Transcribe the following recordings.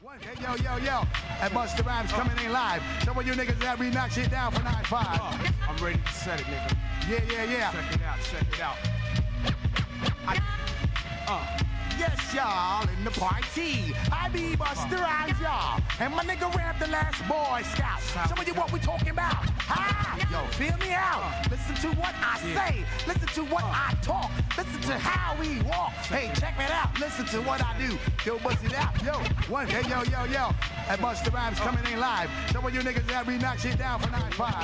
Hey, yo. That Busta Rhymes coming in live. Some of you niggas that we knock shit down for 9-5. I'm ready to set it, nigga. Yeah. Check it out. Yes, y'all, in the party. I be Busta Rhymes, y'all. And my nigga Ramp, the last Boy Scout. Some of you what we talking about. Yo, feel me out. Listen to what I say. Listen to what I talk. Listen to how we walk. Hey, check it out. Listen to what I do. Yo, bust it out. Yo. Hey, yo. That Busta Rhymes coming in live. Some of you niggas that we knock shit down for 9-5.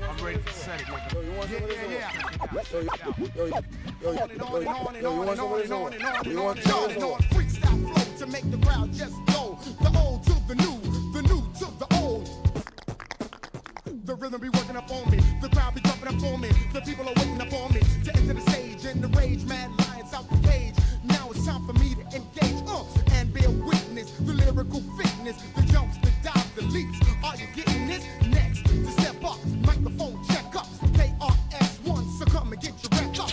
I'm ready to set it, nigga. Yeah. Freestyle flow to make the crowd just go. The old to the new to the old. The rhythm be working up on me, the crowd be jumping up on me, the people are waiting up on me to enter the stage and the rage, mad lions out the cage. Now it's time for me to engage, and bear witness, the lyrical fitness, the jumps, the dives, the leaps. Are you getting this? Next, to step up, microphone check up, KRS-One, so come and get your wreck up.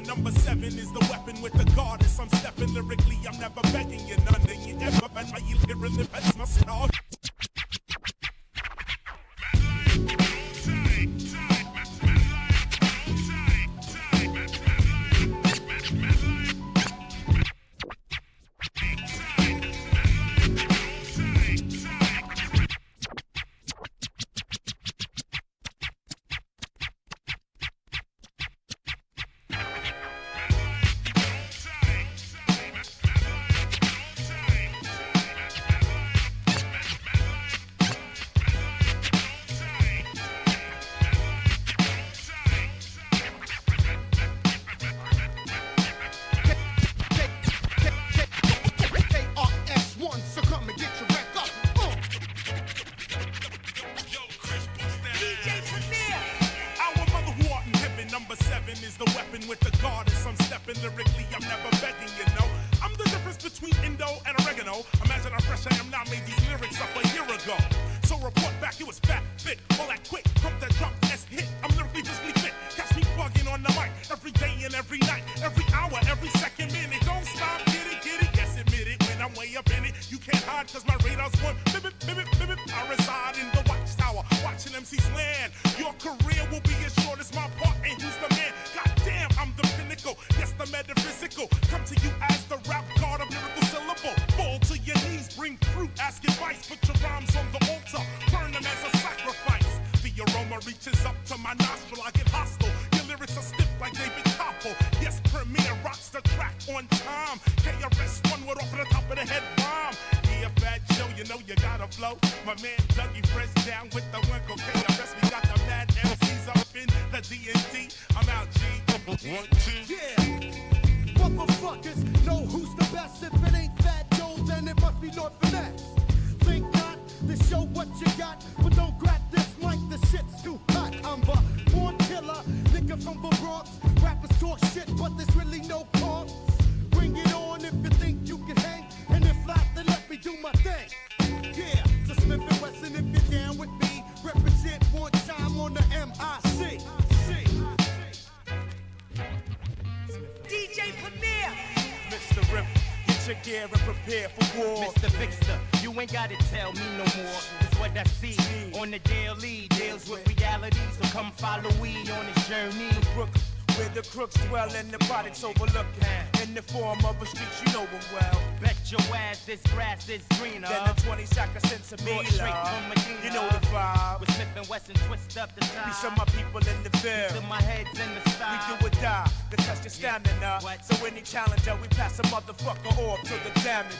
Number 7 is the weapon with the goddess. I'm stepping lyrically, I'm never begging you none. Then you ever been my hearing the best, my shit off. Overlooking in the form of a street, you know them well. Bet your ass this grass is greener than the 20-second cents of me, straight from Medina. You know the vibe. With Smith and Wesson, twist up the time. Piece of my people in the Ville. Piece of my heads in the style. We do or die, the test is stamina. So any challenger, we pass a motherfucker off to the damage.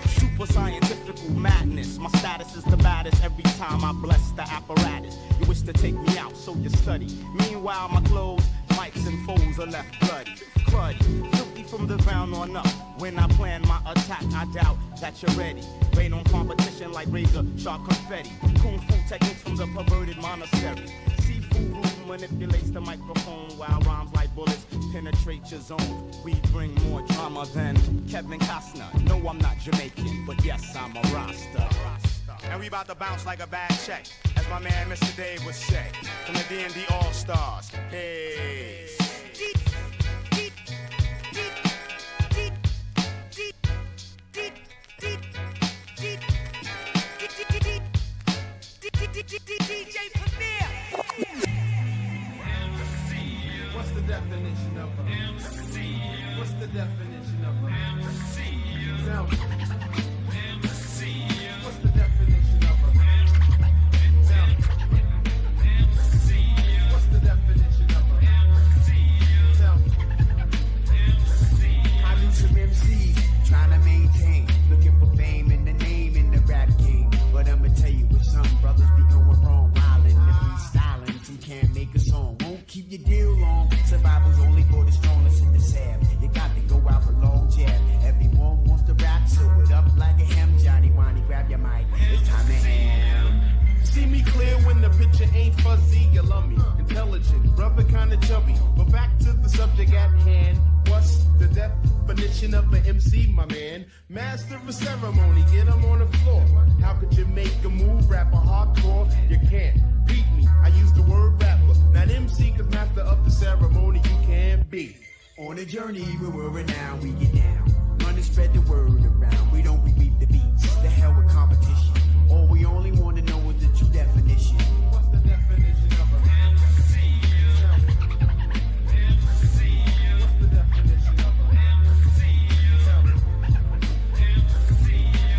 Super scientifical madness. My status is the baddest every time I bless the apparatus. You wish to take me out, so you study. Meanwhile, my clothes, mics and foes are left bloody. Cruddy, filthy from the ground on up. When I plan my attack, I doubt that you're ready. Rain on competition like razor sharp confetti. Kung fu techniques from the perverted monastery. Seafood room manipulates the microphone while rhymes like bullets penetrate your zone. We bring more drama than Kevin Costner. No, I'm not Jamaican, but yes, I'm a Rasta. And we about to bounce like a bad check. As as my man Mr. Dave would say, from the D&D All-Stars. Hey. What's the definition of a MC? What's the definition of a MC? Tell me. MC. What's the definition of a tell me. MC. What's the definition of a tell me. MC. I knew some MCs trying to maintain, looking for fame and the name in the rap game. But I'ma tell you what some brothers be going wrong, wildin' and freestyling. Some can't make a song, won't keep your deal long. Survival's only for the strongest and the sad. You got to go out for long jab. Everyone wants to rap, so it up like a hem. Johnny Wani, grab your mic, it's time to ham. See me clear when the picture ain't fuzzy. You love me, intelligent, brother kinda chubby. But back to the subject at hand. What's the definition of an MC, my man? Master of ceremony, get 'em on the floor. How could you make a move, rap a hardcore? You can't beat me, I use the word rapper. Not MC, cause master of the ceremony you can't be. On a journey where we're renowned, we get down. Run and spread the word around. We don't repeat the beats. The hell with competition. All we only want to know is the true definition. What's the definition of a MC? MC. What's the definition of a MC? Tell me. MC.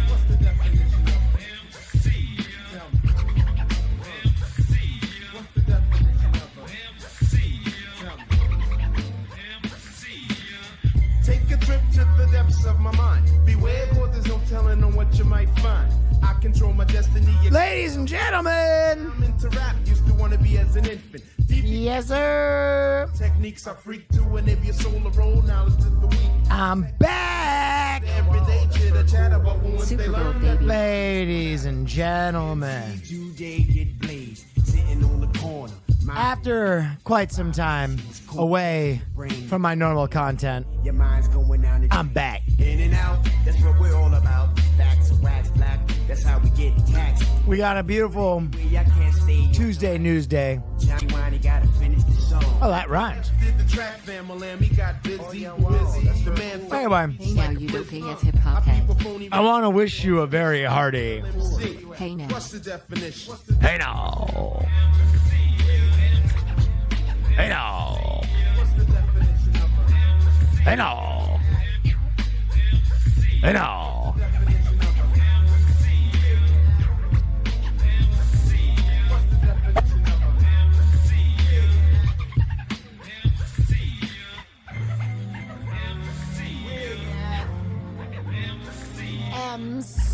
What's the definition of a MC? Tell me. MC. What's the definition of a MC? Tell me. Take a trip to the depths of my mind. Beware, cause there's no telling on what you might find. I control my destiny. Ladies and gentlemen. I'm into rap, used to want to be as an infant. Deep Yes, sir. techniques I freak to, and if your soul a roll, knowledge to the weak. I'm back. Everyday chitter chatter, but once they learn that Ladies and gentlemen. Today get blazed, sitting on the corner. After quite some time away from my normal content, Your mind's going down and I'm back. in and out. That's what we're all about. Facts, wax, black. That's how we get taxed. We got a beautiful I can't stay. Tuesday news day. Johnny Wani gotta finish the song. Oh, that rhymes. did the track family, and we got busy, busy. The man Anyway, Hey now, you don't pay as hip hop head. I want to wish you a very hearty. Hey now. What's the definition? Hey now. Hey now. What's the definition of a Hey now. Hey now. definition of a What's the definition of MC.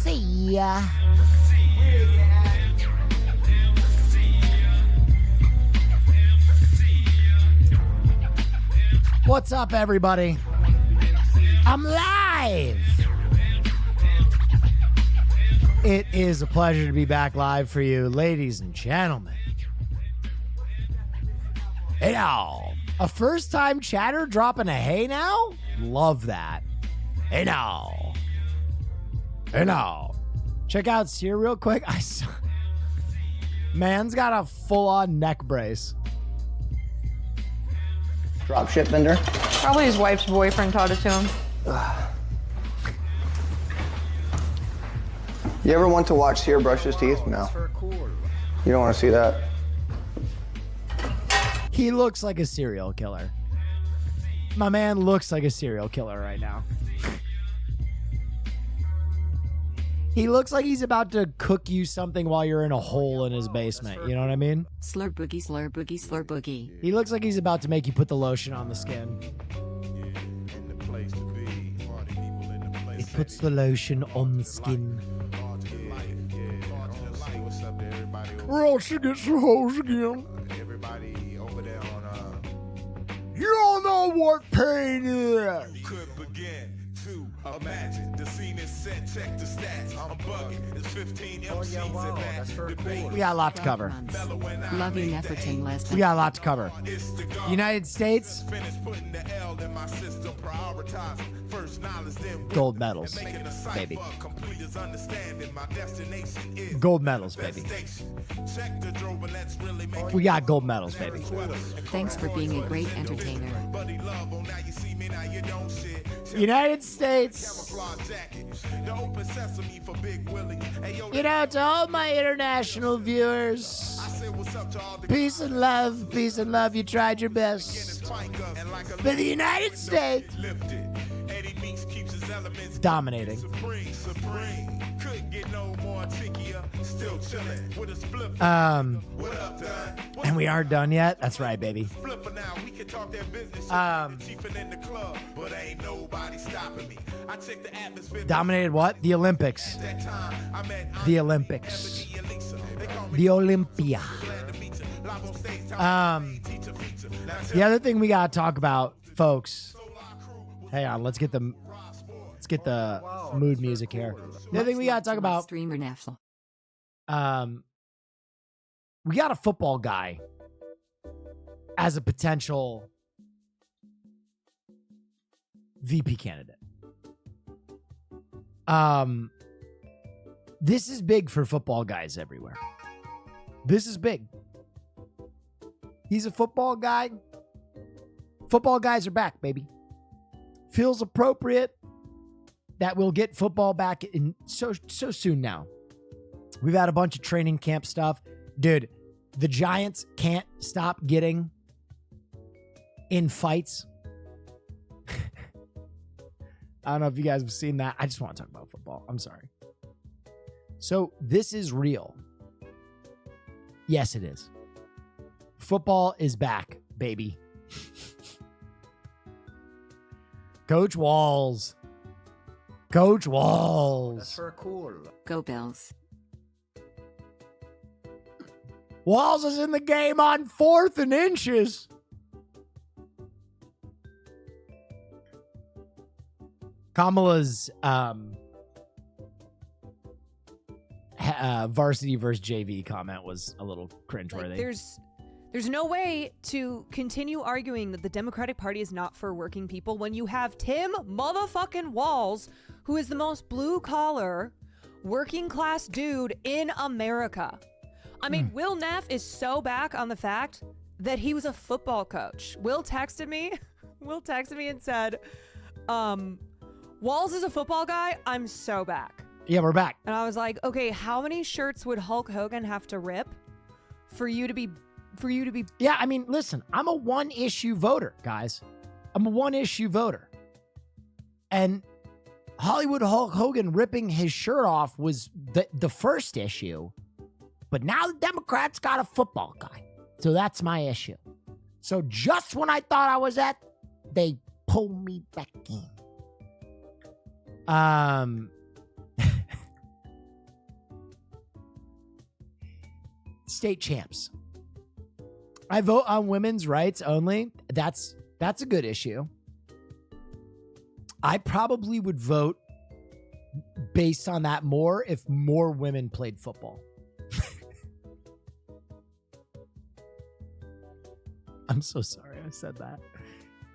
What's up, everybody? I'm live. It is a pleasure to be back live for you, ladies and gentlemen. Hey now. A first-time chatter dropping a hey now? Love that. Hey now. Hey now. Check out Sear real quick. I saw... Man's got a full-on neck brace. Dropship vendor. Probably his wife's boyfriend taught it to him. You ever want to watch Sear brush his teeth? No. You don't want to see that. He looks like a serial killer. My man looks like a serial killer right now. He looks like he's about to cook you something while you're in a hole in his basement. You know what I mean? Slur boogie, slur boogie, slur boogie. He looks like he's about to make you put the lotion on the skin. It puts the lotion on the skin. Or else she gets the hose again. Everybody over there on You don't know what pain is. could begin. 2. Imagine the scene is set. Check the stats. I'm bugging. It's 15 MCs in that debate. We got a lot to cover. Love you, Nefferton, less We than. got a lot to cover. United States, gold medals, baby. Gold medals, baby. We got gold medals, baby. Thanks for being a great entertainer. United States. You know, to all my international viewers, peace and love, peace and love. You tried your best. But the United States dominating. And we aren't done yet. That's right, baby. Dominated what? The Olympics. The Olympics. The Olympia. The other thing we gotta talk about, folks. Hang on, let's get the mood music here. The other thing we gotta talk about. Streamer Neff. We got a football guy as a potential VP candidate. This is big for football guys everywhere. This is big. He's a football guy. Football guys are back, baby. Feels appropriate that we'll get football back in so soon now. We've had a bunch of training camp stuff. Dude, the Giants can't stop getting in fights. I don't know if you guys have seen that. I just want to talk about football. I'm sorry. So this is real. Yes, it is. Football is back, baby. Coach Walls. Coach Walls. That's for cool. Go Bills. Walls is in the game on 4th and inches. Kamala's varsity versus JV comment was a little cringeworthy. There's no way to continue arguing that the Democratic Party is not for working people when you have Tim motherfucking Walls, who is the most blue collar working class dude in America. I mean, Will Neff is so back on the fact that he was a football coach. Will texted me and said, Walls is a football guy. I'm so back. Yeah, we're back. And I was like, okay, how many shirts would Hulk Hogan have to rip for you to be? Yeah, I mean, listen, I'm a one-issue voter, guys. I'm a one-issue voter. And Hollywood Hulk Hogan ripping his shirt off was the first issue. But now the Democrats got a football guy. So that's my issue. So just when I thought I was at, they pulled me back in. State champs. I vote on women's rights only. That's a good issue. I probably would vote based on that more if more women played football. I'm so sorry I said that.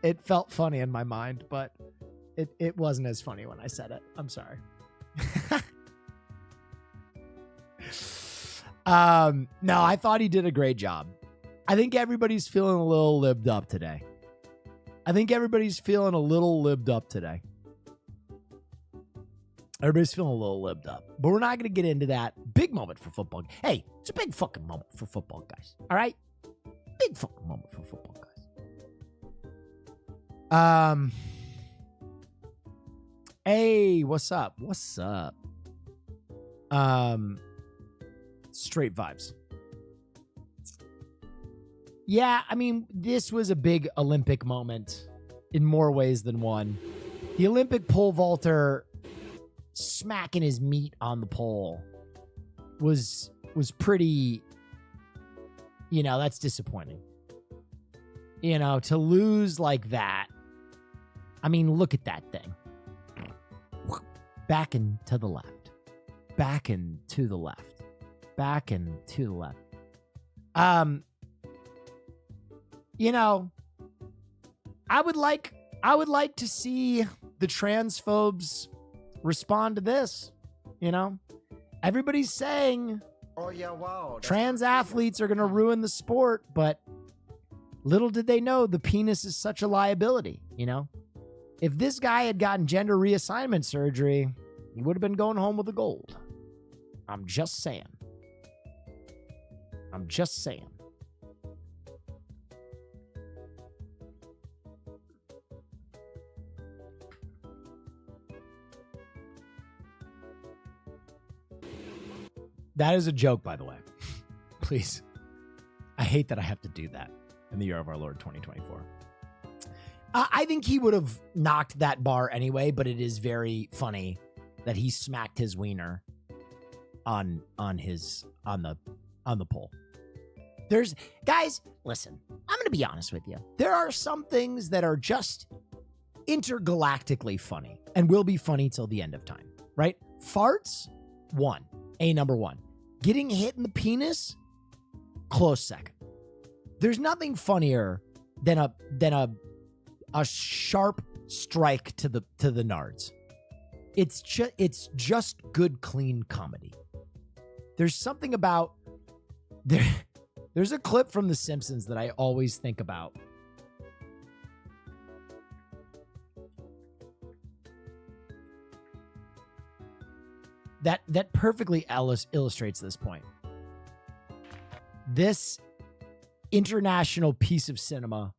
It felt funny in my mind, but it wasn't as funny when I said it. I'm sorry. No, I thought he did a great job. I think everybody's feeling a little libbed up today. Everybody's feeling a little libbed up. But we're not going to get into that. Big moment for football. Hey, it's a big fucking moment for football guys. All right? Big fucking moment for football guys. Hey, what's up? Straight vibes. Yeah, I mean, this was a big Olympic moment in more ways than one. The Olympic pole vaulter smacking his meat on the pole was pretty, that's disappointing. To lose like that. I mean, look at that thing. back and to the left, back and to the left, back and to the left. You know, I would like to see the transphobes respond to this. You know, everybody's saying, Oh yeah, wow. trans athletes are going to ruin the sport, but little did they know the penis is such a liability, you know? If this guy had gotten gender reassignment surgery, he would have been going home with the gold. I'm just saying. I'm just saying. That is a joke, by the way. Please. I hate that I have to do that in the year of our Lord 2024. I think he would have knocked that bar anyway, but it is very funny that he smacked his wiener on the pole. There's guys, listen, I'm going to be honest with you. There are some things that are just intergalactically funny and will be funny till the end of time, right? Farts, number one. Getting hit in the penis, close second. There's nothing funnier than a sharp strike to the nards. It's just good, clean comedy. There's something about there's a clip from The Simpsons that I always think about. That perfectly illustrates this point. This international piece of cinema,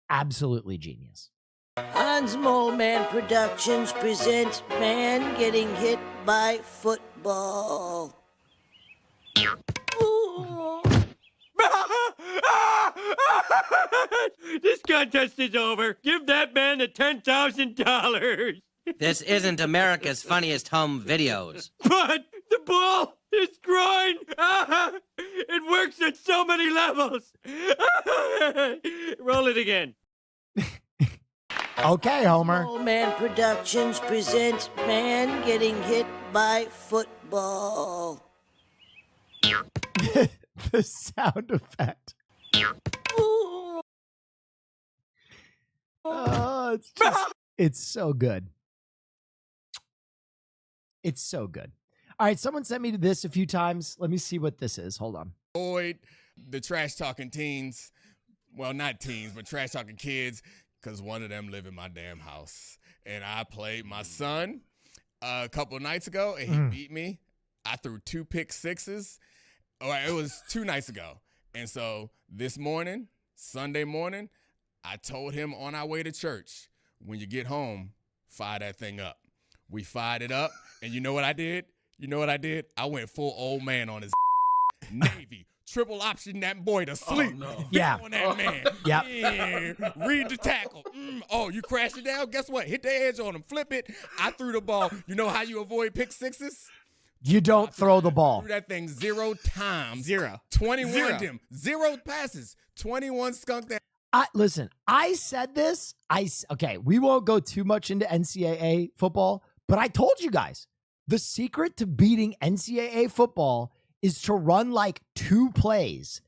absolutely genius. Hans Mole Man Productions presents Man Getting Hit by Football. This contest is over. Give that man the $10,000. This isn't America's Funniest Home Videos. But the ball is groin. It works at so many levels. Roll it again. Okay, Homer. Mole Man Productions presents Man Getting Hit by Football. The sound effect. Oh, it's so good. It's so good. All right, someone sent me to this a few times. Let me see what this is. Hold on. Avoid the trash talking teens. Well, not teens, but trash talking kids, because one of them live in my damn house. And I played my son a couple of nights ago, and he beat me. I threw 2 pick sixes. Or it was 2 nights ago. And so this morning, Sunday morning, I told him on our way to church, when you get home, fire that thing up. We fired it up, and you know what I did? I went full old man on his Navy. Triple option that boy to sleep. Oh, no. Yeah. On that man. Yep. Yeah. Read the tackle. Oh, you crashed it down? Guess what? Hit the edge on him. Flip it. I threw the ball. You know how you avoid pick sixes? You don't throw the ball. Threw that thing 0 times. 0. 21 0. them. 0 passes. 21 skunked that. Listen, I said this. Okay, we won't go too much into NCAA football, but I told you guys, the secret to beating NCAA football is to run like 2 plays.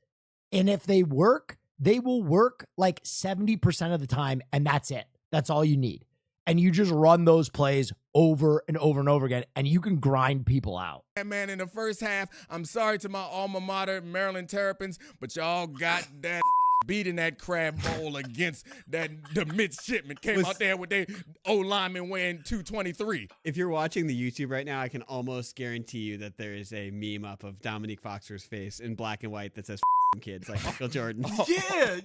And if they work, they will work like 70% of the time, and that's it. That's all you need. And you just run those plays over and over and over again, and you can grind people out. Man, in the first half, I'm sorry to my alma mater, Maryland Terrapins, but y'all got that beating that crab bowl against the midshipmen. Came out there with their O-lineman weighing 223. If you're watching the YouTube right now, I can almost guarantee you that there is a meme up of Dominique Foxer's face in black and white that says kids like Michael Jordan. Yeah.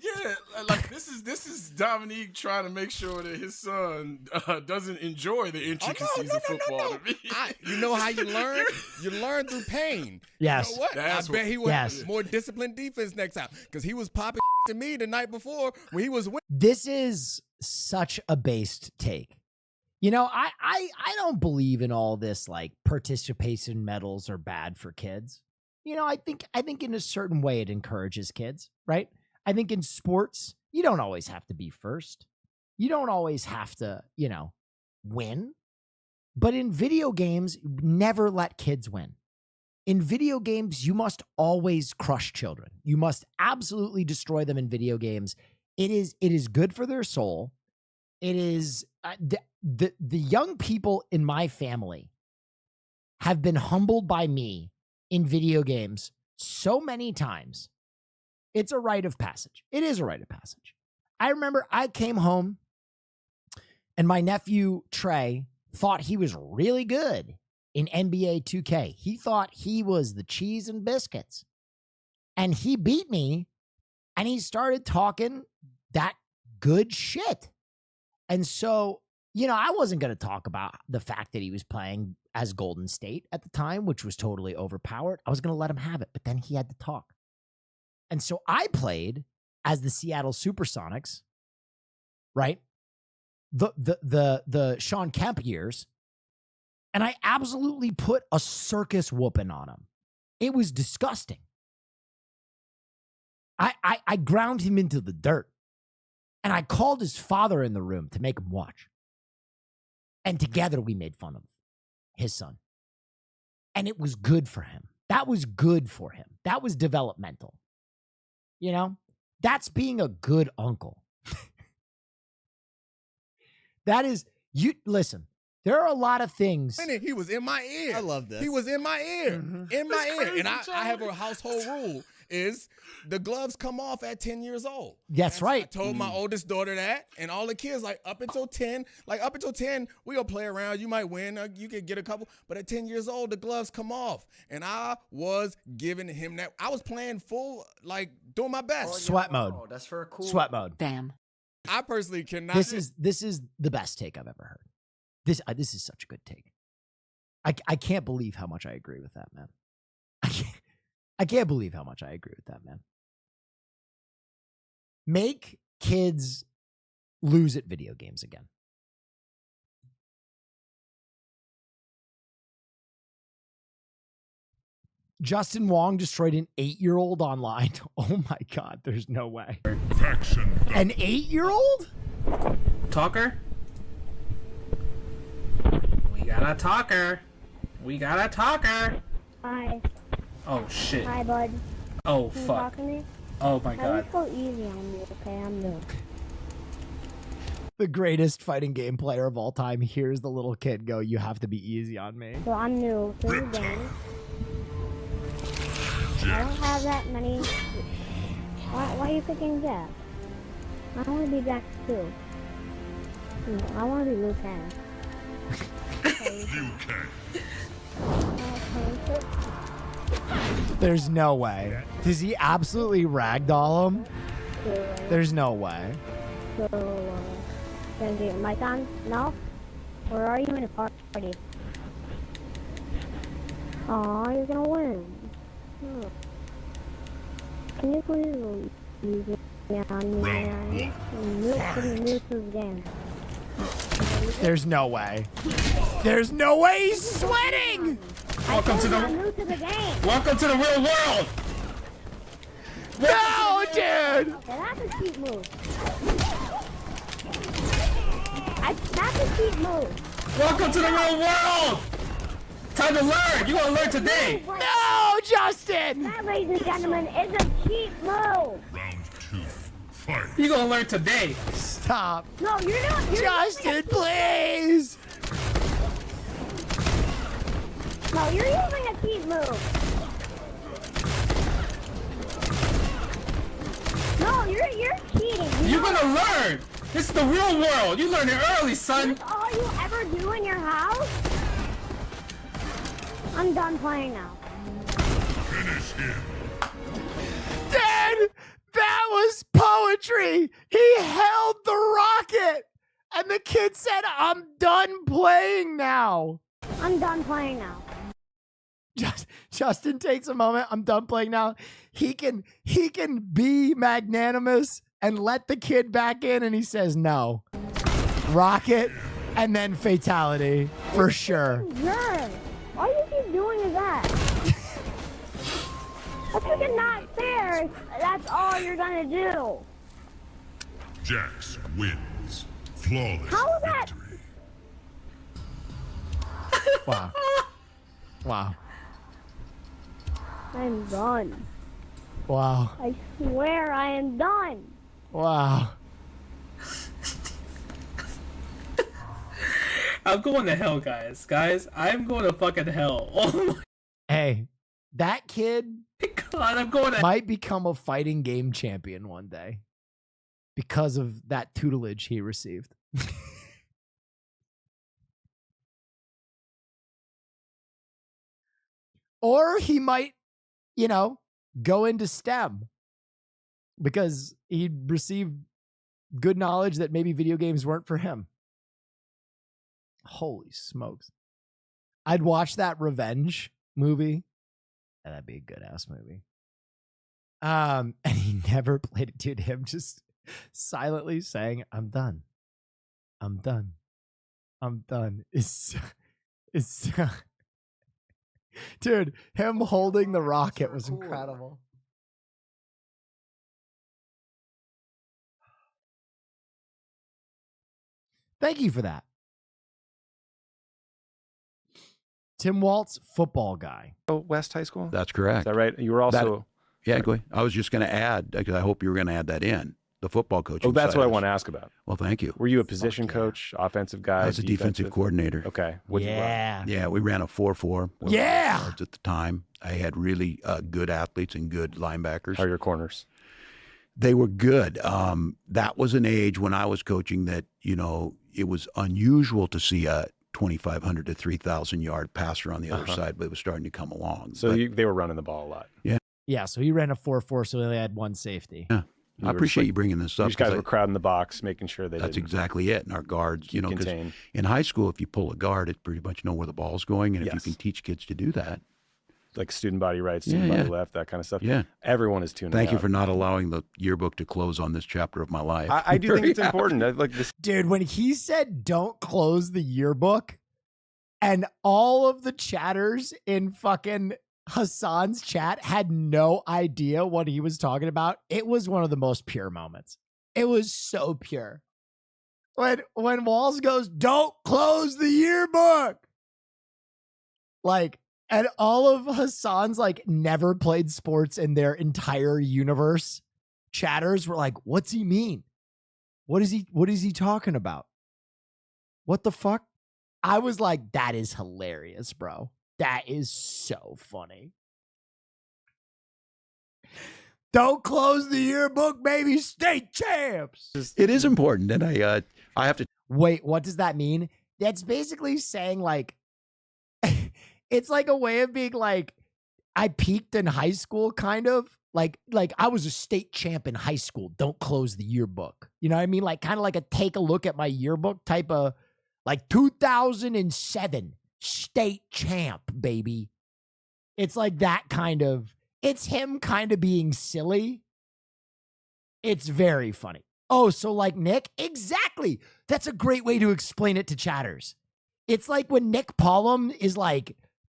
Like this is Dominique trying to make sure that his son doesn't enjoy the intricacies of football. To me. You know how you learn? You learn through pain. Yes. You know what? I bet he was more disciplined defense next time because he was popping to me the night before when he was winning. This is such a based take. You know, I don't believe in all this like participation medals are bad for kids. You know, I think in a certain way it encourages kids, right? I think in sports, you don't always have to be first. You don't always have to, win. But in video games, never let kids win. In video games, you must always crush children. You must absolutely destroy them in video games. It is good for their soul. It is the young people in my family have been humbled by me in video games so many times. It's a rite of passage. It is a rite of passage. I remember I came home and my nephew Trey thought he was really good in NBA 2K. He thought he was the cheese and biscuits. And he beat me and he started talking that good shit. And so, I wasn't going to talk about the fact that he was playing as Golden State at the time, which was totally overpowered. I was going to let him have it, but then he had to talk. And so I played as the Seattle Supersonics, right? The Sean Kemp years. And I absolutely put a circus whooping on him. It was disgusting. I ground him into the dirt. And I called his father in the room to make him watch. And together we made fun of his son. And it was good for him. That was good for him. That was developmental. That's being a good uncle. That is, listen, there are a lot of things. And he was in my ear. I love this. He was in my ear. In my ear. And I have a household rule is the gloves come off at 10 years old. That's right. I told my oldest daughter that, and all the kids, up until 10, we'll play around. You might win, you could get a couple, but at 10 years old, the gloves come off. And I was giving him that. I was playing full, doing my best. Sweat mode. That's for a cool. Sweat mode. Bam. I personally cannot. This is the best take I've ever heard. This is such a good take. I can't believe how much I agree with that, man. I can't believe how much I agree with that, man. Make kids lose at video games again. Justin Wong destroyed an 8-year-old online. Oh my God, there's no way. An 8-year-old? Talker? We got a talker. Hi. Oh shit. Hi, bud. Oh Can you fuck. talk to me? Oh my God. Let's go easy on me, okay? I'm new. The greatest fighting game player of all time hears the little kid go, "You have to be easy on me." So I'm new to the game. I don't have that many. Why are you picking Jack? I want to be Jack too. I want to be Liu Kang. There's no way. Does he absolutely ragdoll him? There's no way. So, gonna do my time? No? Or are you in a party? Aw, you're gonna win. Can you please use it on me? New to the game. There's no way. There's no way he's sweating! Welcome to I'm new to the game. Welcome to the real world. No, dude! Okay, that's a cheat move. That's a cheat move. Welcome to the real world. Time to learn. You're gonna learn today. No, Justin! That, ladies and gentlemen, is a cheat move. Round 2. Fight. You're gonna learn today. Stop. No, you're not. Justin, please! No, you're using a cheat move. No, you're cheating. You're gonna learn. This is the real world. You learn it early, son. That's all you ever do in your house? I'm done playing now. Finish him. Dad, that was poetry. He held the rocket. And the kid said, "I'm done playing now." I'm done playing now. Justin takes a moment. I'm done playing now. He can be magnanimous and let the kid back in, and he says no. Rocket and then fatality for sure. Sure. All you keep doing is that. That's freaking not fair. That's all you're gonna do. Jax wins. Flawless How is that? victory. Wow. Wow. I'm done. Wow. I swear I am done. Wow. I'm going to hell, guys. Guys, I'm going to fucking hell. Oh my Hey, that kid God, I'm going to might become a fighting game champion one day because of that tutelage he received. Or he might, go into STEM because he received good knowledge that maybe video games weren't for him. Holy smokes. I'd watch that Revenge movie. Yeah, that'd be a good ass movie. And he never played it, dude. Him just silently saying, I'm done. I'm done. I'm done. It's dude, him holding the rocket was incredible. Thank you for that. Tim Waltz, football guy. West High School? That's correct. Is that right? You were also... Yeah, go ahead. I was just going to add, because I hope you were going to add that in, the football coaching. Oh, that's side what I of want to it. ask about. Well, thank you. Were you a position coach, offensive guy? I was a defensive coordinator. Okay. What'd you run? Yeah, we ran a 4-4. Yeah. At the time, I had really good athletes and good linebackers. How are your corners? They were good. That was an age when I was coaching that, it was unusual to see a 2,500 to 3,000 yard passer on the other side, but it was starting to come along. So they were running the ball a lot. Yeah. Yeah, so he ran a 4-4, so they only had one safety. Yeah. I appreciate you bringing this up. These guys were crowding the box, making sure they That's exactly it. And our guards, because contained. in high school, if you pull a guard, it pretty much know where the ball's going. And if you can teach kids to do that. Like student body right, student body left, that kind of stuff. Yeah. Everyone is tuning Thank you out. for not allowing the yearbook to close on this chapter of my life. I do think it's important. I like this. Dude, when he said don't close the yearbook, and all of the chatters in fucking Hassan's chat had no idea what he was talking about, it was one of the most pure moments. It was so pure. When Walls goes, don't close the yearbook. And all of Hassan's never played sports in their entire universe chatters were like, what's he mean? What is he talking about? What the fuck? I was like, that is hilarious, bro. That is so funny. Don't close the yearbook, baby. State champs. It is important. And I have to. Wait, what does that mean? That's basically saying it's like a way of being I peaked in high school, kind of. Like I was a state champ in high school. Don't close the yearbook. You know what I mean? Kind of like a take a look at my yearbook type of 2007 state champ, baby. It's like that kind of, it's him kind of being silly. It's very funny. Oh, so Nick? Exactly. That's a great way to explain it to chatters. It's like when Nick Pollum is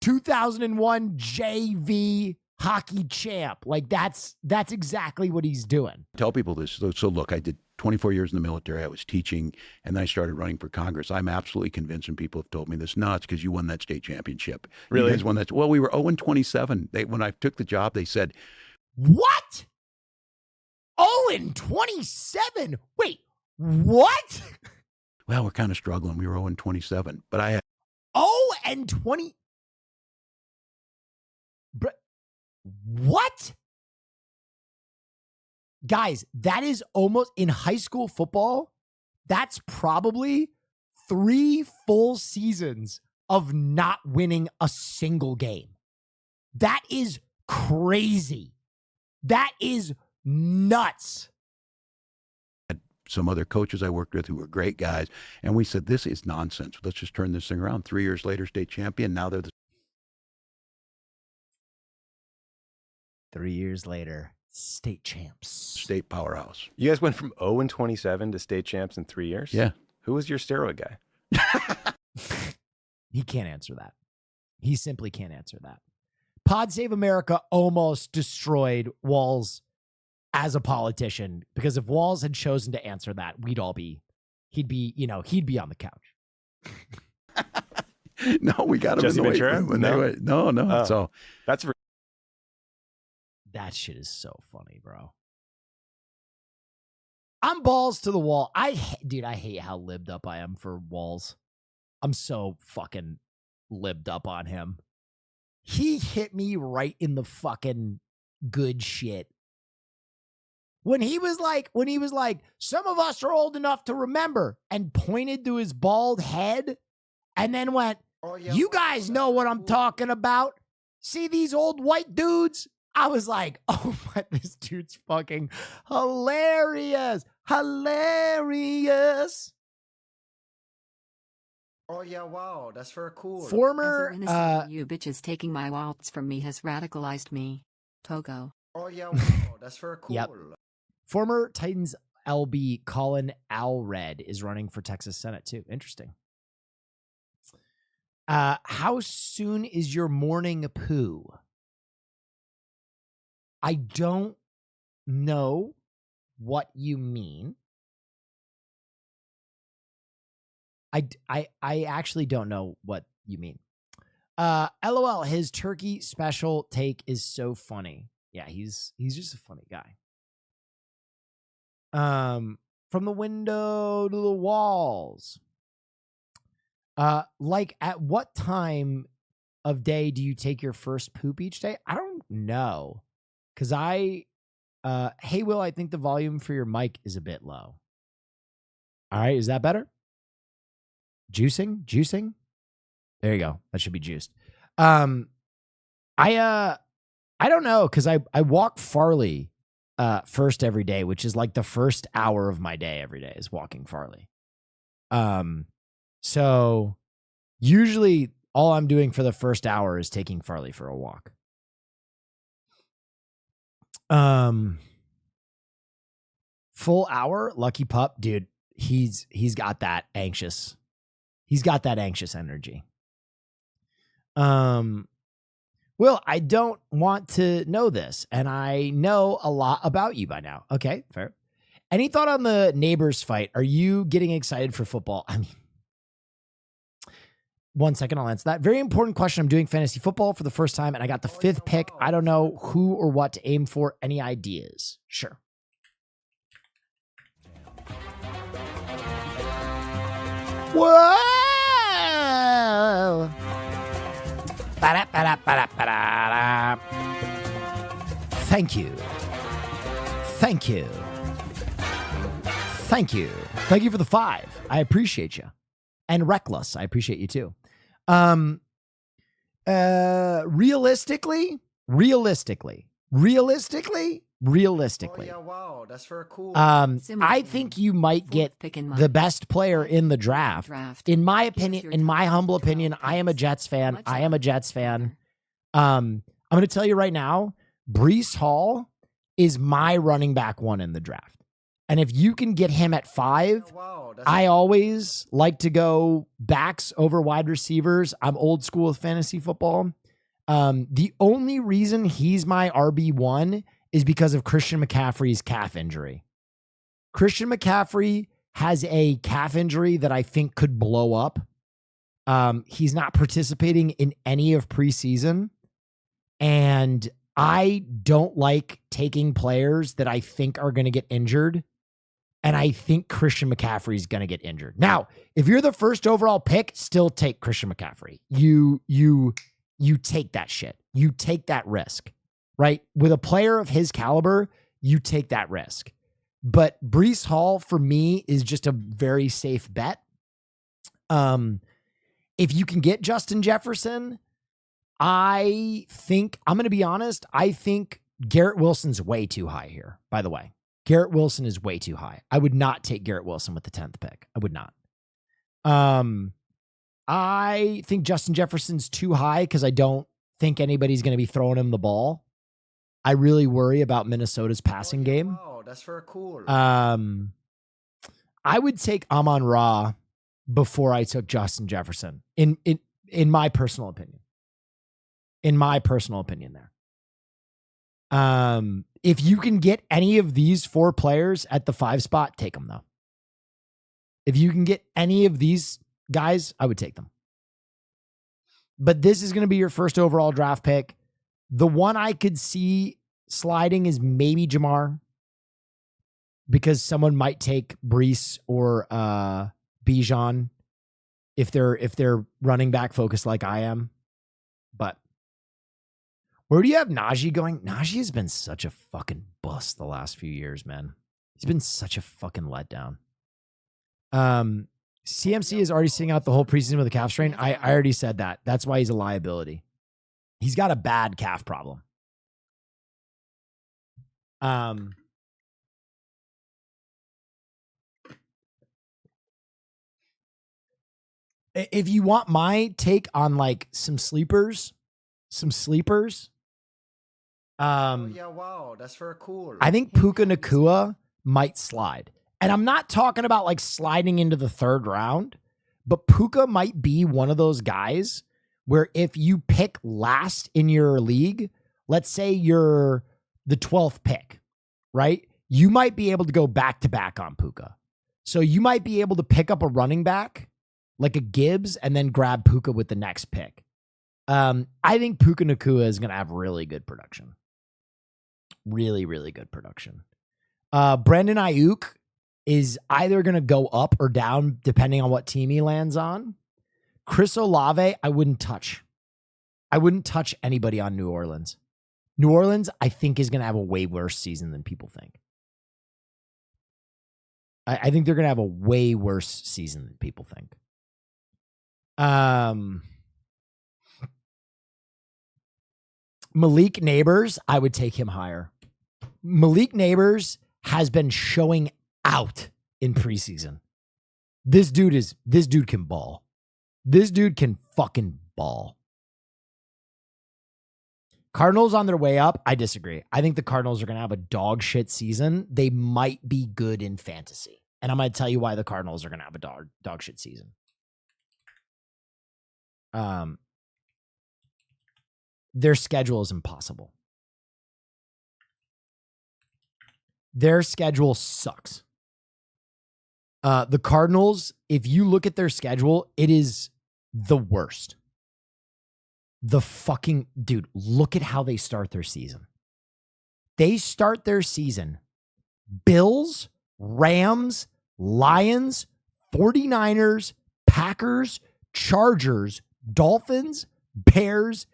2001 JV hockey champ. That's exactly what he's doing. Tell people this. So look, I did 24 years in the military. I was teaching, and then I started running for Congress. I'm absolutely convinced, and people have told me this, no, it's because you won that state championship. Really? You guys won that. Well, we were 0-27. When I took the job, they said, what? 0-27? Wait, what? Well, we're kind of struggling. We were 0-27, but I had 0-20. What? Guys, that is almost in high school football. That's probably 3 full seasons of not winning a single game. That is crazy. That is nuts. Some other coaches I worked with who were great guys, and we said, this is nonsense. Let's just turn this thing around. 3 years later, state champion. Now they're the 3 years later, state champs. State powerhouse. You guys went from 0-27 to state champs in 3 years? Yeah. Who was your steroid guy? He can't answer that. He simply can't answer that. Pod Save America almost destroyed Walls as a politician, because if Walls had chosen to answer that, he'd be on the couch. No, we got him Jesse in the weight Ventura? room. No? No. Oh. So That's That shit is so funny, bro. I'm balls to the wall. Dude, I hate how libbed up I am for Walls. I'm so fucking libbed up on him. He hit me right in the fucking good shit. When he was like, some of us are old enough to remember, and pointed to his bald head and then went, you guys know what I'm talking about. See these old white dudes? I was like, oh my, this dude's fucking hilarious. Hilarious. Oh yeah, wow, that's very cool. Former you bitches taking my waltz from me has radicalized me. Togo. Oh yeah, wow, that's very cool. Yep. Former Titans LB Colin Alred is running for Texas Senate too. Interesting. How soon is your morning poo? I don't know what you mean. I actually don't know what you mean. LOL, his turkey special take is so funny. Yeah, he's just a funny guy. From the window to the walls. Like at what time of day do you take your first poop each day? I don't know. Cause hey Will, I think the volume for your mic is a bit low. All right, is that better? Juicing. There you go. That should be juiced. I don't know, because I walk Farley first every day, which is like the first hour of my day every day is walking Farley. So usually all I'm doing for the first hour is taking Farley for a walk. Full hour, lucky pup, dude. He's got that anxious. He's got that anxious energy. Will, I don't want to know this, and I know a lot about you by now. Okay, fair. Any thought on the Neighbors fight? Are you getting excited for football? I mean, 1 second, I'll answer that. Very important question. I'm doing fantasy football for the first time, and I got the 5th pick. I don't know who or what to aim for. Any ideas? Sure. Whoa! Thank you. Thank you. Thank you. Thank you for the 5. I appreciate you. And Reckless, I appreciate you too. Realistically. Oh yeah, wow, that's very cool. I think you might get the best player in the draft. In my opinion, in my humble opinion, I am a Jets fan. I'm going to tell you right now, Breece Hall is my running back 1 in the draft. And if you can get him at 5, I always like to go backs over wide receivers. I'm old school with fantasy football. The only reason he's my RB1 is because of Christian McCaffrey's calf injury. Christian McCaffrey has a calf injury that I think could blow up. He's not participating in any of preseason. And I don't like taking players that I think are going to get injured. And I think Christian McCaffrey is going to get injured. Now, if you're the first overall pick, still take Christian McCaffrey. You take that shit. You take that risk, right? With a player of his caliber, you take that risk. But Breece Hall, for me, is just a very safe bet. If you can get Justin Jefferson, I think, I'm going to be honest, I think Garrett Wilson's way too high here, by the way. Garrett Wilson is way too high. I would not take Garrett Wilson with the 10th pick. I would not. I think Justin Jefferson's too high because I don't think anybody's going to be throwing him the ball. I really worry about Minnesota's passing game. Wow, that's very cool. I would take Amon-Ra before I took Justin Jefferson in my personal opinion. In my personal opinion there. If you can get any of these 4 players at the 5 spot, take them though. If you can get any of these guys, I would take them. But this is going to be your first overall draft pick. The one I could see sliding is maybe Jamar, because someone might take Brees or Bijan if they're running back focused like I am. But where do you have Najee going? Najee has been such a fucking bust the last few years, man. He's been such a fucking letdown. CMC is already sitting out the whole preseason with a calf strain. I already said that. That's why he's a liability. He's got a bad calf problem. If you want my take on like some sleepers. Yeah, wow, that's very cool. I think Puka Nacua might slide. And I'm not talking about like sliding into the 3rd round, but Puka might be one of those guys where if you pick last in your league, let's say you're the 12th pick, right? You might be able to go back to back on Puka. So you might be able to pick up a running back like a Gibbs and then grab Puka with the next pick. I think Puka Nacua is going to have really good production. Really, really good production. Brandon Ayuk is either going to go up or down depending on what team he lands on. Chris Olave, I wouldn't touch. I wouldn't touch anybody on New Orleans. New Orleans, I think, is going to have a way worse season than people think. I think they're going to have a way worse season than people think. Malik Neighbors, I would take him higher. Malik Neighbors has been showing out in preseason. This dude can ball. This dude can fucking ball. Cardinals on their way up. I disagree. I think the Cardinals are going to have a dog shit season. They might be good in fantasy. And I'm going to tell you why the Cardinals are going to have a dog shit season. Their schedule is impossible. Their schedule sucks. The Cardinals, if you look at their schedule, it is the worst. The fucking dude, look at how they start their season. They start their season Bills, Rams, Lions, 49ers, Packers, Chargers, Dolphins, Bears,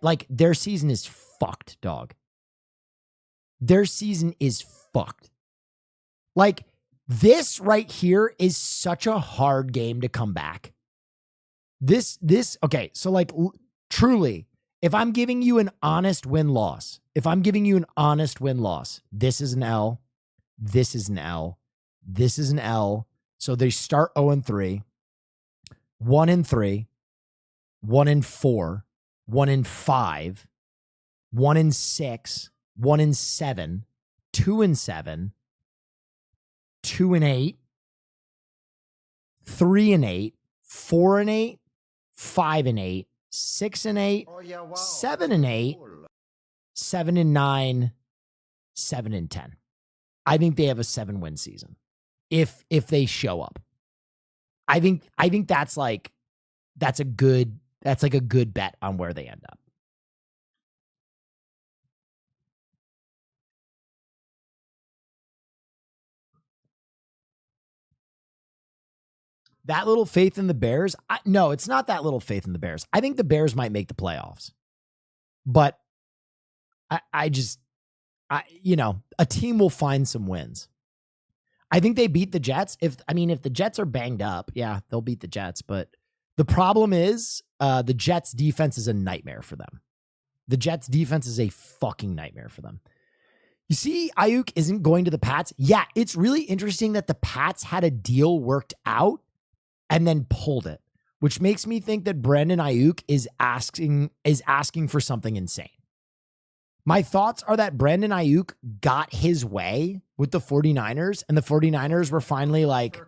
like their season is fucked, dog. Their season is fucked. Like this right here is such a hard game to come back. Okay, so like truly, if I'm giving you an honest win-loss, this is an L, this is an L, this is an L. So they start 0-3, 1-3, 1-4, 1-5, 1-6, 1-7, 2-7, 2-8, 3-8, 4-8, 5-8, 6-8, 7-8, 7-9, 7-10. I think they have a 7-win season if they show up. I think that's like a good bet on where they end up. That little faith in the Bears? No, it's not that little faith in the Bears. I think the Bears might make the playoffs. But a team will find some wins. I think they beat the Jets. If the Jets are banged up, yeah, they'll beat the Jets. But the problem is the Jets defense is a nightmare for them. The Jets defense is a fucking nightmare for them. You see, Ayuk isn't going to the Pats. Yeah, it's really interesting that the Pats had a deal worked out and then pulled it, which makes me think that Brandon Ayuk is asking for something insane. My thoughts are that Brandon Ayuk got his way with the 49ers, and the 49ers were finally like,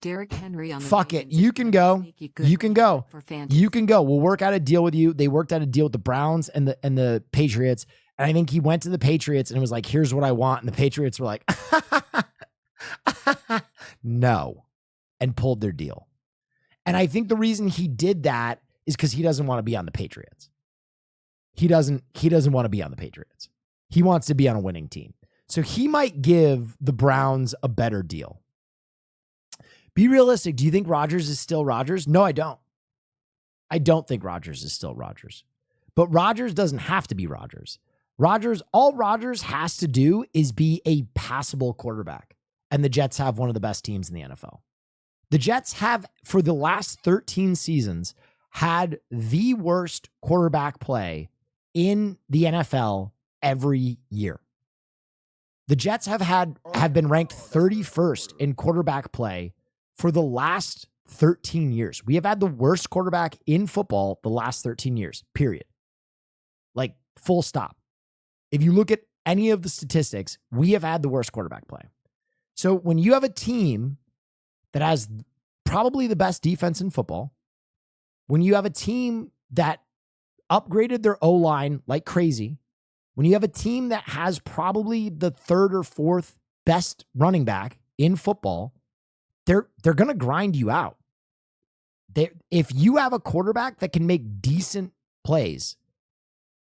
Derrick Henry on the fuck it, you can go. You can go. You can go. We'll work out a deal with you. They worked out a deal with the Browns and the Patriots. And I think he went to the Patriots and was like, here's what I want. And the Patriots were like, no, and pulled their deal. And I think the reason he did that is because he doesn't want to be on the Patriots. He doesn't want to be on the Patriots. He wants to be on a winning team. So he might give the Browns a better deal. Be realistic. Do you think Rodgers is still Rodgers? No, I don't. I don't think Rodgers is still Rodgers. But Rodgers doesn't have to be Rodgers. All Rodgers has to do is be a passable quarterback. And the Jets have one of the best teams in the NFL. The Jets have, for the last 13 seasons, had the worst quarterback play in the NFL every year. The Jets have been ranked 31st in quarterback play for the last 13 years. We have had the worst quarterback in football the last 13 years, period. Like, full stop. If you look at any of the statistics, we have had the worst quarterback play. So when you have a team that has probably the best defense in football, when you have a team that upgraded their O-line like crazy, when you have a team that has probably the third or fourth best running back in football, they're going to grind you out. If you have a quarterback that can make decent plays,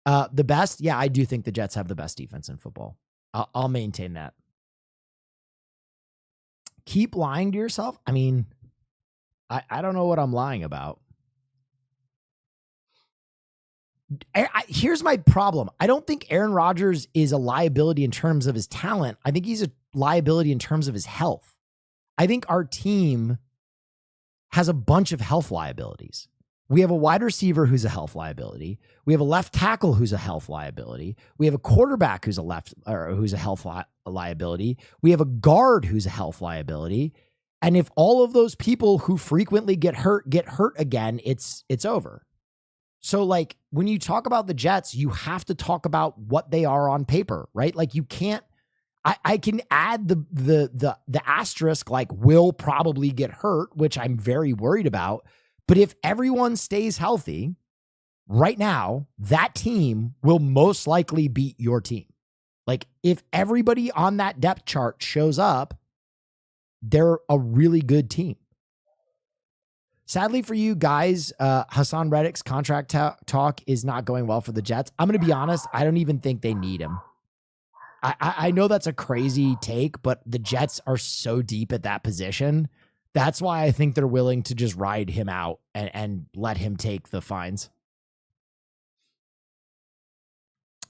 the best, yeah, I do think the Jets have the best defense in football. I'll maintain that. Keep lying to yourself? I mean, I don't know what I'm lying about. Here's my problem. I don't think Aaron Rodgers is a liability in terms of his talent. I think he's a liability in terms of his health. I think our team has a bunch of health liabilities. We have a wide receiver who's a health liability. We have a left tackle who's a health liability. We have a quarterback who's a health liability. We have a guard who's a health liability. And if all of those people who frequently get hurt again, it's over. So like when you talk about the Jets, you have to talk about what they are on paper, right? Like you can't, I can add the asterisk, like will probably get hurt, which I'm very worried about. But if everyone stays healthy right now, that team will most likely beat your team. Like if everybody on that depth chart shows up, they're a really good team. Sadly for you guys, Hassan Reddick's contract talk is not going well for the Jets. I'm going to be honest. I don't even think they need him. I know that's a crazy take, but the Jets are so deep at that position. That's why I think they're willing to just ride him out and let him take the fines.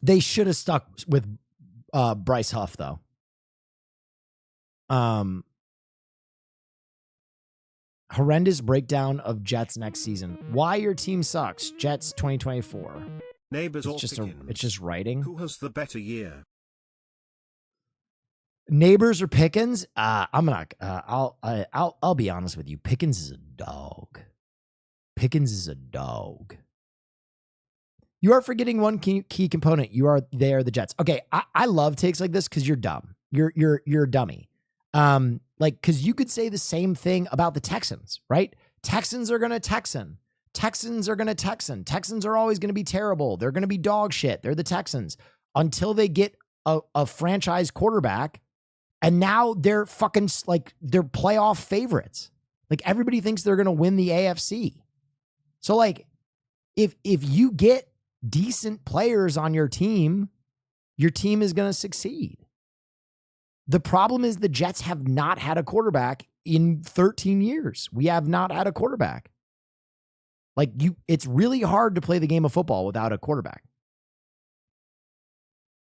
They should have stuck with Bryce Huff, though. Horrendous breakdown of Jets next season. Why your team sucks. Jets 2024. Neighbors or it's just writing. Who has the better year? Neighbors or Pickens? I'm not. I'll be honest with you. Pickens is a dog. Pickens is a dog. You are forgetting one key component. They are the Jets. Okay, I love takes like this because you're dumb. You're a dummy. Like because you could say the same thing about the Texans, right? Texans are gonna Texan. Texans are gonna Texan. Texans are always gonna be terrible. They're gonna be dog shit. They're the Texans until they get a franchise quarterback. And now they're fucking like they're playoff favorites. Like everybody thinks they're going to win the AFC. So like if you get decent players on your team is going to succeed. The problem is the Jets have not had a quarterback in 13 years. We have not had a quarterback. Like it's really hard to play the game of football without a quarterback.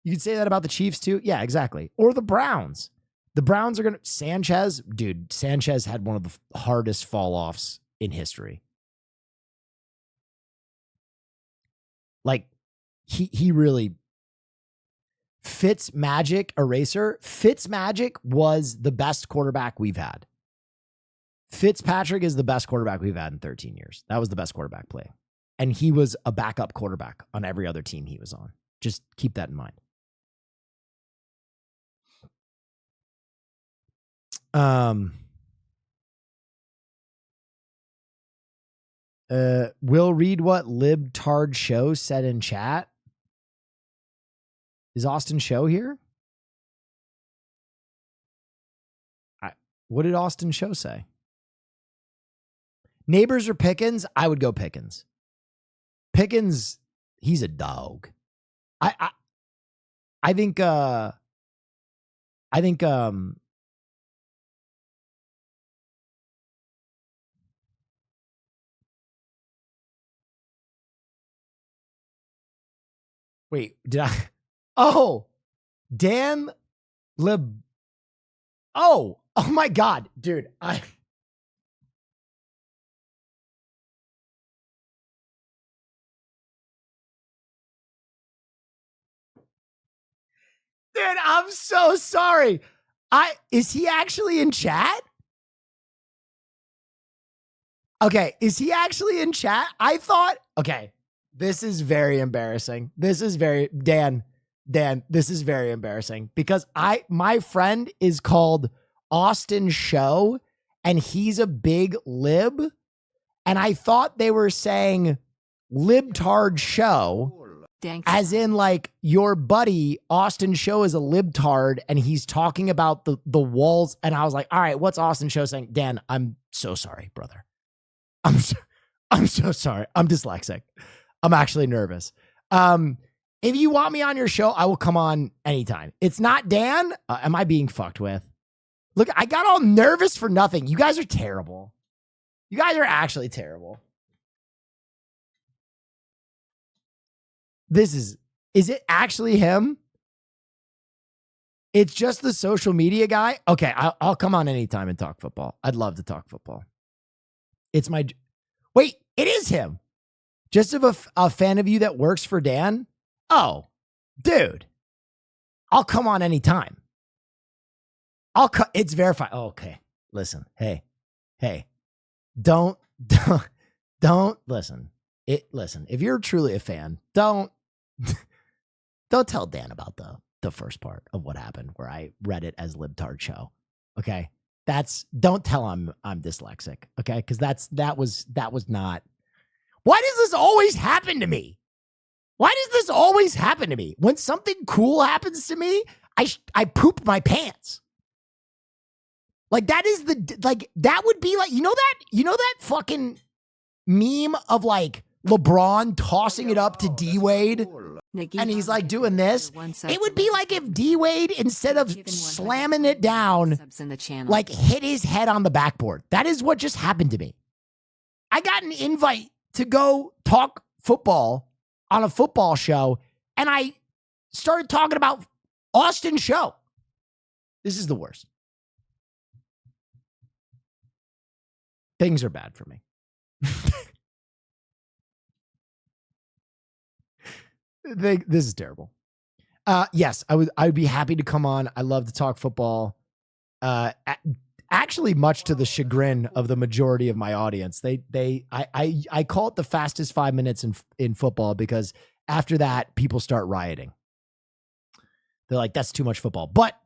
You could say that about the Chiefs too. Yeah, exactly. Or the Browns. The Browns are going to... Sanchez had one of the hardest fall-offs in history. Like, he really... Fitzmagic eraser. Fitzmagic was the best quarterback we've had. Fitzpatrick is the best quarterback we've had in 13 years. That was the best quarterback play. And he was a backup quarterback on every other team he was on. Just keep that in mind. We'll read what Libtard Show said in chat. Is Austin Show here? What did Austin Show say? Neighbors or Pickens? I would go Pickens. Pickens, he's a dog. I think wait, did I? Oh, Dan Lib. Oh my God, dude. Dude, I'm so sorry. Is he actually in chat? Okay, is he actually in chat? I thought, okay, this is very embarrassing. This is very, Dan, this is very embarrassing because my friend is called Austin Show and he's a big lib. And I thought they were saying libtard show. As in, like, your buddy Austin Show is a libtard and he's talking about the walls. And I was like, all right, what's Austin Show saying? Dan, I'm so sorry, brother. I'm so sorry. I'm dyslexic. I'm actually nervous. If you want me on your show, I will come on anytime. It's not Dan. Am I being fucked with? Look, I got all nervous for nothing. You guys are terrible. You guys are actually terrible. Is it actually him? It's just the social media guy? Okay, I'll come on anytime and talk football. I'd love to talk football. Wait, it is him. Just a fan of you that works for Dan? Oh, dude. I'll come on anytime. It's verified. Oh, okay. Listen, hey. Don't listen. Listen, if you're truly a fan, don't tell Dan about the first part of what happened where I read it as libtard show. Okay? Don't tell him I'm dyslexic, okay? Cuz that was not. Why does this always happen to me? Why does this always happen to me? When something cool happens to me, I poop my pants. Like that would be like, you know that fucking meme of like LeBron tossing it up to D-Wade and he's like doing this. It would be like if D-Wade, instead of slamming it down, like hit his head on the backboard. That is what just happened to me. I got an invite to go talk football on a football show and I started talking about Austin Show. This is the worst. Things are bad for me. This is terrible. Yes, I would be happy to come on. I love to talk football. Actually, much to the chagrin of the majority of my audience. I call it the fastest 5 minutes in football because after that, people start rioting. They're like, that's too much football. But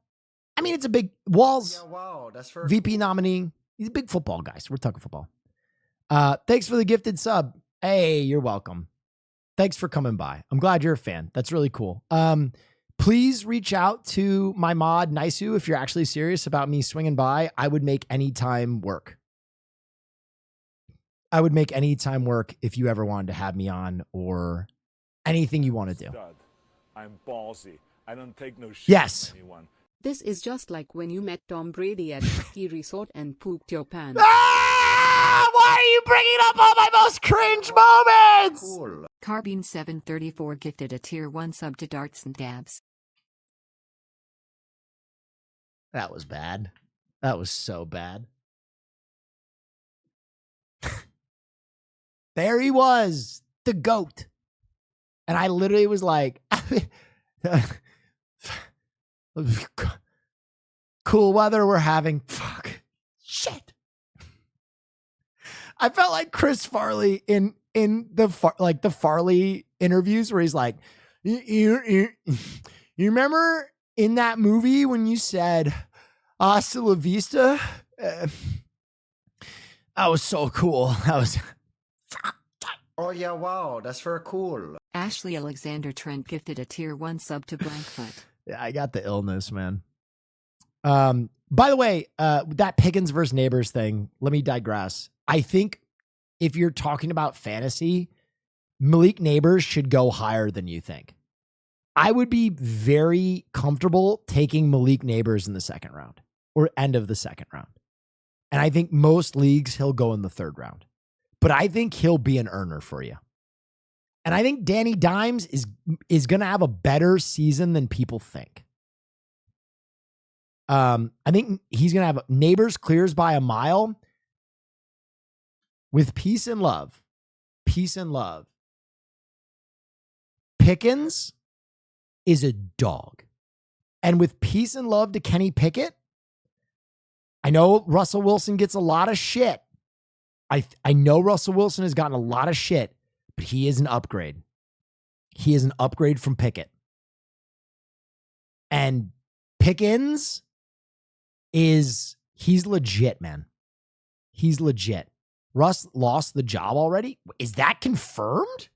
I mean, it's a big Walls. Yeah, wow, that's for VP nominee. He's a big football guy. So we're talking football. Thanks for the gifted sub. Hey, you're welcome. Thanks for coming by. I'm glad you're a fan. That's really cool. Please reach out to my mod, Nisu, if you're actually serious about me swinging by. I would make any time work. I would make any time work if you ever wanted to have me on or anything you want to do. I'm ballsy. I don't take no shit yes. from anyone. This is just like when you met Tom Brady at ski resort and pooped your pants. Why are you bringing up all my most cringe moments? Cool. Carbine734 gifted a tier 1 sub to Darts and Dabs. That was bad. That was so bad. There he was, the GOAT. And I literally was like, cool weather we're having. Fuck. Shit. I felt like Chris Farley in the Farley interviews where he's like, you remember in that movie when you said hasta la vista? That was so cool. That was. Oh yeah, wow, that's very cool. Ashley Alexander Trent gifted a tier 1 sub to Blankfoot. Yeah, I got the illness, man. By the way, that Pickens versus Neighbors thing, let me digress. I think if you're talking about fantasy, Malik Neighbors should go higher than you think. I would be very comfortable taking Malik Neighbors in the second round or end of the second round. And I think most leagues he'll go in the third round. But I think he'll be an earner for you. And I think Danny Dimes is going to have a better season than people think. I think he's going to have Neighbors clears by a mile with peace and love. Peace and love. Pickens is a dog. And with peace and love to Kenny Pickett, I know Russell Wilson gets a lot of shit. I know Russell Wilson has gotten a lot of shit, but he is an upgrade. He is an upgrade from Pickett. And Pickens he's legit, man. He's legit. Russ lost the job already? Is that confirmed?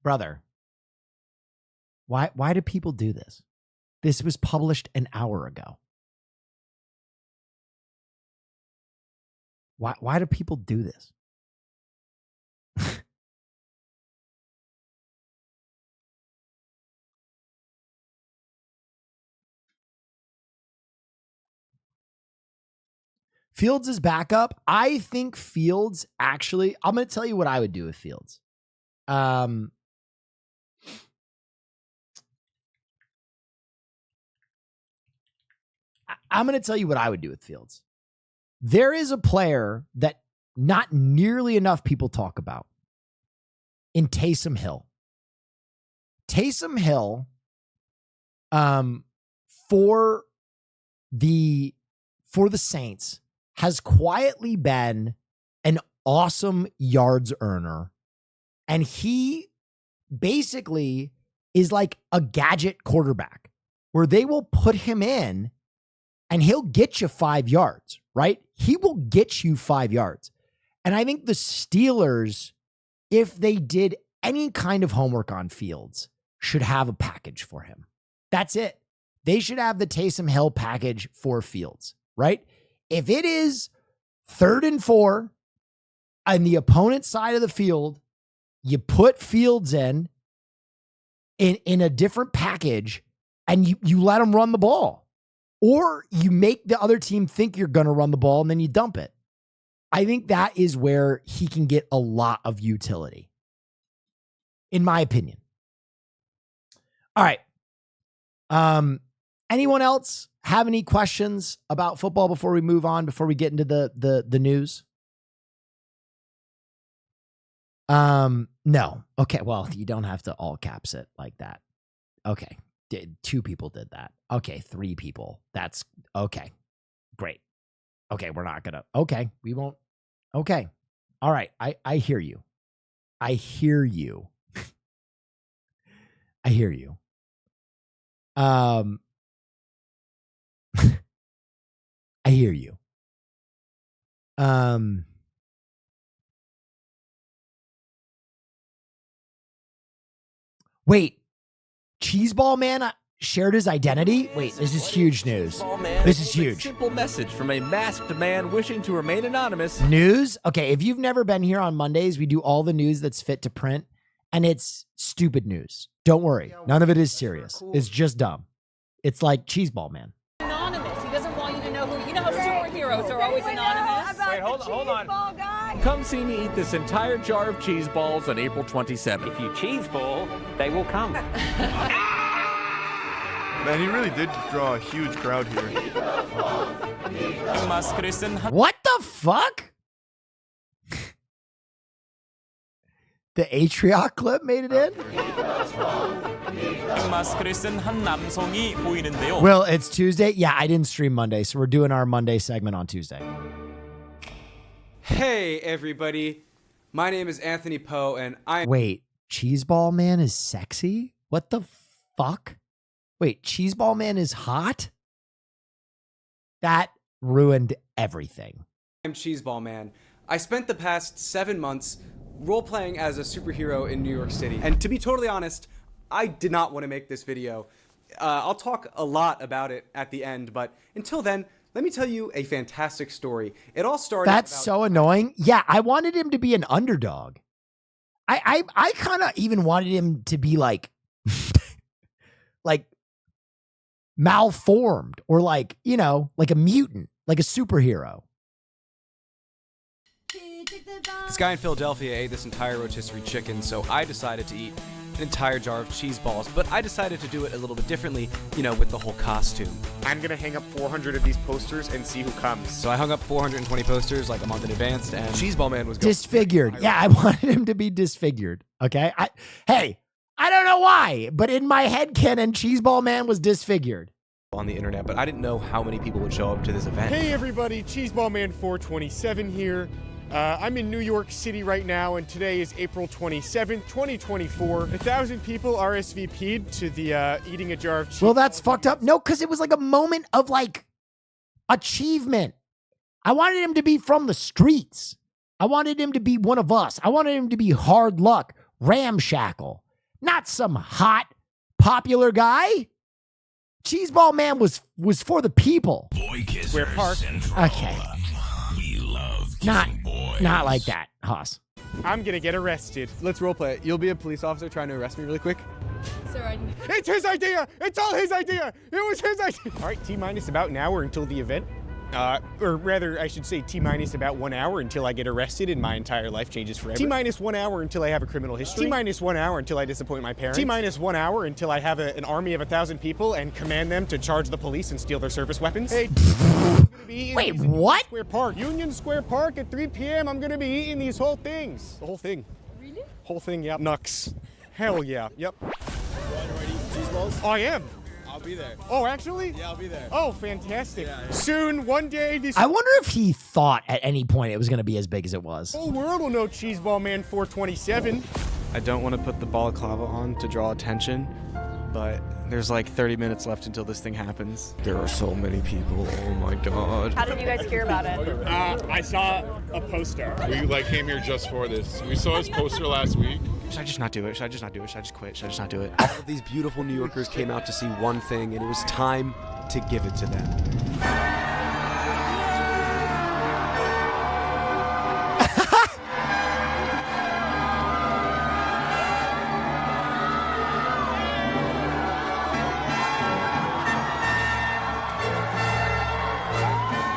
Brother, why do people do this? This was published an hour ago. Why do people do this? Fields is backup. I think Fields actually, I'm going to tell you what I would do with Fields. I'm going to tell you what I would do with Fields. There is a player that not nearly enough people talk about in Taysom Hill. Taysom Hill, for the Saints, has quietly been an awesome yards earner. And he basically is like a gadget quarterback where they will put him in and he'll get you 5 yards, right? He will get you 5 yards. And I think the Steelers, if they did any kind of homework on Fields, should have a package for him. That's it. They should have the Taysom Hill package for Fields, right? If it is 3rd and 4 on the opponent's side of the field, you put Fields in a different package and you let him run the ball. Or you make the other team think you're going to run the ball and then you dump it. I think that is where he can get a lot of utility, in my opinion. All right. Anyone else have any questions about football before we move on, before we get into the news? No. Okay. Well, you don't have to all caps it like that. Okay. 2 people did that. Okay. 3 people. That's okay. Great. Okay. We're not gonna. Okay. We won't. Okay. All right. I hear you. I hear you. I hear you. I hear you. Wait, Cheeseball Man shared his identity? Wait, this is huge news. This is huge. Simple message from a masked man wishing to remain anonymous. News? Okay, if you've never been here on Mondays, we do all the news that's fit to print, and it's stupid news. Don't worry. None of it is serious. It's just dumb. It's like Cheeseball Man. Anonymous. He doesn't want you to know who. You know how superheroes are always anonymous. Wait, hold on. Come see me eat this entire jar of cheese balls on April 27th. If you cheese ball, they will come. Man, he really did draw a huge crowd here. What the fuck? The Atrioc clip made it in? Well, it's Tuesday. Yeah, I didn't stream Monday, so we're doing our Monday segment on Tuesday. Hey, everybody. My name is Anthony Poe, and Wait, Cheeseball Man is sexy? What the fuck? Wait, Cheeseball Man is hot? That ruined everything. I'm Cheeseball Man. I spent the past 7 months role-playing as a superhero in New York City. And to be totally honest, I did not want to make this video. I'll talk a lot about it at the end, but until then, let me tell you a fantastic story. It all started. That's so annoying. Yeah, I wanted him to be an underdog. I kind of even wanted him to be like, like malformed or like, you know, like a mutant, like a superhero. This guy in Philadelphia ate this entire rotisserie chicken, so I decided to eat an entire jar of cheese balls, but I decided to do it a little bit differently, you know, with the whole costume. I'm gonna hang up 400 of these posters and see who comes. So I hung up 420 posters like a month in advance, and Cheeseball Man was disfigured. Yeah, I wanted him to be disfigured. Okay. Hey, I don't know why, but in my head canon, Cheeseball Man was disfigured on the internet, but I didn't know how many people would show up to this event. Hey everybody, Cheeseball Man 427 here. I'm in New York City right now, and today is April 27th, 2024. 1,000 people RSVP'd to the eating a jar of cheese. Well, that's fucked up. No, because it was like a moment of like achievement. I wanted him to be from the streets. I wanted him to be one of us. I wanted him to be hard luck, ramshackle, not some hot, popular guy. Cheeseball Man was for the people. Square Park. Okay. Not like that, Haas. I'm gonna get arrested. Let's roleplay it. You'll be a police officer trying to arrest me really quick. Sir, it's his idea! It's all his idea! It was his idea! All right, T-minus about an hour until the event. Or rather, I should say T-minus about 1 hour until I get arrested and my entire life changes forever. T-minus 1 hour until I have a criminal history. T-minus 1 hour until I disappoint my parents. T-minus 1 hour until I have an army of 1,000 people and command them to charge the police and steal their service weapons. Hey, wait, what? Square Park. Union Square Park at 3 p.m. I'm gonna be eating these whole things. The whole thing. Really? Whole thing, yep. Nux. Hell yeah, yep. You ready to eat cheese balls? I am. I'll be there. Oh, actually? Yeah, I'll be there. Oh, fantastic. Yeah. Soon, one day, this I wonder if he thought at any point it was going to be as big as it was. whole world will know Cheeseball Man 427. I don't want to put the balaclava on to draw attention, but there's like 30 minutes left until this thing happens. There are so many people. Oh my god. How did you guys hear about it? I saw a poster. We came here just for this. We saw his poster last week. Should I just not do it? Should I just not do it? Should I just quit? Should I just not do it? All of these beautiful New Yorkers came out to see one thing, and it was time to give it to them.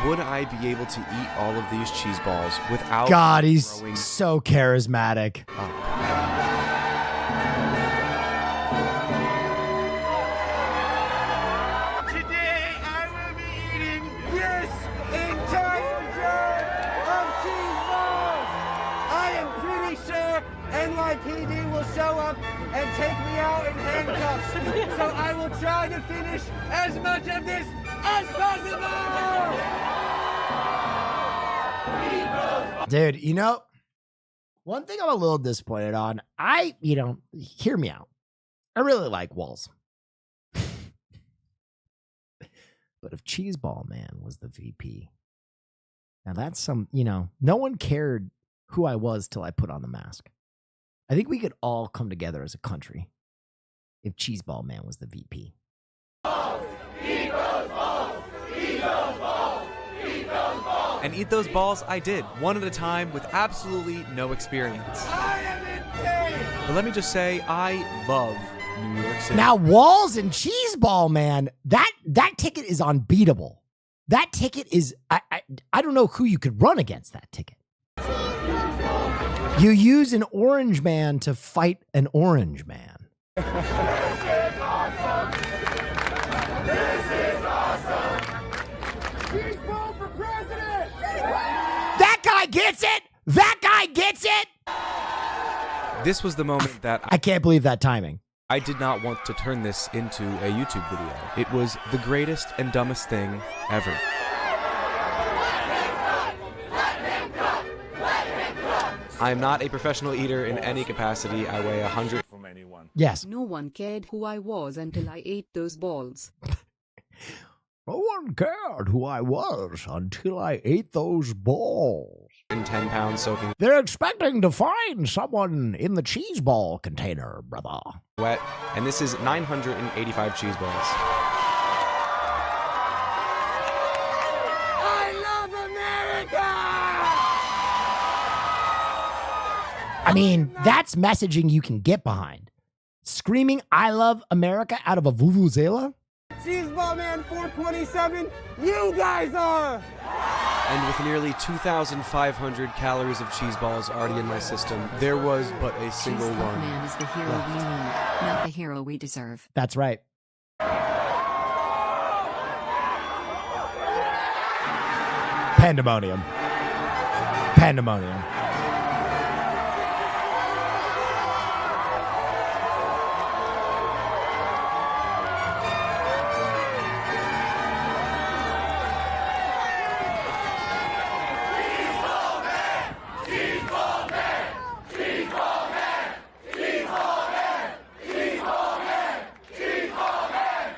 Would I be able to eat all of these cheese balls without God, he's growing so charismatic. Today I will be eating this entire jar of cheese balls. I am pretty sure NYPD will show up and take me out in handcuffs. So I will try to finish as much of this as possible. Dude, you know, one thing I'm a little disappointed on, hear me out. I really like Walls. But if Cheeseball Man was the VP, now that's some, no one cared who I was till I put on the mask. I think we could all come together as a country if Cheeseball Man was the VP. And eat those balls I did, one at a time with absolutely no experience. But let me just say, I love New York City. Now, Walls and Cheeseball Man, that ticket is unbeatable. That ticket is, I don't know who you could run against that ticket. You use an orange man to fight an orange man. This is awesome! This is awesome! Cheeseball for president! That guy gets it! That guy gets it! This was the moment that I can't believe that timing. I did not want to turn this into a YouTube video. It was the greatest and dumbest thing ever. I am not a professional eater in any capacity. I weigh 100 from anyone. Yes. No one cared who I was until I ate those balls. No one cared who I was until I ate those balls. And 10 pounds soaking They're expecting to find someone in the cheese ball container, brother. wet, and this is 985 cheese balls. I mean, that's messaging you can get behind. Screaming "I love America" out of a vuvuzela? Cheeseball Man 427, you guys are! And with nearly 2,500 calories of cheese balls already in my system, there was but a single Cheeseball one. Man is the hero we need, not the hero we deserve. That's right. Pandemonium. Pandemonium.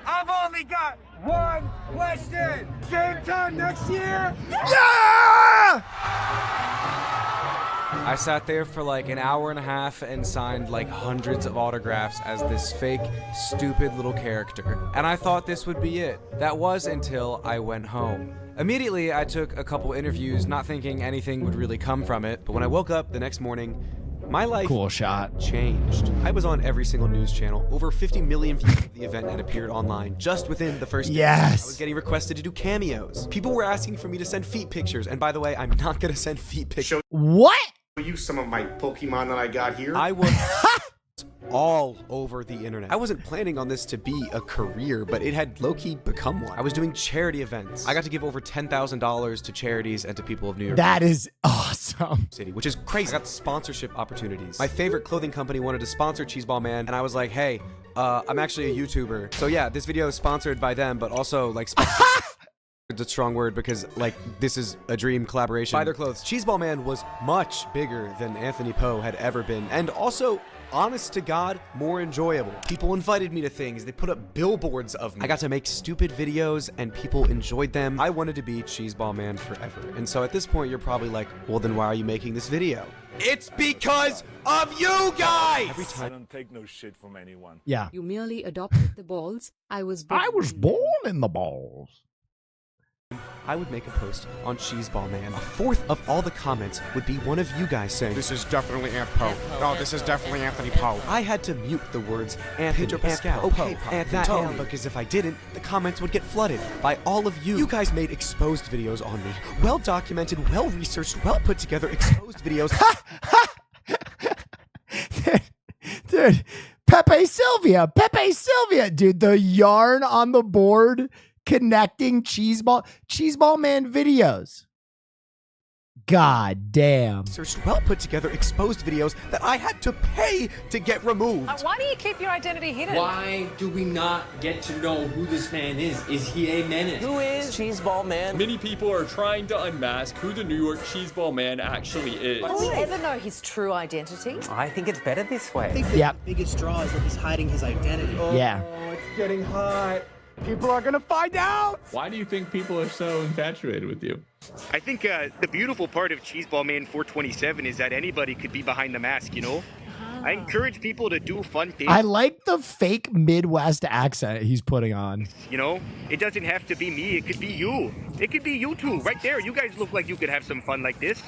I've only got one question. Same time next year? Yeah! I sat there for like an hour and a half and signed like hundreds of autographs as this fake, stupid little character. And I thought this would be it. That was until I went home. Immediately, I took a couple interviews, not thinking anything would really come from it. But when I woke up the next morning, my life Cool shot. changed. I was on every single news channel. Over 50 million views of the event had appeared online just within the first day. Yes. I was getting requested to do cameos. People were asking for me to send feet pictures. And by the way, I'm not going to send feet pictures. What? You some of my Pokemon that I got here. I was all over the internet. I wasn't planning on this to be a career, but it had low-key become one. I was doing charity events. I got to give over $10,000 to charities and to people of New York That is awesome. City, which is crazy. I got sponsorship opportunities. My favorite clothing company wanted to sponsor Cheeseball Man, and I was like, hey, I'm actually a YouTuber. So yeah, this video is sponsored by them, but also like it's a strong word because like this is a dream collaboration. Buy their clothes. Cheeseball Man was much bigger than Anthony Poe had ever been, and also, honest to God, more enjoyable. People invited me to things. They put up billboards of me. I got to make stupid videos and people enjoyed them. I wanted to be Cheeseball Man forever. And so at this point, you're probably like, well, then why are you making this video? It's because of you guys! Every I time. don't take no shit from anyone. Yeah. You merely adopted the balls. I was born in the balls. I would make a post on Cheeseball Man. A fourth of all the comments would be one of you guys saying, This is definitely Aunt Poe. No, this is definitely Anthony Poe. I had to mute the words Anthony, Pedro Pascal, Poe, okay, and that Tony, Tony. because if I didn't, the comments would get flooded by all of you. You guys made exposed videos on me. Well documented, well researched, well put together exposed videos. Dude, Pepe Sylvia, dude, the yarn on the board connecting Cheeseball Man videos. God damn. Researched, well put together exposed videos that I had to pay to get removed. Why do you keep your identity hidden? Why do we not get to know who this man is? Is he a menace? Who is Cheeseball Man? Many people are trying to unmask who the New York Cheeseball Man actually is. Will we ever know his true identity? I think it's better this way. I think the biggest draw is that he's hiding his identity. Yeah. Oh, it's getting hot. People are gonna find out. Why do you think people are so infatuated with you? I think the beautiful part of Cheeseball Man 427 is that anybody could be behind the mask, you know? I encourage people to do fun things. I like the fake Midwest accent he's putting on. You know, it doesn't have to be me. It could be you. It could be you two right there. You guys look like you could have some fun like this.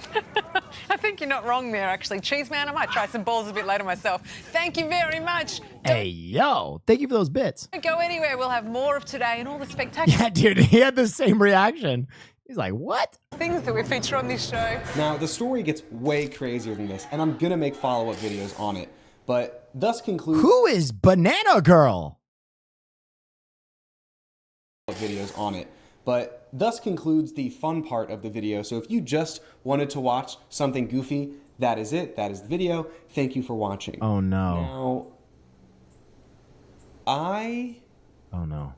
I think you're not wrong there, actually. Cheese Man, I might try some balls a bit later myself. Thank you very much. Hey, yo. Thank you for those bits. Don't go anywhere. We'll have more of today and all the spectacular Yeah, dude, he had the same reaction. He's like, what? things that we feature on this show. Now, the story gets way crazier than this, and I'm gonna make follow-up videos on it. But thus concludes... Who is Banana Girl? ...videos on it. But thus concludes the fun part of the video. So if you just wanted to watch something goofy, that is it. That is the video. Thank you for watching. Oh, no. Now, I... Oh, no.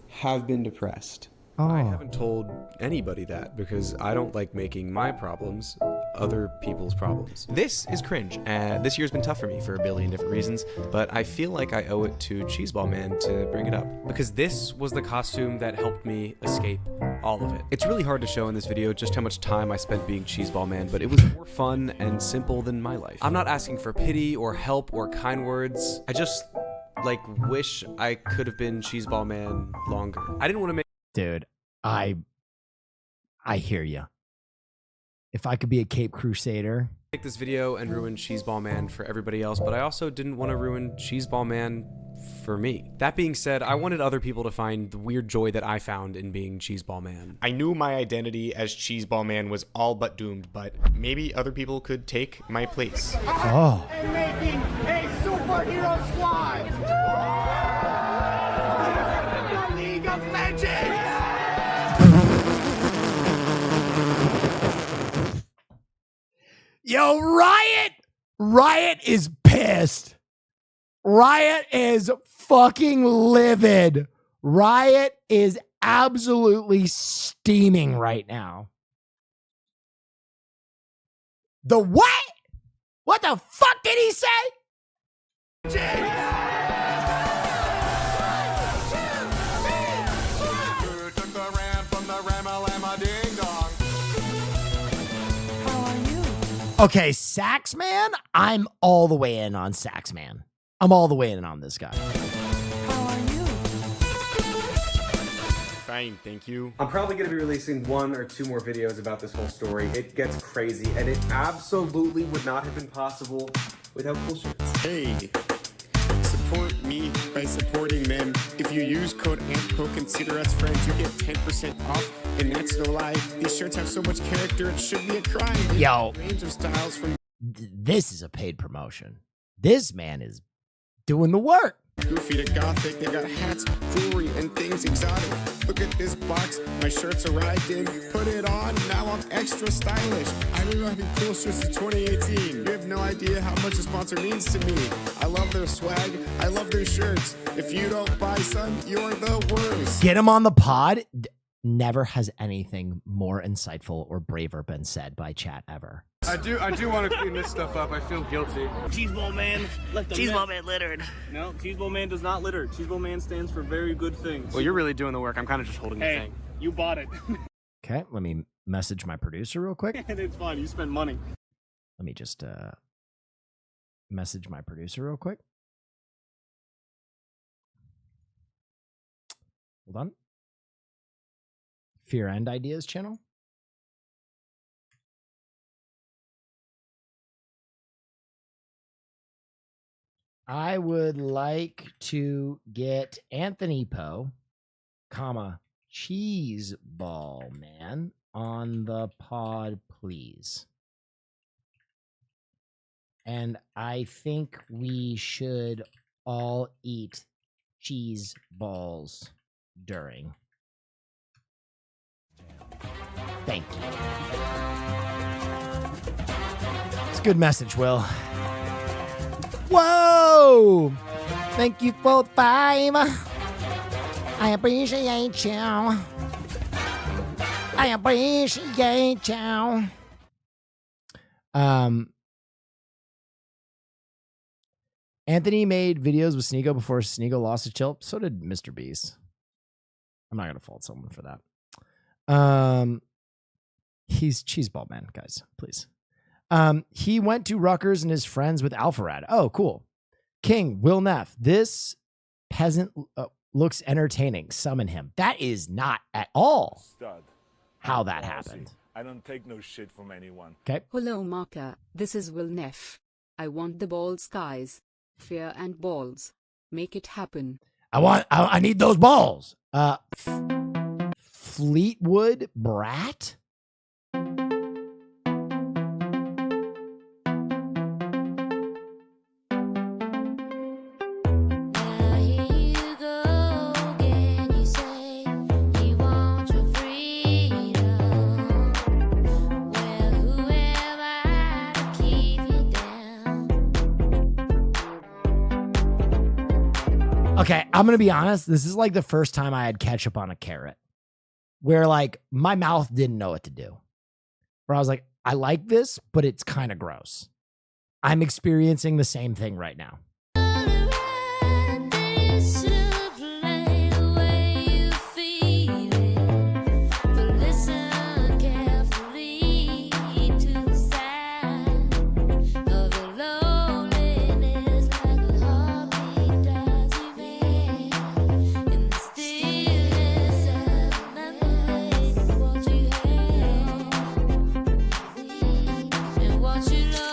...have been depressed. Oh. I haven't told anybody that because I don't like making my problems other people's problems. This is cringe. This year's been tough for me for a billion different reasons, but I feel like I owe it to Cheeseball Man to bring it up because this was the costume that helped me escape all of it. It's really hard to show in this video just how much time I spent being Cheeseball Man, but it was more fun and simple than my life. I'm not asking for pity or help or kind words. I just wish I could have been Cheeseball Man longer. I didn't want to make... Dude, I hear you. If I could be a Cape Crusader Make this video and ruin Cheeseball Man for everybody else, but I also didn't want to ruin Cheeseball Man for me. That being said, I wanted other people to find the weird joy that I found in being Cheeseball Man. I knew my identity as Cheeseball Man was all but doomed, but maybe other people could take my place. Oh. And making a superhero squad. The League of Legends. Yo, Riot is pissed. Riot is fucking livid. Riot is absolutely steaming right now. The what? What the fuck did he say? Okay, Sax Man, I'm all the way in on Sax Man. I'm all the way in on this guy. Fine, thank you. I'm probably going to be releasing 1 or 2 more videos about this whole story. It gets crazy, and it absolutely would not have been possible without cool shirts. Hey, support me by supporting them. If you use code AMPCO, consider us friends, you get 10% off, and that's no lie. These shirts have so much character, it should be a crime. Yo, range of styles from this is a paid promotion. This man is doing the work. goofy to gothic, they got hats, jewelry, and things exotic. Look at this box, my shirts arrived in, put it on, now I'm extra stylish. I've been rocking cool shirts since 2018. You have no idea how much a sponsor means to me. I love their swag, I love their shirts. If you don't buy some, you're the worst. Get him on the pod. Never has anything more insightful or braver been said by chat ever. I do want to clean this stuff up. I feel guilty. Cheeseball Man left a Cheeseball Man littered. No, Cheeseball Man does not litter. Cheeseball Man stands for very good things. Well, you're really doing the work. I'm kind of just holding the thing. You bought it. Okay, let me message my producer real quick. It's fine. You spent money. Let me just message my producer real quick. Hold on. Fear and Ideas channel. I would like to get Anthony Poe, Cheeseball Man on the pod, please. And I think we should all eat cheese balls during. Thank you. It's a good message, Will. Whoa! Thank you for the 5. I appreciate you. I appreciate you. Anthony made videos with Sneeko before Sneeko lost his chill. So did Mr. Beast. I'm not gonna fault someone for that. He's Cheeseball Man, guys, please. He went to Rutgers and is friends with Alpharad. Oh, cool. King, Will Neff. This peasant looks entertaining. Summon him. That is not at all how that happened. I don't take no shit from anyone. Okay. Hello, Marker. This is Will Neff. I want the balls, guys. Fear and balls. Make it happen. I need those balls. Fleetwood Brat? Okay, I'm going to be honest. This is like the first time I had ketchup on a carrot where like my mouth didn't know what to do. Where I was like, I like this, but it's kind of gross. I'm experiencing the same thing right now. What you love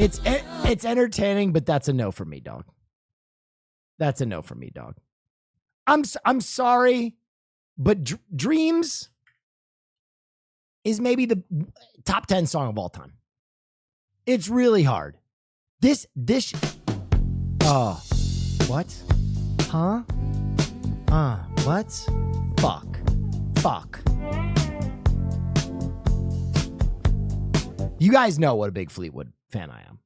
It's entertaining, but that's a no for me, dog. That's a no for me, dog. I'm sorry, but Dreams is maybe the top 10 song of all time. It's really hard. What? Huh? What? Fuck. You guys know what a big Fleetwood fan I am.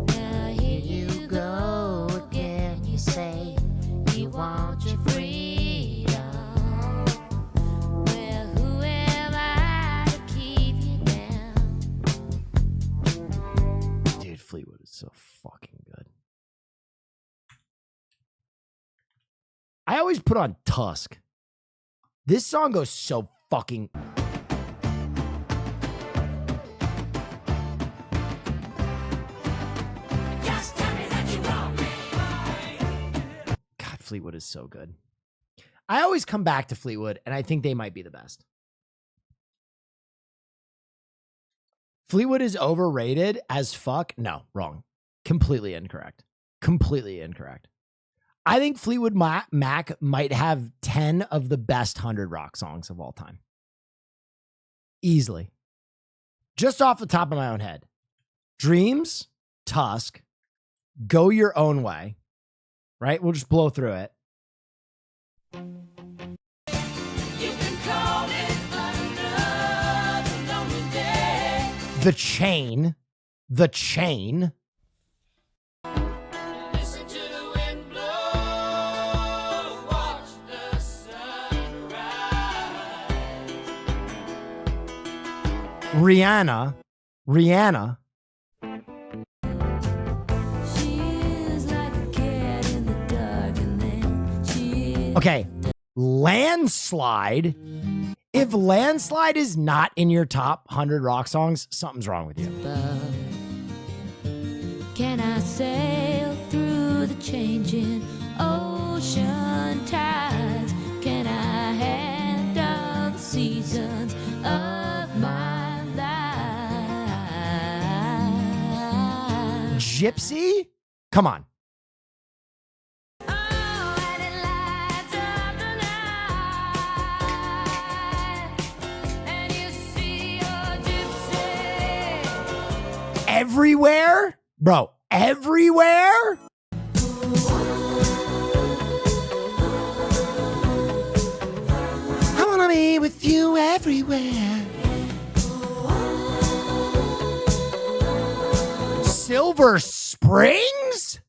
Now here you go again. You say you want your freedom. Well, who am I to keep you down? Dude, Fleetwood is so fucking good. I always put on Tusk. This song goes so fucking... Just tell me that you want me. God, Fleetwood is so good. I always come back to Fleetwood, and I think they might be the best. Fleetwood is overrated as fuck? No, wrong. Completely incorrect. Completely incorrect. I think Fleetwood Mac might have 10 of the best 100 rock songs of all time. Easily. Just off the top of my own head. Dreams, Tusk, Go Your Own Way. Right? We'll just blow through it. You can call it another lonely day. The Chain. The Chain. Listen to the wind blow, watch the sun rise. Rihanna. She's like a cat in the dark, and then she... Okay. Landslide. If Landslide is not in your top 100 rock songs, something's wrong with you. Can I sail through the changing ocean tides? Can I handle the seasons of my life? Gypsy? Come on. Everywhere? Bro, everywhere? I wanna be with you everywhere. Silver Springs?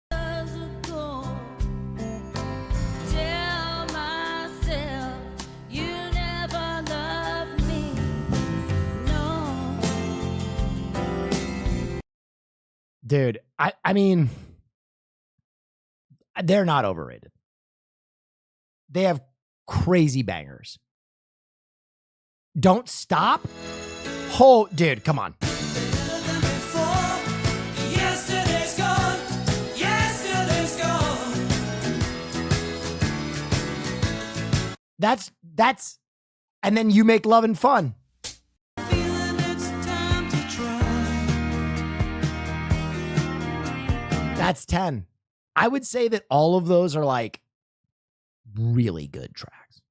Tell myself you never loved me. No. Dude, I mean, they're not overrated. They have crazy bangers. Don't Stop. Oh, dude, come on. Yesterday's gone. Yesterday's gone. That's, and then You Make Love and Fun. Feeling it's time to try. That's 10. I would say that all of those are like really good tracks.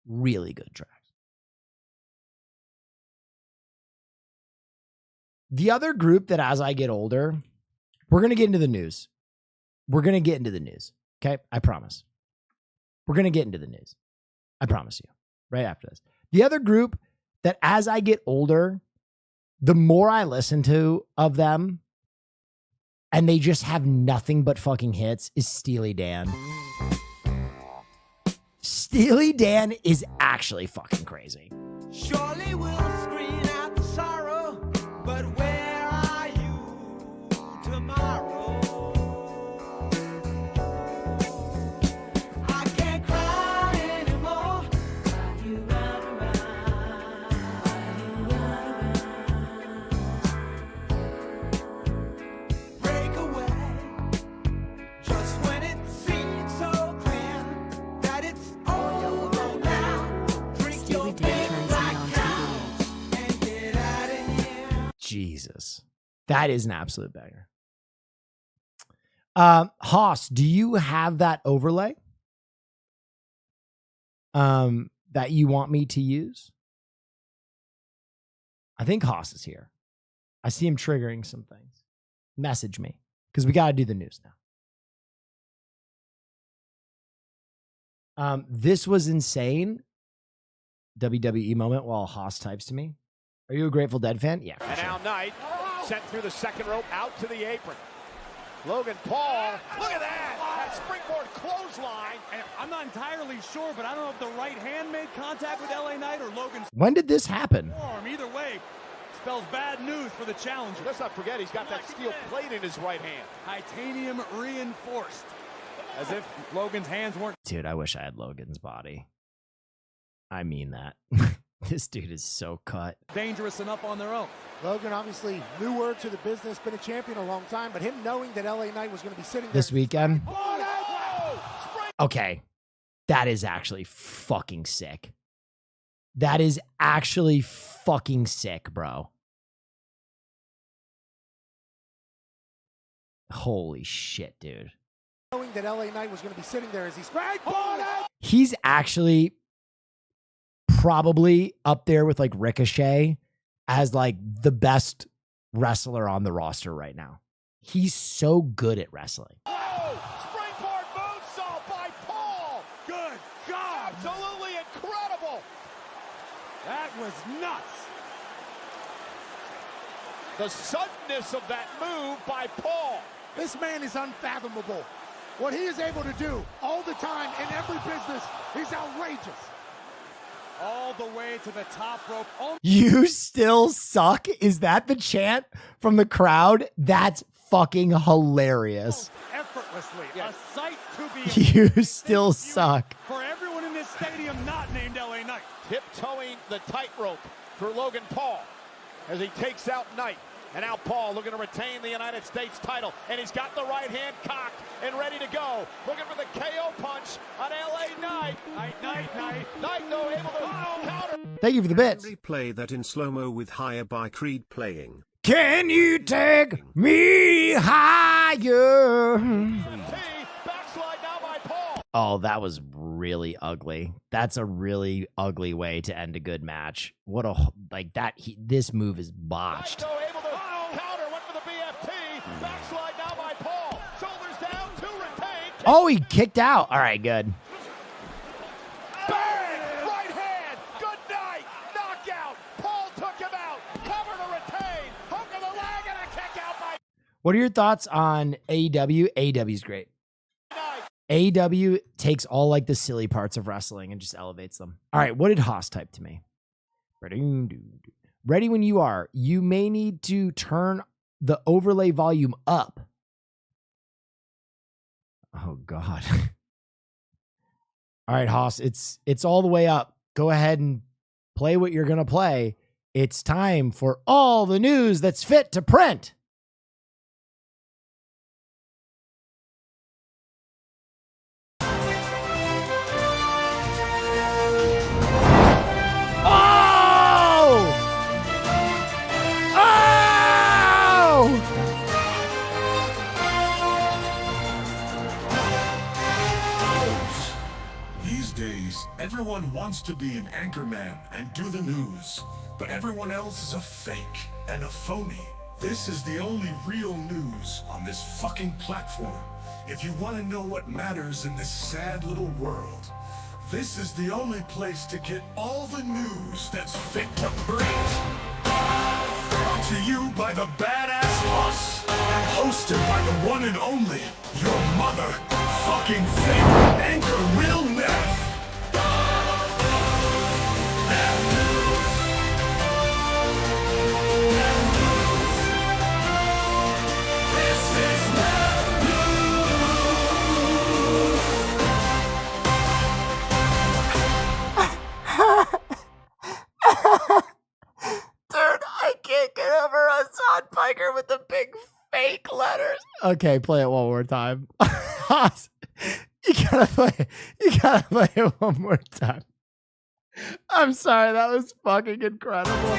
Really good tracks. The other group that as I get older, we're going to get into the news. We're going to get into the news. Okay? I promise. We're going to get into the news. I promise you. Right after this. The other group that as I get older, the more I listen to of them, and they just have nothing but fucking hits, is Steely Dan. Steely Dan is actually fucking crazy. Surely we'll screen out the sorrow, but where are you tomorrow? I can't cry anymore. You run around, break away, just when it seems so clear that it's over. Jesus. That is an absolute banger. Haas, do you have that overlay that you want me to use? I think Haas is here. I see him triggering some things. Message me, because we got to do the news now. This was insane. WWE moment while Haas types to me. Are you a Grateful Dead fan? Yeah. And now Knight sent through the second rope out to the apron. Logan Paul, look at that! That springboard clothesline. And I'm not entirely sure, but I don't know if the right hand made contact with LA Knight or Logan's When did this happen? arm. Either way, spells bad news for the challenger. Let's not forget he's got that steel plate in his right hand. Titanium reinforced. As if Logan's hands weren't. Dude, I wish I had Logan's body. I mean that. This dude is so cut. Dangerous enough on their own. Logan, obviously newer to the business, been a champion a long time, but him knowing that LA Knight was going to be sitting there This weekend? Okay. That is actually fucking sick. That is actually fucking sick, bro. Holy shit, dude. knowing that LA Knight was going to be sitting there as he's He's actually probably up there with like Ricochet as like the best wrestler on the roster right now. He's so good at wrestling. Springboard moonsault by Paul. Good job. Absolutely incredible. That was nuts. The suddenness of that move by Paul. This man is unfathomable. What he is able to do all the time in every business is outrageous. All the way to the top rope. You still suck? Is that the chant from the crowd? That's fucking hilarious. Effortlessly. A sight to be. You still suck. For everyone in this stadium not named LA Knight. Tiptoeing the tightrope for Logan Paul as he takes out Knight. And now Paul looking to retain the United States title. And he's got the right hand cocked and ready to go. Looking for the KO punch on LA Knight. Knight, though, able to counter. Thank you for the bits. Replay that in slow-mo with Higher by Creed playing. Can you take me higher? Backslide now by Paul. Oh, that was really ugly. That's a really ugly way to end a good match. What a like that. This move is botched. Counter went for the BFT. Backslide now by Paul. Shoulders down to retain. Oh, he kicked out. All right, good. Bang! Right hand. Good night. Knockout. Paul took him out. Cover to retain. Hook of the leg and a kick out by. What are your thoughts on AEW? AEW's great. AEW takes all like the silly parts of wrestling and just elevates them. All right, what did Haas type to me? Ready when you are. You may need to turn the overlay volume up. Oh God. All right, Haas, it's all the way up. Go ahead and play what you're gonna play. It's time for all the news that's fit to print. These days, everyone wants to be an anchorman and do the news, but everyone else is a fake and a phony. This is the only real news on this fucking platform. If you want to know what matters in this sad little world, this is the only place to get all the news that's fit to print. Brought to you by the Badass Boss, and hosted by the one and only, your mother-fucking favorite anchor, Will Neff. Dude, I can't get over Hassan Piker with the big fake letters. Okay, play it one more time. You gotta play it one more time. I'm sorry, that was fucking incredible.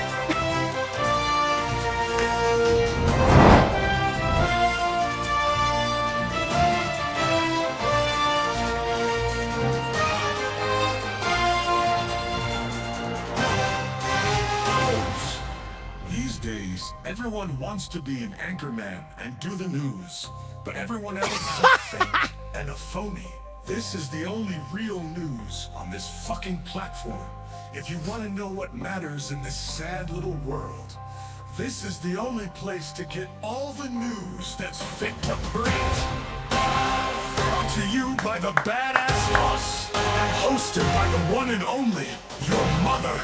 Everyone wants to be an anchorman and do the news, but everyone else is a fake and a phony. This is the only real news on this fucking platform. If you want to know what matters in this sad little world, this is the only place to get all the news that's fit to print. Brought to you by the badass boss, and hosted by the one and only, your mother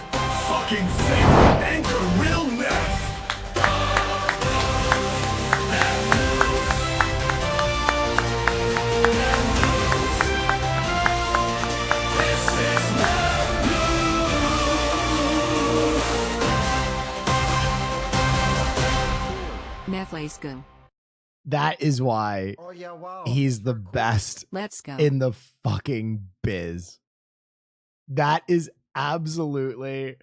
fucking favorite anchor, Real Neff. Neff, let's go. That is why he's the best Let's go. in the fucking biz. That is absolutely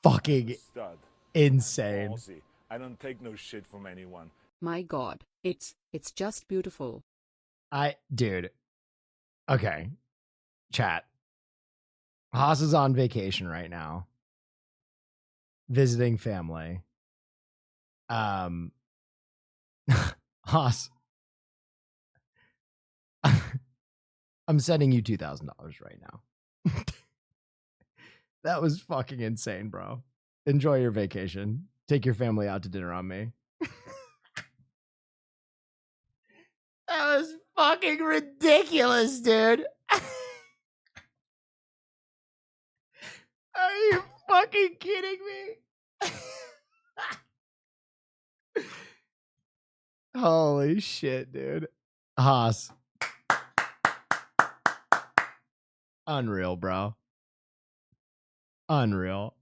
fucking Stud. insane. Ballsy. I don't take no shit from anyone. My God, it's just beautiful. Dude. Okay. Chat. Haas is on vacation right now. Visiting family. Haas. I'm sending you $2,000 right now. That was fucking insane, bro. Enjoy your vacation. Take your family out to dinner on me. That was fucking ridiculous, dude. Are you fucking kidding me? Holy shit, dude. Haas. Unreal, bro. Unreal.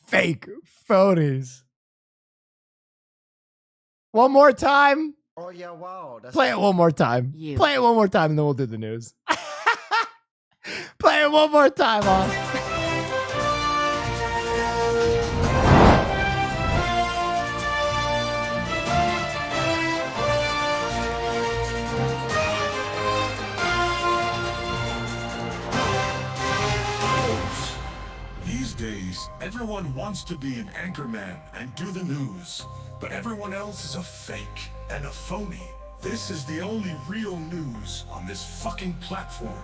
Fake phonies. One more time. Oh yeah, wow. Play it one more time. Play it one more time and then we'll do the news. Play it one more time, Haas. These days, everyone wants to be an anchorman and do the news, but everyone else is a fake and a phony. This is the only real news on this fucking platform.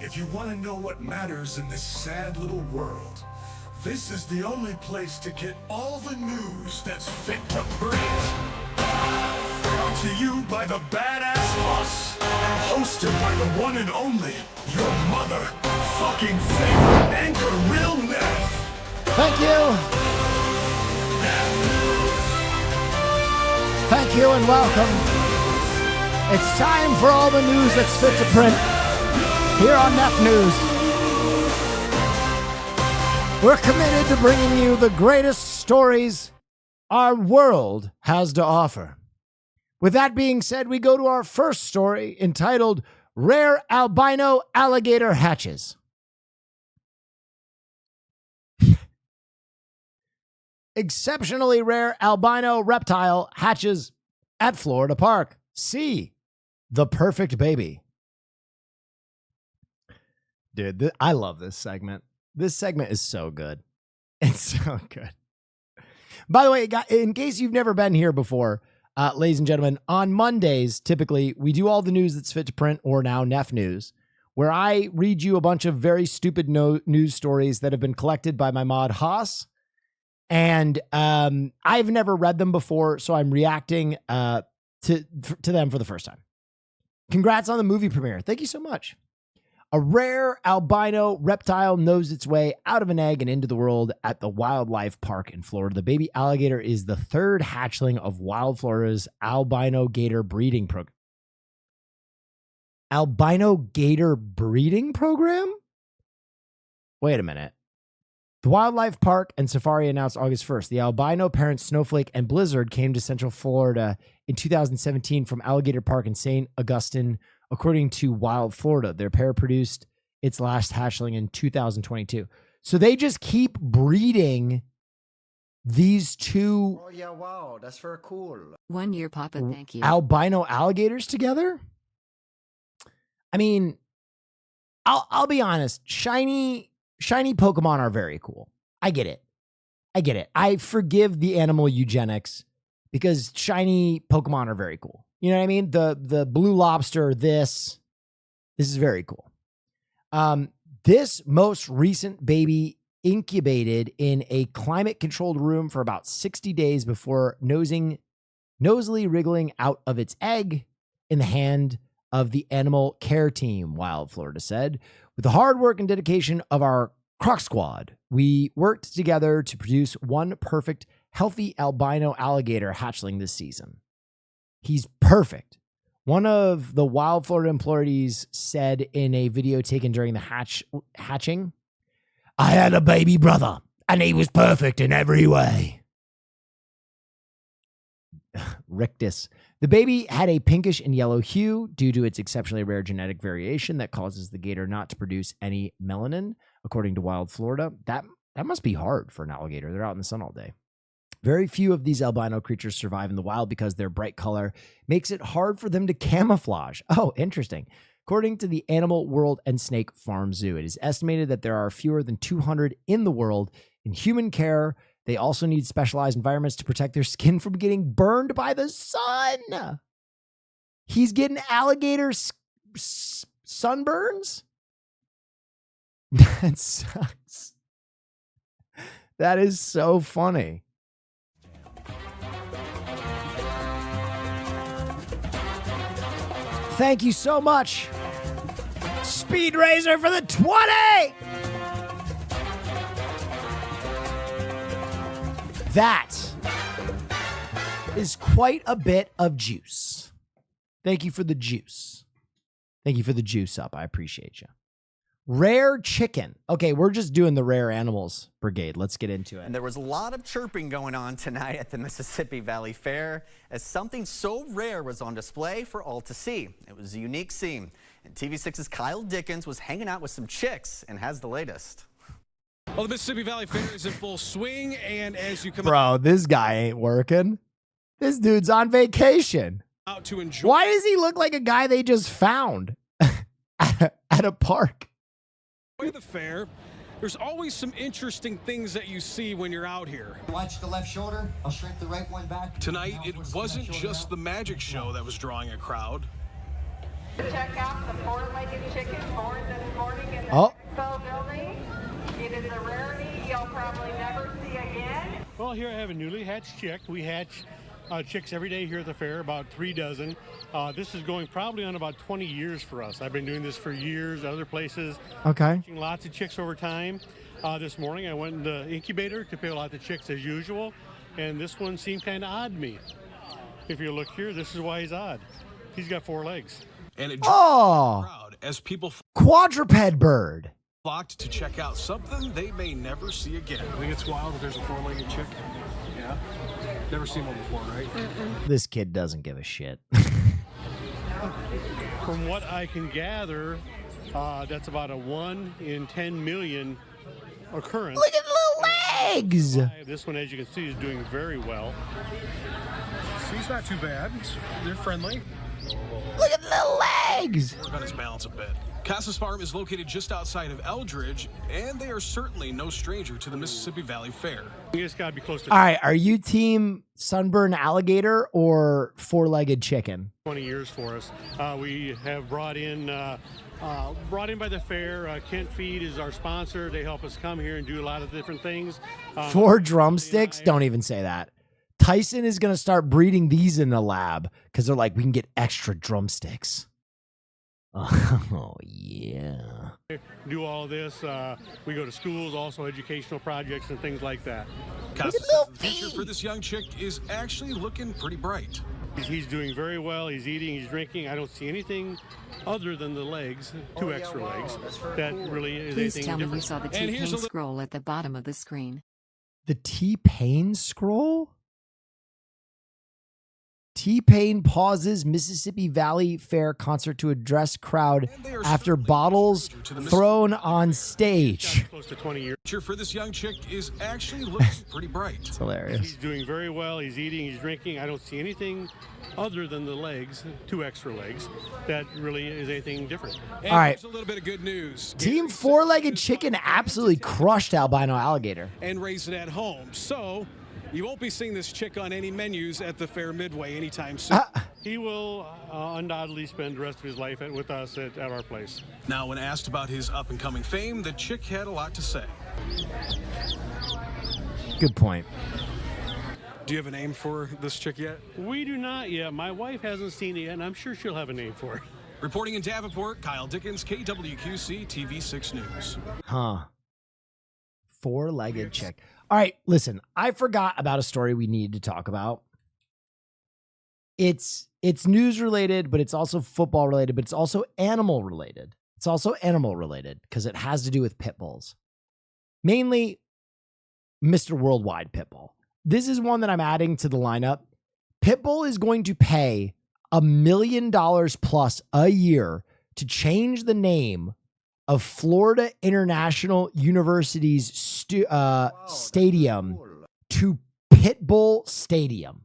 If you want to know what matters in this sad little world, this is the only place to get all the news that's fit to print. Brought to you by the badass boss, and hosted by the one and only, your mother fucking favorite anchor, Real Neff. Thank you. Thank you and welcome. It's time for all the news that's fit to print here on Neff News. We're committed to bringing you the greatest stories our world has to offer. With that being said, we go to our first story entitled Rare Albino Alligator Hatches. Exceptionally rare albino reptile hatches at Florida Park. See the perfect baby. Dude, I love this segment. This segment is so good. It's so good. By the way, in case you've never been here before, ladies and gentlemen, on Mondays, typically, we do all the news that's fit to print, or now Neff News, where I read you a bunch of very stupid news stories that have been collected by my mod, Haas. And I've never read them before, so I'm reacting to them for the first time. Congrats on the movie premiere. Thank you so much. A rare albino reptile knows its way out of an egg and into the world at the Wildlife Park in Florida. The baby alligator is the third hatchling of Wild Florida's albino gator breeding program. Albino gator breeding program? Wait a minute. The Wildlife Park and Safari announced August 1st. The albino parents Snowflake and Blizzard came to Central Florida in 2017 from Alligator Park in St. Augustine, according to Wild Florida. Their pair produced its last hatchling in 2022. So they just keep breeding these two. Oh yeah, wow, that's very cool. 1 year, Papa, thank you. Albino alligators together? I mean, I'll be honest. Shiny Pokemon are very cool. I get it. I get it. I forgive the animal eugenics because shiny Pokemon are very cool. You know what I mean? The blue lobster, this is very cool. This most recent baby incubated in a climate-controlled room for about 60 days before nosily wriggling out of its egg in the hand of the animal care team, Wild Florida said. With the hard work and dedication of our Croc Squad, we worked together to produce one perfect, healthy albino alligator hatchling this season. He's perfect. One of the Wild Florida employees said in a video taken during the hatching, "I had a baby brother, and he was perfect in every way." Rictus. The baby had a pinkish and yellow hue due to its exceptionally rare genetic variation that causes the gator not to produce any melanin, according to Wild Florida. That must be hard for an alligator. They're out in the sun all day. Very few of these albino creatures survive in the wild because their bright color makes it hard for them to camouflage. Oh, interesting. According to the Animal World and Snake Farm Zoo, it is estimated that there are fewer than 200 in the world in human care. They also need specialized environments to protect their skin from getting burned by the sun. He's getting alligator sunburns? That sucks. That is so funny. Thank you so much, Speed Razor, for the 20. That is quite a bit of juice. Thank you for the juice. Thank you for the juice up. I appreciate you. Rare chicken. Okay, we're just doing the rare animals brigade. Let's get into it. And there was a lot of chirping going on tonight at the Mississippi Valley Fair as something so rare was on display for all to see. It was a unique scene. And TV6's Kyle Dickens was hanging out with some chicks and has the latest. Well, the Mississippi Valley Fair is in full swing, and as you come Bro, this guy ain't working. This dude's on vacation. out to enjoy. Why does he look like a guy they just found at a park? The fair, there's always some interesting things that you see when you're out here. Watch the left shoulder. I'll shrink the right one back. Tonight, it wasn't just the magic show that was drawing a crowd. Check out the four-legged chicken born this morning in the expo building. It is a rarity you'll probably never see again. Well, here I have a newly hatched chick. We hatch chicks every day here at the fair, about 3 dozen. This is going probably on about 20 years for us. I've been doing this for years, other places. Okay. Hatching lots of chicks over time. This morning I went in the incubator to pick out the chicks as usual, and this one seemed kind of odd to me. If you look here, this is why he's odd. He's got 4 legs. And it drew a crowd as people quadruped bird flocked to check out something they may never see again. I think it's wild that there's a 4-legged chick. Yeah. Never seen one before, right? This kid doesn't give a shit. From what I can gather, that's about a 1 in 10 million occurrence. Look at the legs! This one, as you can see, is doing very well. He's not too bad. They're friendly. Look at the legs! Work on his balance a bit. Casas Farm is located just outside of Eldridge, and they are certainly no stranger to the Mississippi Valley Fair. It's got to be close to. All right, are you team sunburn alligator or 4-legged chicken? 20 years for us. We have brought in by the fair. Kent Feed is our sponsor. They help us come here and do a lot of different things. 4 drumsticks? Don't even say that. Tyson is going to start breeding these in the lab because they're like, we can get extra drumsticks. Oh, yeah. Do all this. We go to schools, also educational projects and things like that. Casas says the future for this young chick is actually looking pretty bright. He's doing very well. He's eating, he's drinking. I don't see anything other than the legs, 2 extra legs. That really is Please anything tell me different. you saw the T-Pain scroll at the bottom of the screen. The T-Pain scroll? T-Pain pauses Mississippi Valley Fair concert to address crowd after bottles thrown on stage. Close to 20 years. For this young chick is actually looking pretty bright. It's hilarious. He's doing very well. He's eating, he's drinking. I don't see anything other than the legs, 2 extra legs, that really is anything different. And all right. A little bit of good news. Team Four-Legged Chicken absolutely crushed albino alligator. And raise it at home. So you won't be seeing this chick on any menus at the fair midway anytime soon. He will undoubtedly spend the rest of his life with us at our place. Now, when asked about his up-and-coming fame, the chick had a lot to say. Good point. Do you have a name for this chick yet? We do not yet. My wife hasn't seen it yet, and I'm sure she'll have a name for it. Reporting in Davenport, Kyle Dickens, KWQC TV 6 News. Huh. Four-legged chick. All right, listen, I forgot about a story we need to talk about. It's news related, but it's also football related, but it's also animal related. It's also animal related because it has to do with pit bulls. Mainly Mr. Worldwide Pitbull. This is one that I'm adding to the lineup. Pitbull is going to pay $1 million plus a year to change the name of Florida International University's stadium to Pitbull Stadium.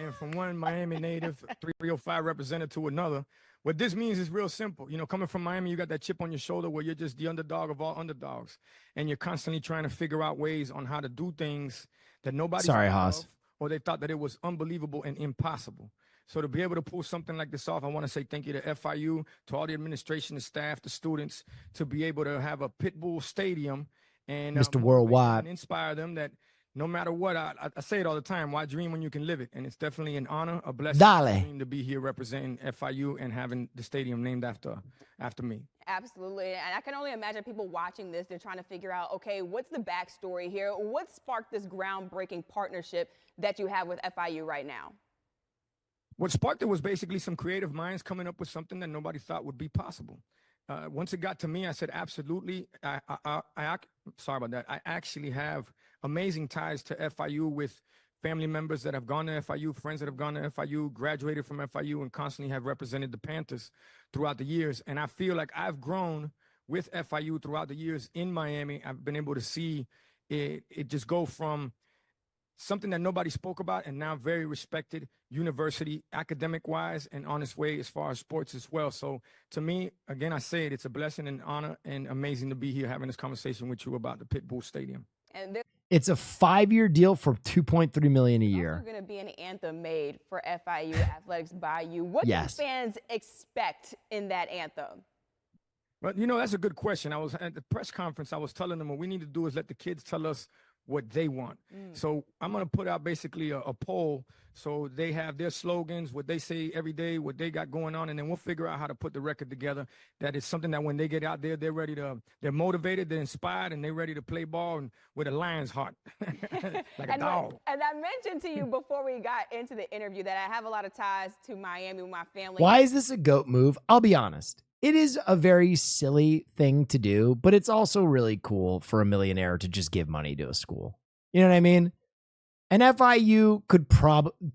And from one Miami native 305 representative to another, what this means is real simple. You know, coming from Miami, you got that chip on your shoulder where you're just the underdog of all underdogs. And you're constantly trying to figure out ways on how to do things that nobody Sorry, Haas. or they thought that it was unbelievable and impossible. So to be able to pull something like this off, I want to say thank you to FIU, to all the administration, the staff, the students, to be able to have a Pitbull Stadium and Mr. Worldwide, and inspire them that no matter what, I say it all the time, why dream when you can live it? And it's definitely an honor, a blessing to be here representing FIU and having the stadium named after me. Absolutely. And I can only imagine people watching this, they're trying to figure out, okay, what's the backstory here? What sparked this groundbreaking partnership that you have with FIU right now? What sparked it was basically some creative minds coming up with something that nobody thought would be possible. Once it got to me, I said, absolutely. Sorry about that. I actually have amazing ties to FIU with family members that have gone to FIU, friends that have gone to FIU, graduated from FIU, and constantly have represented the Panthers throughout the years. And I feel like I've grown with FIU throughout the years in Miami. I've been able to see it just go from something that nobody spoke about and now very respected university, academic-wise, and on its way as far as sports as well. So to me, again, I say it's a blessing and honor and amazing to be here having this conversation with you about the Pitbull Stadium. And it's a 5-year deal for $2.3 million a year. There's going to be an anthem made for FIU athletics by you. What do fans expect in that anthem? Well, you know, that's a good question. I was at the press conference. I was telling them what we need to do is let the kids tell us what they want. So I'm going to put out basically a poll so they have their slogans, what they say every day, what they got going on, and then we'll figure out how to put the record together. That is something that when they get out there, they're motivated, they're inspired, and they're ready to play ball and with a lion's heart, like a dog. And I mentioned to you before we got into the interview that I have a lot of ties to Miami with my family. Why is this a GOAT move? I'll be honest. It is a very silly thing to do, but it's also really cool for a millionaire to just give money to a school. You know what I mean? And FIU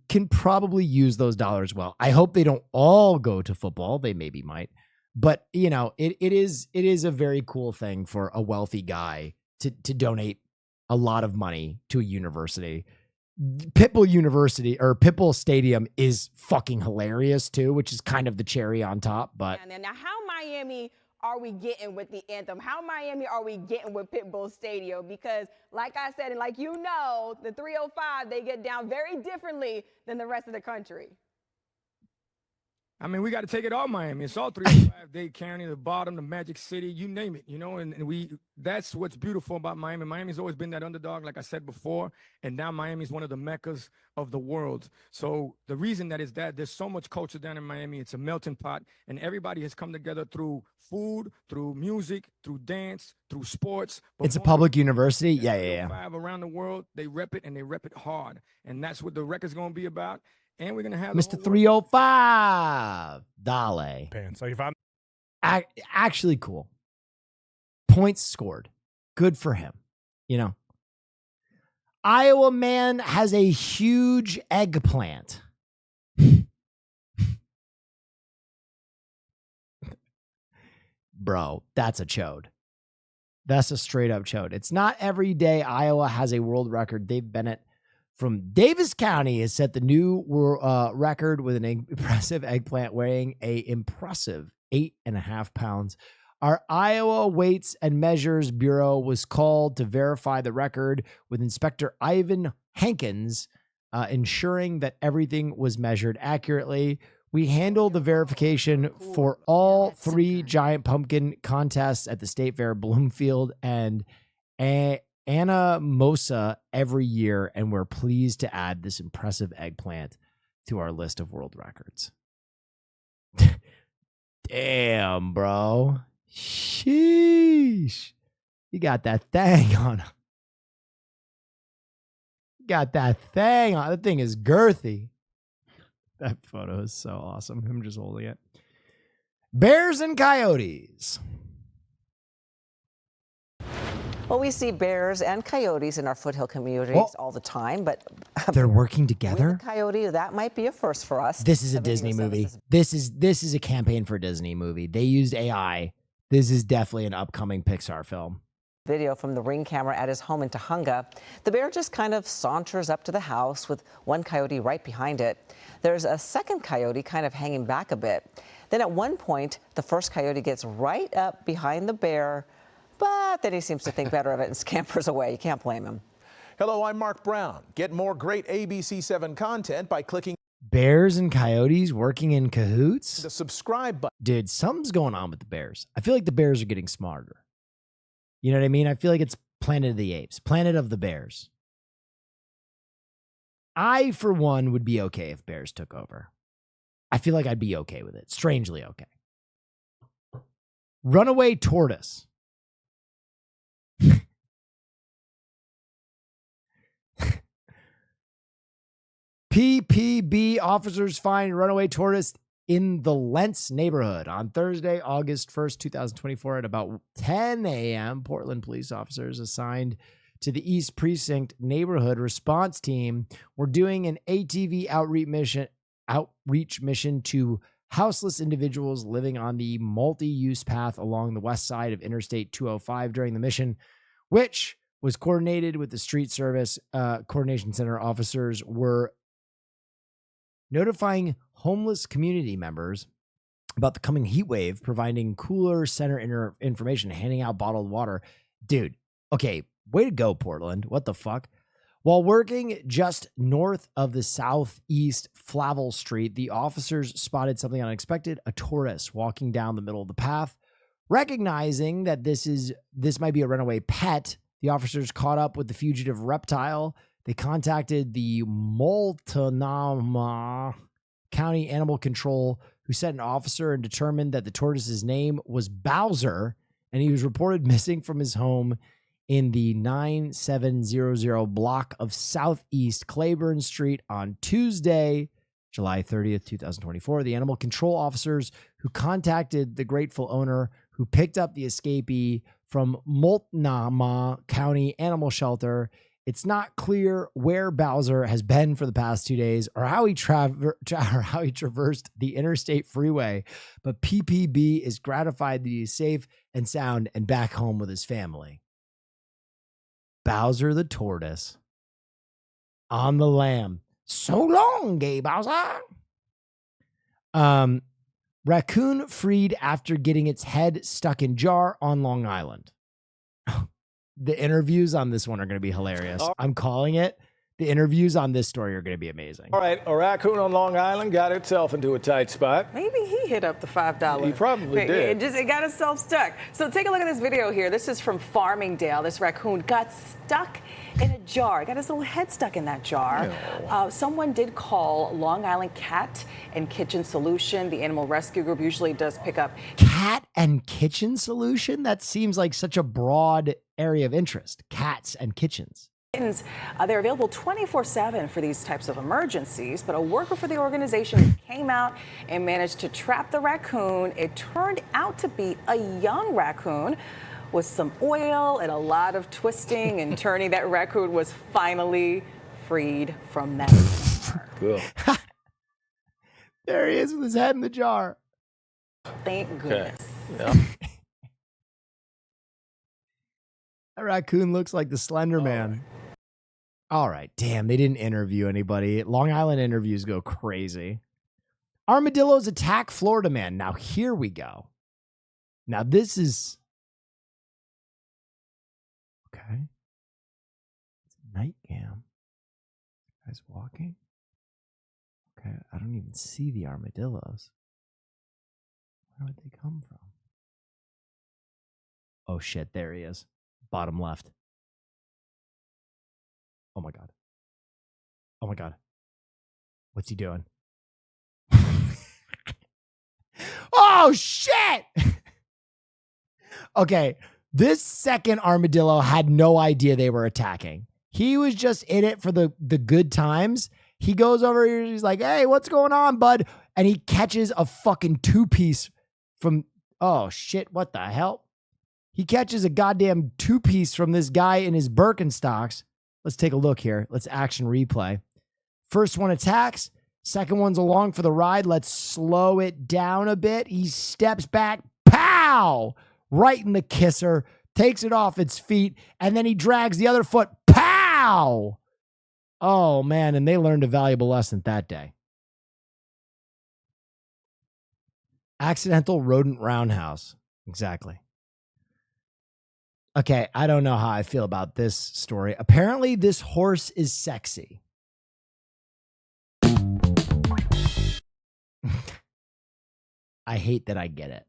can probably use those dollars well. I hope they don't all go to football. They maybe might. But, you know, it is a very cool thing for a wealthy guy to donate a lot of money to a university. Pitbull University or Pitbull Stadium is fucking hilarious too, which is kind of the cherry on top. But now, how Miami are we getting with the anthem? How Miami are we getting with Pitbull Stadium? Because like I said, and like you know, the 305, they get down very differently than the rest of the country. I mean, we got to take it all Miami. It's all 305, Dade County, the bottom, the Magic City, you name it, you know, and that's what's beautiful about Miami. Miami's always been that underdog, like I said before, and now Miami's one of the meccas of the world. So the reason that is that there's so much culture down in Miami. It's a melting pot, and everybody has come together through food, through music, through dance, through sports. It's a public university. Yeah. Around the world, they rep it, and they rep it hard, and that's what the record's going to be about. And we're going to have Mr. 305. Dale. Pants. So if I'm actually cool. Points scored. Good for him. You know, Iowa man has a huge eggplant. bro, that's a chode. That's a straight up chode. It's not every day Iowa has a world record. Dave Bennett from Davis County has set the new record with an impressive eggplant weighing a impressive 8.5 pounds. Our Iowa Weights and Measures Bureau was called to verify the record with Inspector Ivan Hankins, ensuring that everything was measured accurately. We handled the verification for all 3 giant pumpkin contests at the State Fair, Bloomfield, and Anamosa every year, and we're pleased to add this impressive eggplant to our list of world records. Damn, bro. Sheesh. You got that thing on him. Got that thing on. That thing is girthy. That photo is so awesome. Him just holding it. Bears and coyotes. Well, we see bears and coyotes in our foothill communities all the time, but they're working together. With a coyote, that might be a first for us. This is a Disney movie. This is a campaign for a Disney movie. They used AI. This is definitely an upcoming Pixar film. Video from the Ring camera at his home in Tahunga. The bear just kind of saunters up to the house with one coyote right behind it. There's a second coyote kind of hanging back a bit. Then at one point, the first coyote gets right up behind the bear, but then he seems to think better of it and scampers away. You can't blame him. Hello, I'm Mark Brown. Get more great ABC7 content by clicking Bears and coyotes working in cahoots? the subscribe button. Dude, something's going on with the bears. I feel like the bears are getting smarter. You know what I mean? I feel like it's Planet of the Apes, Planet of the Bears. I, for one, would be okay if bears took over. I feel like I'd be okay with it. Strangely okay. Runaway tortoise. PPB officers find runaway tortoise in the Lentz neighborhood on Thursday, August 1st, 2024 at about 10 a.m. Portland police officers assigned to the East Precinct neighborhood response team were doing an ATV outreach mission to houseless individuals living on the multi-use path along the west side of Interstate 205 during the mission, which was coordinated with the Street Service Coordination Center. Officers were notifying homeless community members about the coming heat wave, providing cooler center information, handing out bottled water. Dude, okay, way to go, Portland. What the fuck? While working just north of the southeast Flavel Street, the officers spotted something unexpected, a tortoise walking down the middle of the path. Recognizing that this might be a runaway pet, the officers caught up with the fugitive reptile. They contacted the Multnomah County Animal Control, who sent an officer and determined that the tortoise's name was Bowser, and he was reported missing from his home in the 9700 block of Southeast Claiborne Street on Tuesday, July 30th, 2024. The animal control officers who contacted the grateful owner who picked up the escapee from Multnomah County Animal Shelter. It's not clear where Bowser has been for the past 2 days or how he traversed the interstate freeway, but PPB is gratified that he's safe and sound and back home with his family. Bowser the tortoise on the lam. So long, gay Bowser. Raccoon freed after getting its head stuck in jar on Long Island. The interviews on this one are going to be hilarious. I'm calling it. The interviews on this story are going to be amazing. All right, a raccoon on Long Island got itself into a tight spot. Maybe he hit up the $5. He probably did. It got itself stuck. So take a look at this video here. This is from Farmingdale. This raccoon got stuck in a jar. Got his little head stuck in that jar. Someone did call Long Island Cat and Kitchen Solution. The animal rescue group usually does pick up. Cat and Kitchen Solution? That seems like such a broad area of interest. Cats and kitchens. They're available 24/7 for these types of emergencies, but a worker for the organization came out and managed to trap the raccoon. It turned out to be a young raccoon with some oil and a lot of twisting and turning. That raccoon was finally freed from that jar. Cool. There he is with his head in the jar. Thank goodness. Okay. Yeah. That raccoon looks like the Slender Man. All right. Damn, they didn't interview anybody. Long Island interviews go crazy. Armadillos attack Florida man. Now, here we go. Now, this is... Okay. It's a night cam. Guys walking. Okay, I don't even see the armadillos. Where would they come from? Oh, shit. There he is. Bottom left. Oh, my God. Oh, my God. What's he doing? Oh, shit! Okay, this second armadillo had no idea they were attacking. He was just in it for the good times. He goes over here, he's like, hey, what's going on, bud? And he catches a fucking two-piece from... Oh, shit, what the hell? He catches a goddamn two-piece from this guy in his Birkenstocks. Let's take a look here. Let's action replay. First one attacks. Second one's along for the ride. Let's slow it down a bit. He steps back. Pow! Right in the kisser. Takes it off its feet. And then he drags the other foot. Pow! Oh, man. And they learned a valuable lesson that day. Accidental rodent roundhouse. Exactly. Okay, I don't know how I feel about this story. Apparently, this horse is sexy. I hate that I get it.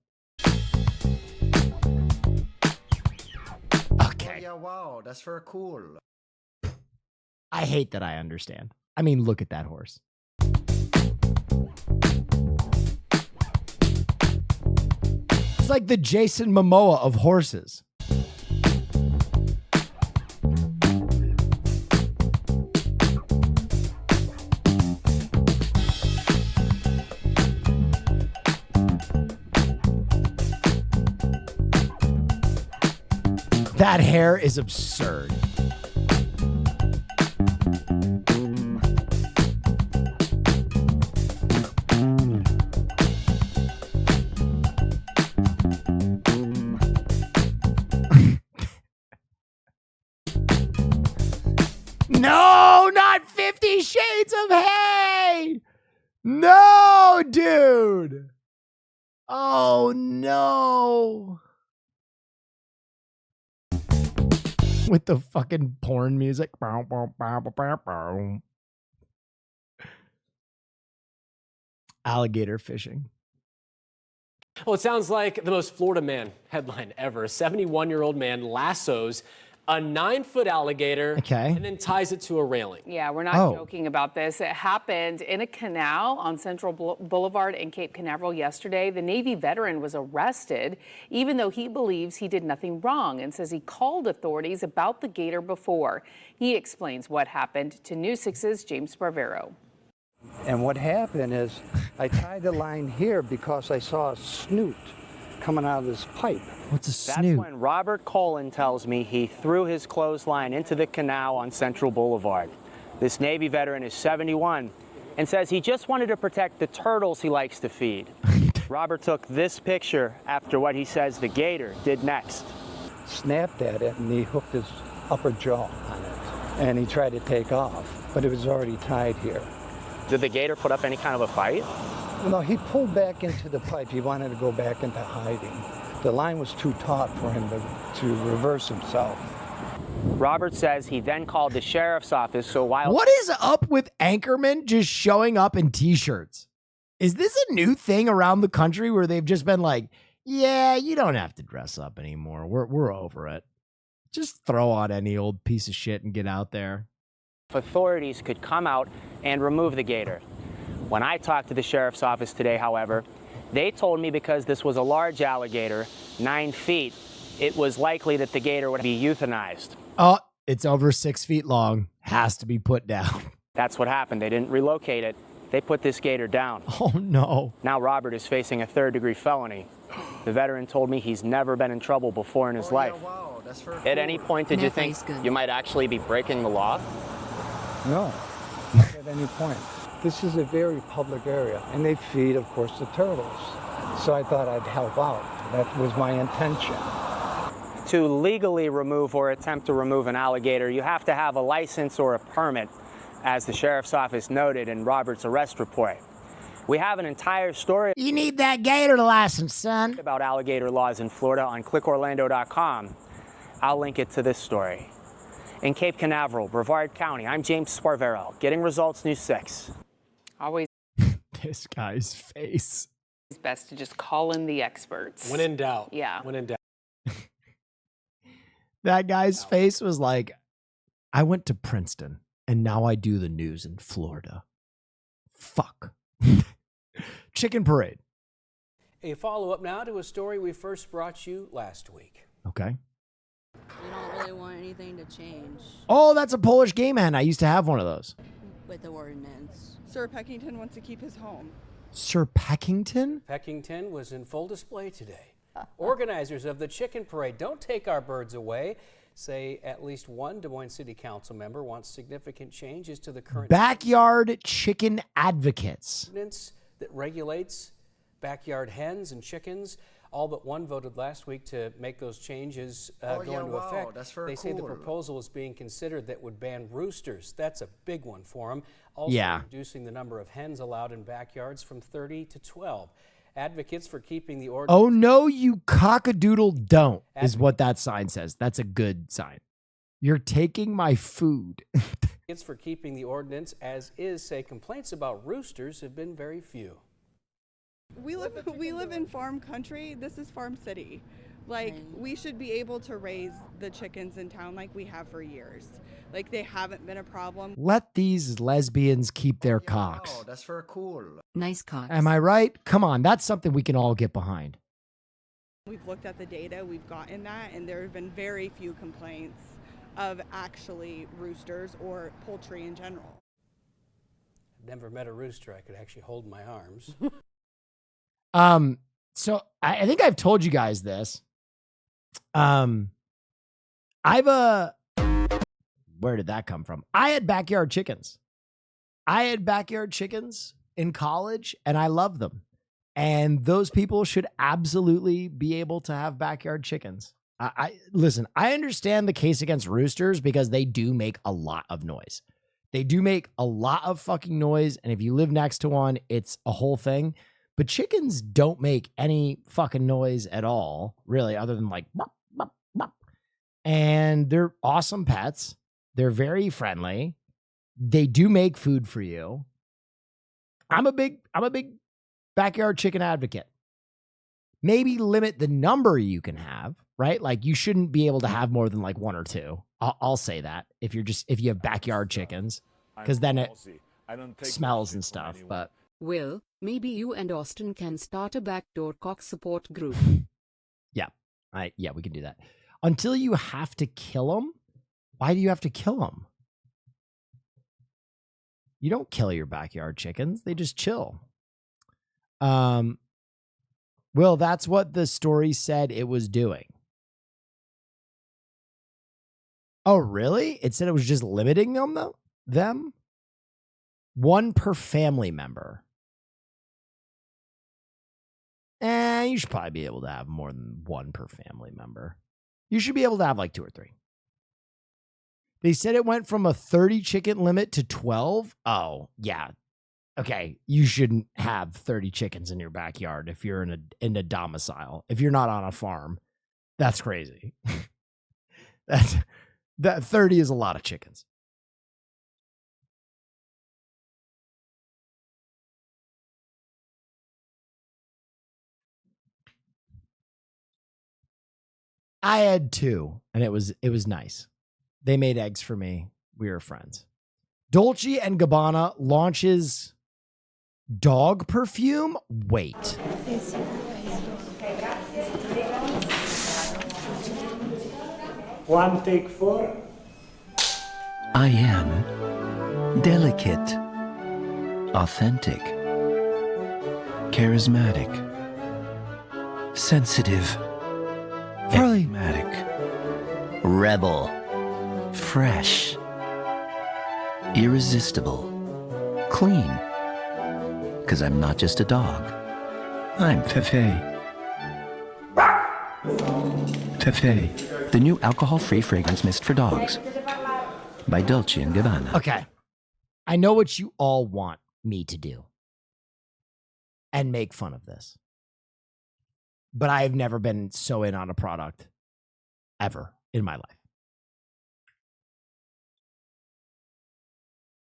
Okay. Oh, yeah, wow, that's very cool. I hate that I understand. I mean, look at that horse. It's like the Jason Momoa of horses. That hair is absurd. No, not 50 Shades of Hay. No, dude. Oh, no. With the fucking porn music. Alligator fishing. Well, it sounds like the most Florida man headline ever. A 71-year-old man lassos a 9-foot alligator and then ties it to a railing. Yeah, we're not joking about this. It happened in a canal on Central Boulevard in Cape Canaveral yesterday. The Navy veteran was arrested, even though he believes he did nothing wrong and says he called authorities about the gator before. He explains what happened to News 6's James Barbero. And what happened is I tied the line here because I saw a snoot coming out of this pipe. What's a snoot? That's when Robert Colin tells me he threw his clothesline into the canal on Central Boulevard. This Navy veteran is 71 and says he just wanted to protect the turtles he likes to feed. Robert took this picture after what he says the gator did next. Snapped at it and he hooked his upper jaw on it and he tried to take off, but it was already tied here. Did the gator put up any kind of a fight? No, he pulled back into the pipe. He wanted to go back into hiding. The line was too taut for him to reverse himself. Robert says he then called the sheriff's office, so while... What is up with anchormen just showing up in t-shirts? Is this a new thing around the country where they've just been like, yeah, you don't have to dress up anymore. We're over it. Just throw on any old piece of shit and get out there. Authorities could come out and remove the gator. When I talked to the sheriff's office today, however, they told me because this was a large alligator, 9 feet, it was likely that the gator would be euthanized. Oh, it's over 6 feet long. Has to be put down. That's what happened. They didn't relocate it. They put this gator down. Oh, no. Now Robert is facing a third-degree felony. The veteran told me he's never been in trouble before in his life. Yeah, wow, that's very At any point, did you think you might actually be breaking the law? No, not at any point. This is a very public area, and they feed, of course, the turtles. So I thought I'd help out. That was my intention. To legally remove or attempt to remove an alligator, you have to have a license or a permit, as the sheriff's office noted in Robert's arrest report. We have an entire story. You need that gator license, son. About alligator laws in Florida on clickorlando.com. I'll link it to this story. In Cape Canaveral, Brevard County, I'm James Sparvero, Getting Results News 6. Always This guy's face. it's best to just call in the experts. When in doubt. Yeah. When in doubt. That guy's face was like, I went to Princeton and now I do the news in Florida. Fuck. Chicken parade. A follow-up now to a story we first brought you last week. Okay. We don't really want anything to change Oh, that's a Polish game hen. I used to have one of those. with the ordinance. Sir Peckington wants to keep his home. Sir Peckington? Peckington was in full display today. Organizers of the chicken parade, don't take our birds away, say at least one Des Moines City Council member wants significant changes to the current Backyard chicken advocates. ordinance that regulates backyard hens and chickens. All but one voted last week to make those changes go into effect. That's very They say the cool. proposal is being considered that would ban roosters. That's a big one for them. Also Yeah. reducing the number of hens allowed in backyards from 30 to 12. Advocates for keeping the ordinance. Oh, no, you cockadoodle don't, is what that sign says. That's a good sign. You're taking my food. Advocates for keeping the ordinance as is say complaints about roosters have been very few. We live in farm country. This is farm city. Like, we should be able to raise the chickens in town like we have for years. Like, they haven't been a problem. Let these lesbians keep their cocks. Oh, that's very cool. Nice cocks. Am I right? Come on, that's something we can all get behind. We've looked at the data, we've gotten that, and there have been very few complaints of actually roosters or poultry in general. I've never met a rooster I could actually hold in my arms. So I think I've told you guys this. Where did that come from? I had backyard chickens. In college, and I love them. And those people should absolutely be able to have backyard chickens. Listen, I understand the case against roosters because they do make a lot of noise. They do make a lot of fucking noise, and if you live next to one, it's a whole thing. But chickens don't make any fucking noise at all, really, other than like bop, bop, bop. And they're awesome pets. They're very friendly. They do make food for you. I'm a big backyard chicken advocate. Maybe limit the number you can have, right? Like you shouldn't be able to have more than like one or two. I'll say that if you have backyard chickens, because then it smells and stuff. But Will, maybe you and Austin can start a backdoor cock support group. yeah, we can do that. Until you have to kill them. Why do you have to kill them? You don't kill your backyard chickens. They just chill. Well, that's what the story said it was doing. Oh, really? It said it was just limiting them, though? Them? One per family member. You should probably be able to have more than one per family member. You should be able to have like 2 or 3. They said it went from a 30 chicken limit to 12. Oh, yeah. Okay, you shouldn't have 30 chickens in your backyard if you're in a domicile. If you're not on a farm, that's crazy. That 30 is a lot of chickens. I had 2, and it was nice. They made eggs for me. We were friends. Dolce & Gabbana launches dog perfume. Wait. 1, take 4. I am delicate, authentic, charismatic, sensitive, enigmatic, rebel, fresh, irresistible, clean. 'Cause I'm not just a dog. I'm Fefe. Fefe, the new alcohol-free fragrance mist for dogs by Dolce & Gabbana. Okay. I know what you all want me to do and make fun of this. But I have never been so in on a product ever in my life.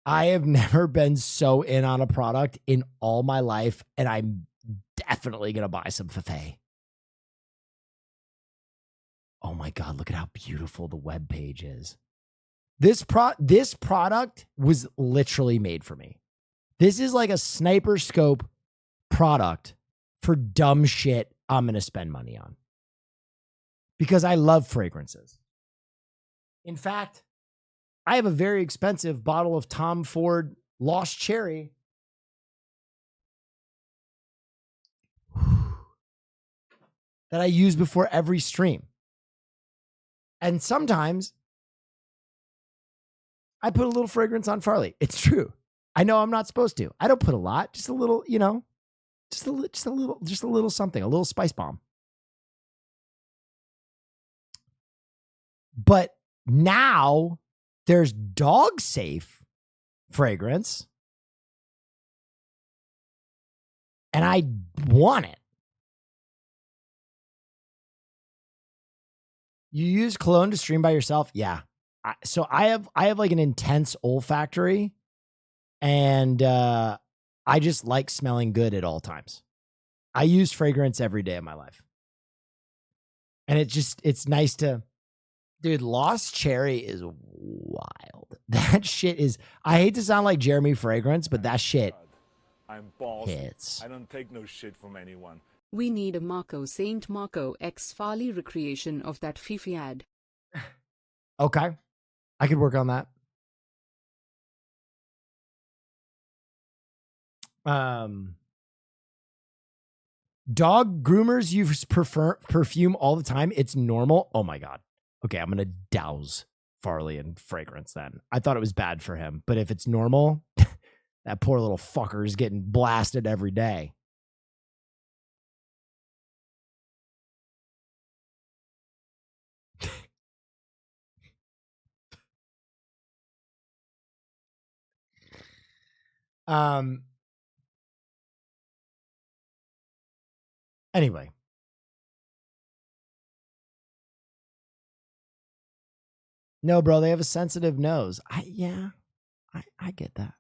I have never been so in on a product in all my life, and I'm definitely going to buy some Fefe. Oh my God, look at how beautiful the web page is. This product was literally made for me. This is like a sniper scope product for dumb shit I'm going to spend money on. Because I love fragrances. In fact, I have a very expensive bottle of Tom Ford Lost Cherry that I use before every stream. And sometimes I put a little fragrance on Farley. It's true. I know I'm not supposed to. I don't put a lot, just a little, you know, just a little something, a little spice bomb. But now there's dog safe fragrance. And I want it. You use cologne to stream by yourself? Yeah. So I have like an intense olfactory, and I just like smelling good at all times. I use fragrance every day of my life. And it's nice to, dude, Lost Cherry is wild. That shit is, I hate to sound like Jeremy Fragrance, but that shit I'm boss. hits. I don't take no shit from anyone. We need a Marco St. Marco X Farley recreation of that Fifi ad. Okay. I could work on that. Dog groomers use perfume all the time. It's normal. Oh my God. Okay, I'm going to douse Farley in fragrance then. I thought it was bad for him, but if it's normal, that poor little fucker is getting blasted every day. Anyway. No, bro, they have a sensitive nose. I get that.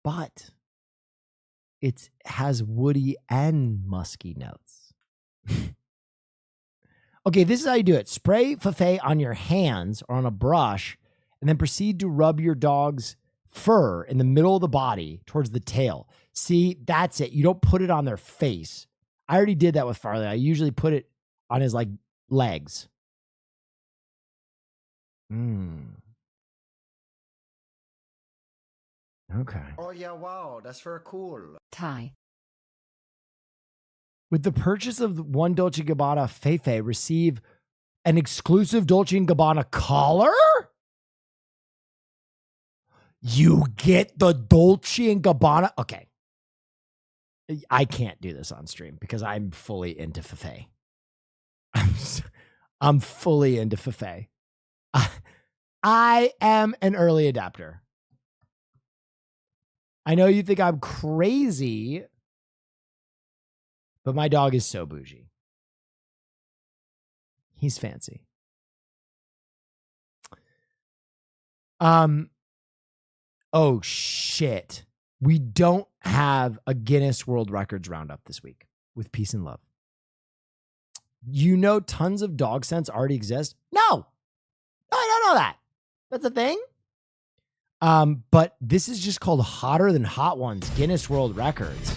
But it has woody and musky notes. Okay, this is how you do it. Spray Fefe on your hands or on a brush, and then proceed to rub your dog's fur in the middle of the body towards the tail. See, that's it. You don't put it on their face. I already did that with Farley. I usually put it on his, like, legs. Okay. Oh yeah, wow, that's very cool. Thai. With the purchase of one Dolce & Gabbana Fefe, receive an exclusive Dolce & Gabbana collar? You get the Dolce & Gabbana. Okay. I can't do this on stream because I'm fully into Fefe. I'm fully into Fefe. I am an early adapter. I know you think I'm crazy, but my dog is so bougie. He's fancy. Oh shit. We don't have a Guinness World Records roundup this week with Peace and Love. You know tons of dog scents already exist? No, I don't know that. That's a thing. But this is just called Hotter Than Hot Ones, Guinness World Records.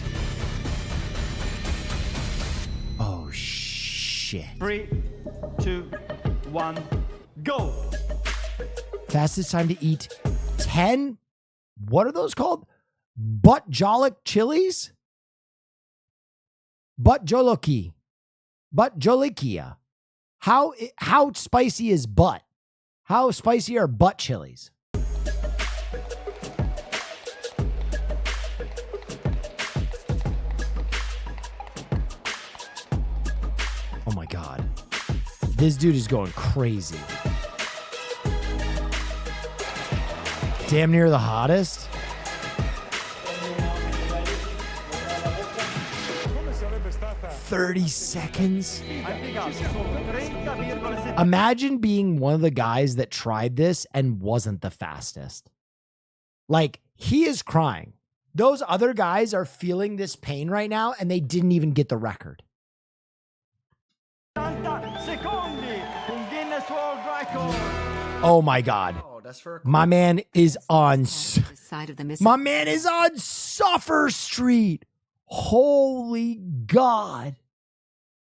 Oh, shit. 3, 2, 1, go. Fastest time to eat 10, what are those called? Butt jolic chilies? Butt joloki. Butt jolikia. How spicy is butt? How spicy are butt chilies? Oh my God. This dude is going crazy. Damn near the hottest. $30 Imagine being one of the guys that tried this and wasn't the fastest. Like, he is crying. Those other guys are feeling this pain right now, and they didn't even get the record. Oh my God. My man is on Suffer Street. Holy God.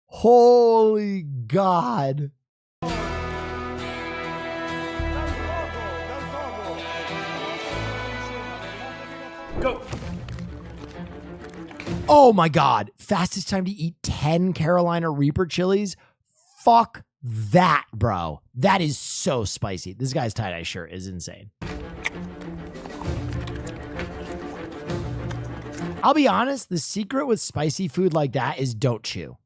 Holy God. Go. Oh my God. Fastest time to eat 10 Carolina Reaper chilies? Fuck that, bro. That is so spicy. This guy's tie-dye shirt is insane. I'll be honest, the secret with spicy food like that is don't chew.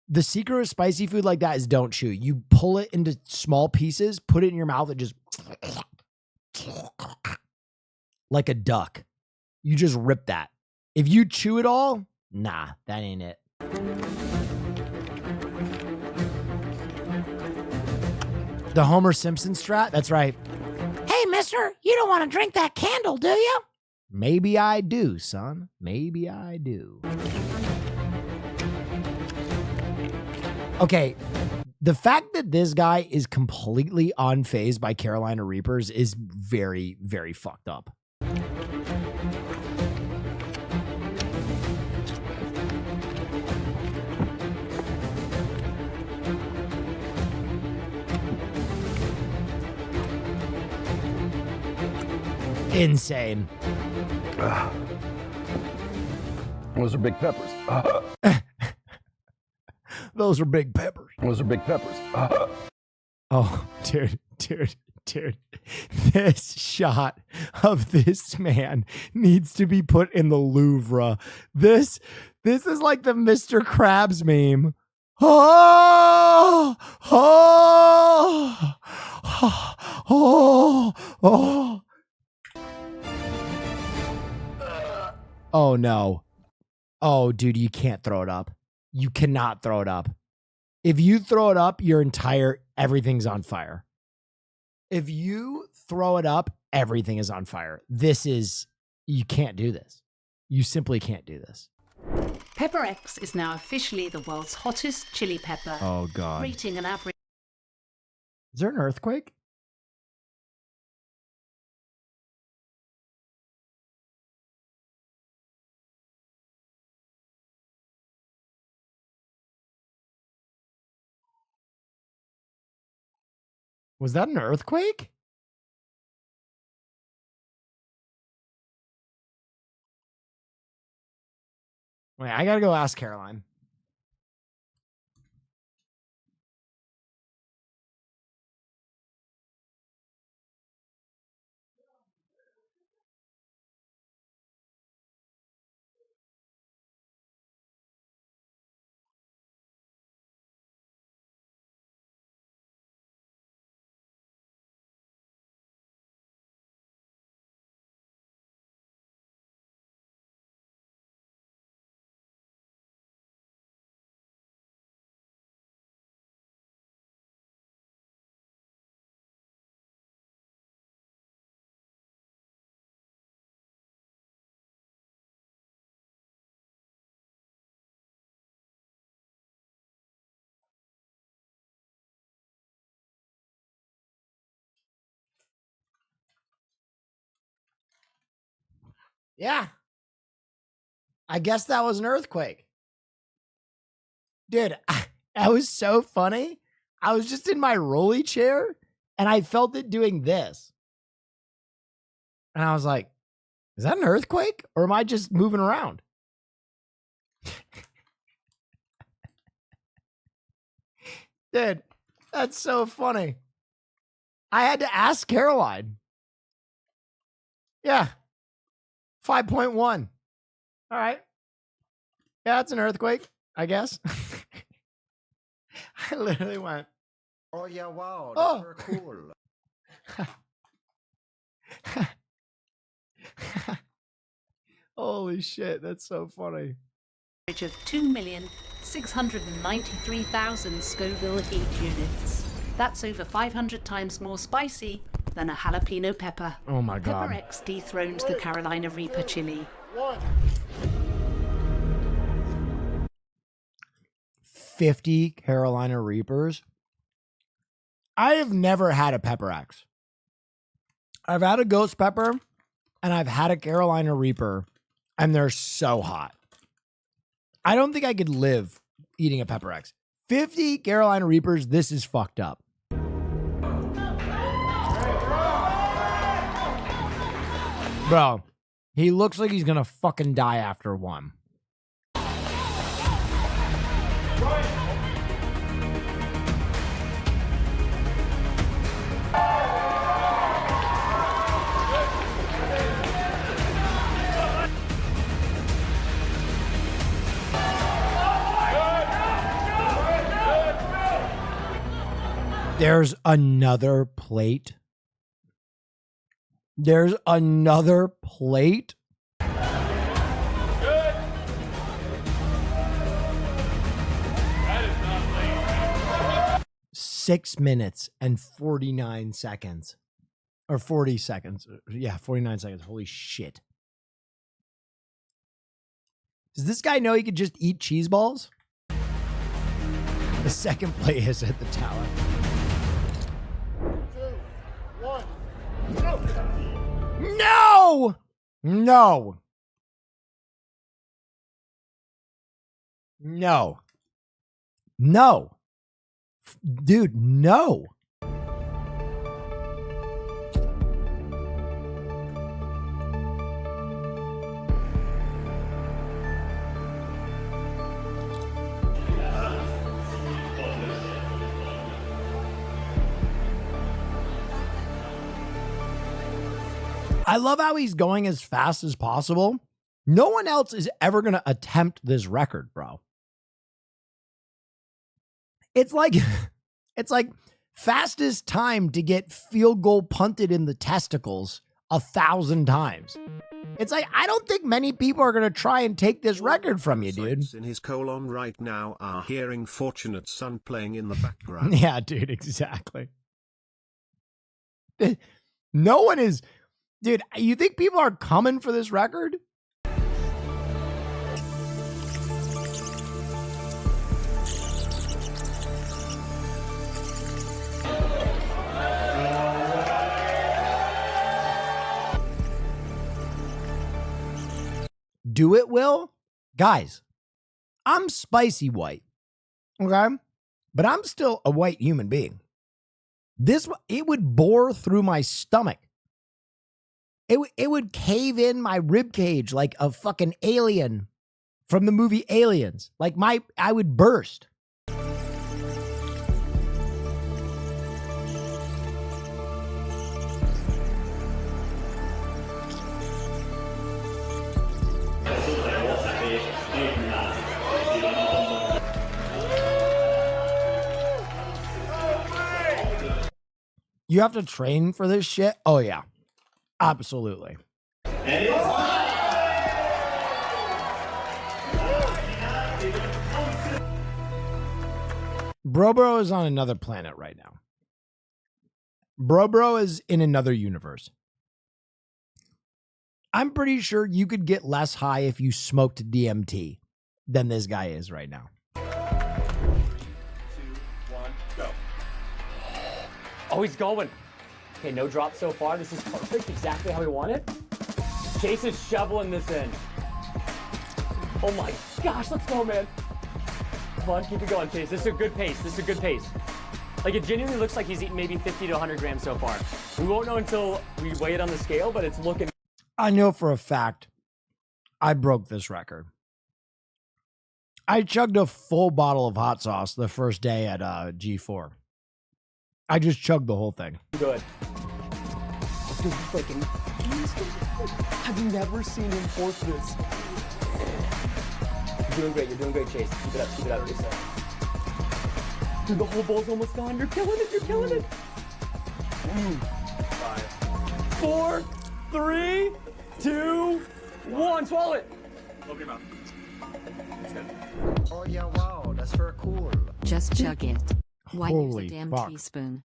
The secret with spicy food like that is don't chew. You pull it into small pieces, put it in your mouth, and just like a duck. You just rip that. If you chew it all, nah, that ain't it. The Homer Simpson strat? That's right. Hey, mister, you don't want to drink that candle, do you? Maybe I do, son. Maybe I do. Okay, the fact that this guy is completely unfazed by Carolina Reapers is very, very fucked up. Insane. Those are big peppers. Those are big peppers. Those are big peppers. Oh, dude. This shot of this man needs to be put in the Louvre. This is like the Mr. Krabs meme. Oh, oh, oh, oh. Oh no. Oh, dude, you can't throw it up. You cannot throw it up. If you throw it up, everything's on fire. If you throw it up, everything is on fire. You can't do this. You simply can't do this. Pepper X is now officially the world's hottest chili pepper. Oh, God. Reaching an average. Is there an earthquake? Was that an earthquake? Wait, I gotta go ask Caroline. Yeah. I guess that was an earthquake. Dude, that was so funny. I was just in my rolly chair and I felt it doing this. And I was like, is that an earthquake or am I just moving around? Dude, that's so funny. I had to ask Caroline. Yeah. 5.1. All right. Yeah, that's an earthquake, I guess. I literally went, Oh yeah, wow, Oh. that's very cool. holy shit, that's so funny. Average of 2,693,000 Scoville heat units. That's over 500 times more spicy than a jalapeno pepper. Oh my God. Pepper X dethroned the Carolina Reaper chili. 50 Carolina Reapers. I have never had a Pepper X. I've had a ghost pepper and I've had a Carolina Reaper, and they're so hot. I don't think I could live eating a Pepper X. 50 Carolina Reapers, this is fucked up. Bro, he looks like he's gonna fucking die after one. There's another plate. There's another plate. Good. 6 minutes and 49 seconds. Or 40 seconds. Yeah, 49 seconds. Holy shit. Does this guy know he could just eat cheese balls? The second plate has hit the tower. 2, 1, go. No! No. No. No. Dude, no. I love how he's going as fast as possible. No one else is ever going to attempt this record, bro. It's like fastest time to get field goal punted in the testicles 1,000 times. It's like, I don't think many people are going to try and take this record from you, dude. In his colon right now are hearing Fortunate Son playing in the background. Yeah, dude, exactly. No one is... Dude, you think people are coming for this record? Do it, Will? Guys, I'm spicy white, okay? But I'm still a white human being. It would bore through my stomach. It would cave in my rib cage like a fucking alien from the movie Aliens. Like I would burst. You have to train for this shit? Oh, yeah. Absolutely. Bro is on another planet right now. Bro is in another universe. I'm pretty sure you could get less high if you smoked DMT than this guy is right now. 2, 1, go. Oh, he's going. Okay, no drop so far. This is perfect, exactly how we want it. Chase is shoveling this in. Oh my gosh, let's go, man. Come on, keep it going, Chase. This is a good pace. This is a good pace. Like, it genuinely looks like he's eaten maybe 50 to 100 grams so far. We won't know until we weigh it on the scale, but it's looking... I know for a fact I broke this record. I chugged a full bottle of hot sauce the first day at G4. I just chugged the whole thing. Good. Dude, freaking... I've never seen him force this. You're doing great, Chase. Keep it up, Lisa. Dude, the whole bowl's almost gone. You're killing it. You're killing it. 5. 4, 3, 2, 1. Swallow it. Open your mouth. Oh yeah, wow, that's very cool. Just chug it. Why use Holy a damn fuck. teaspoon?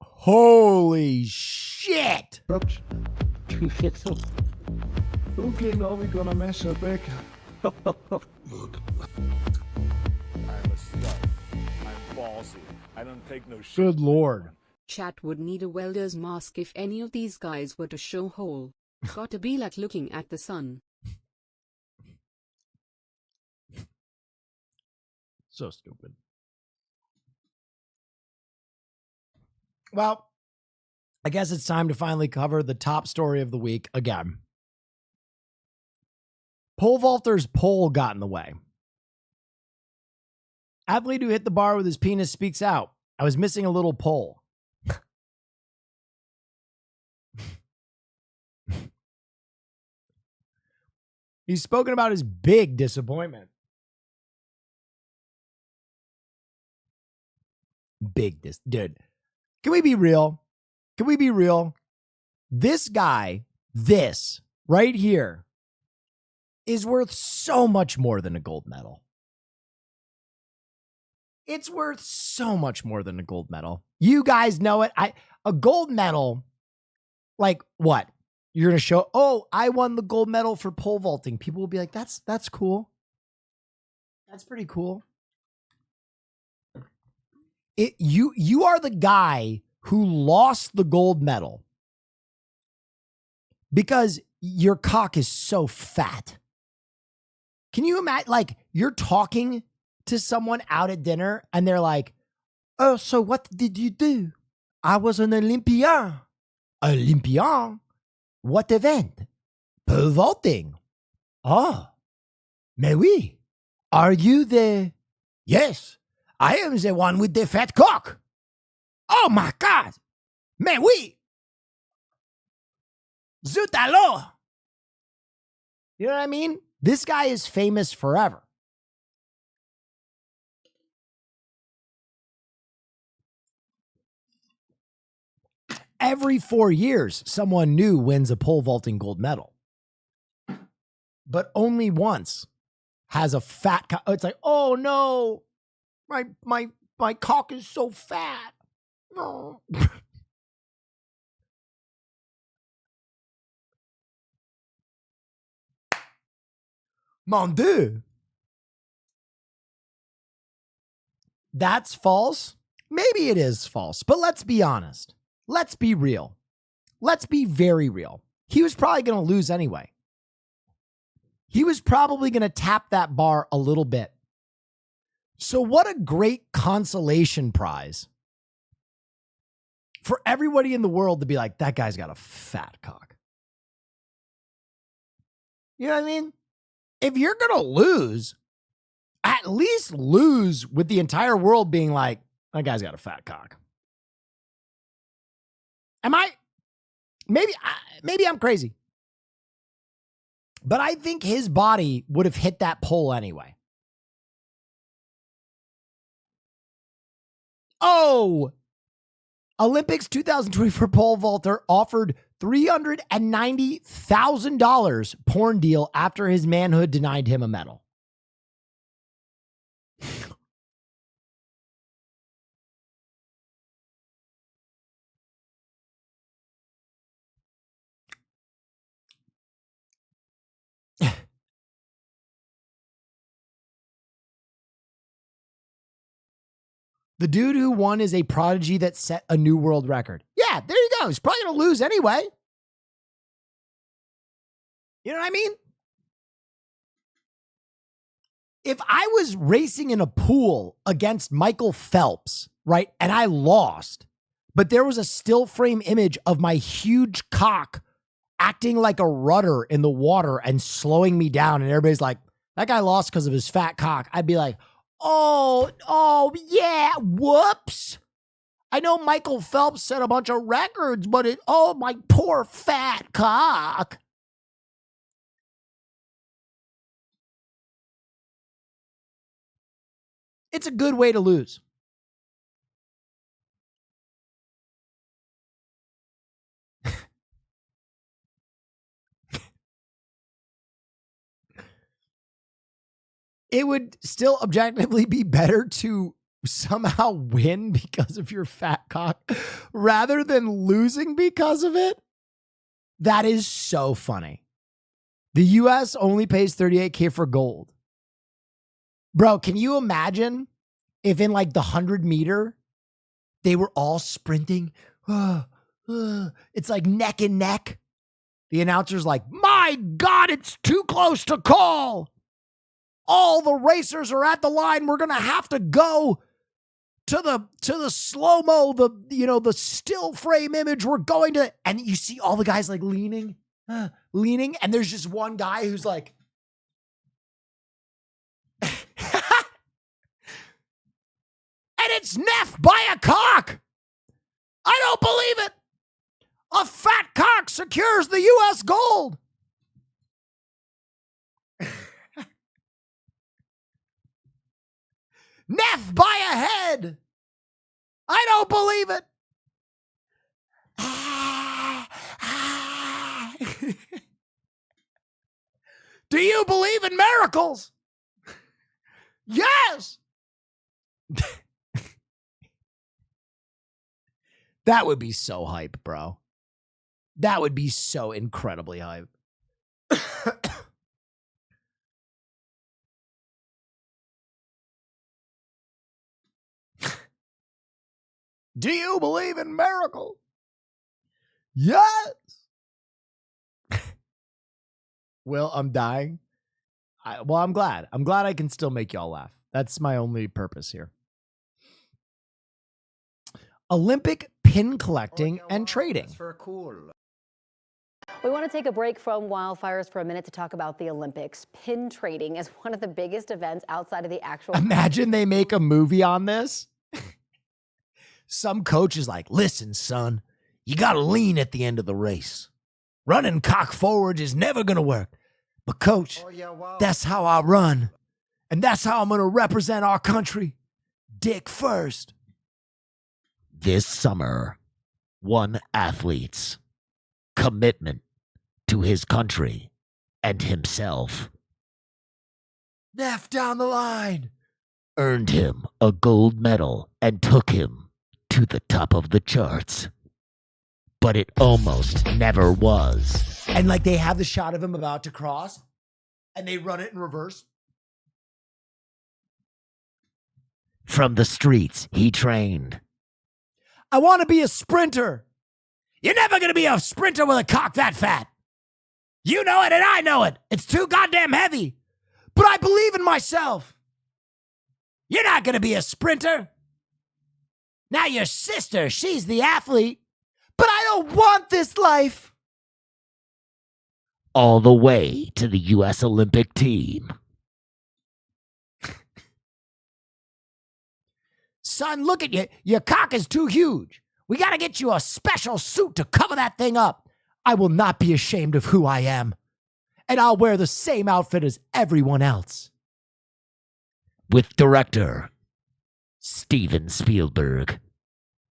Holy shit! Okay, now we're gonna mash it back. I'm a stud. I'm ballsy. I don't take no shit. Good lord. Chat would need a welder's mask if any of these guys were to show hole. Gotta be like looking at the sun. So stupid. Well, I guess it's time to finally cover the top story of the week again. Pole vaulter's pole got in the way. Athlete who hit the bar with his penis speaks out. I was missing a little pole. He's spoken about his big disappointment. Dude. Can we be real? Can we be real? This guy, this right here, is worth so much more than a gold medal. It's worth so much more than a gold medal. You guys know it. A gold medal, like what? You're going to show, oh, I won the gold medal for pole vaulting. People will be like, that's cool. That's pretty cool. You are the guy who lost the gold medal because your cock is so fat. Can you imagine, like, you're talking to someone out at dinner and they're like, oh, so what did you do? I was an Olympian. Olympian? What event? Pole vaulting. Oh, mais oui. Are you the... Yes, I am the one with the fat cock. Oh my God. Mais oui. Zut alors. You know what I mean? This guy is famous forever. Every 4 years, someone new wins a pole vaulting gold medal. But only once has a fat cock. It's like, oh no, my cock is so fat. Oh. Mon Dieu. That's false. Maybe it is false, but let's be honest. Let's be real. Let's be very real. He was probably going to lose anyway. He was probably going to tap that bar a little bit. So what a great consolation prize for everybody in the world to be like, that guy's got a fat cock. You know what I mean? If you're going to lose, at least lose with the entire world being like, that guy's got a fat cock. Maybe I'm crazy. But I think his body would have hit that pole anyway. Oh, Olympics 2024 pole vaulter offered $390,000 porn deal after his manhood denied him a medal. The dude who won is a prodigy that set a new world record. Yeah, there you go. He's probably going to lose anyway. You know what I mean? If I was racing in a pool against Michael Phelps, right, and I lost, but there was a still frame image of my huge cock acting like a rudder in the water and slowing me down, and everybody's like, that guy lost because of his fat cock, I'd be like, oh, yeah, whoops. I know Michael Phelps set a bunch of records, but my poor fat cock. It's a good way to lose. It would still objectively be better to somehow win because of your fat cock rather than losing because of it. That is so funny. The US only pays $38K for gold. Bro, can you imagine if in like the 100-meter, they were all sprinting? It's like neck and neck. The announcer's like, my God, it's too close to call. All the racers are at the line. We're going to have to go to the slow-mo, the still frame image. We're going to, and you see all the guys like leaning, and there's just one guy who's like, and it's Neff by a cock. I don't believe it. A fat cock secures the U.S. gold. Neff by a head. I don't believe it. Do you believe in miracles? Yes. That would be so hype, bro. That would be so incredibly hype. Do you believe in miracles? Yes. Will, I'm dying. I'm glad. I'm glad I can still make y'all laugh. That's my only purpose here. Olympic pin collecting and trading. That's for cool. We want to take a break from wildfires for a minute to talk about the Olympics. Pin trading is one of the biggest events outside of the actual. Imagine they make a movie on this. Some coach is like, listen, son, you got to lean at the end of the race. Running cock forward is never going to work. But coach, that's how I run. And that's how I'm going to represent our country. Dick first. This summer, one athlete's commitment to his country and himself Neff down the line earned him a gold medal and took him to the top of the charts. But it almost never was. And like they have the shot of him about to cross and they run it in reverse. From the streets he trained. I want to be a sprinter. You're never going to be a sprinter with a cock that fat. You know it and I know it. It's too goddamn heavy. But I believe in myself. You're not going to be a sprinter. Now your sister, she's the athlete. But I don't want this life. All the way to the U.S. Olympic team. Son, look at you. Your cock is too huge. We got to get you a special suit to cover that thing up. I will not be ashamed of who I am. And I'll wear the same outfit as everyone else. With director Steven Spielberg,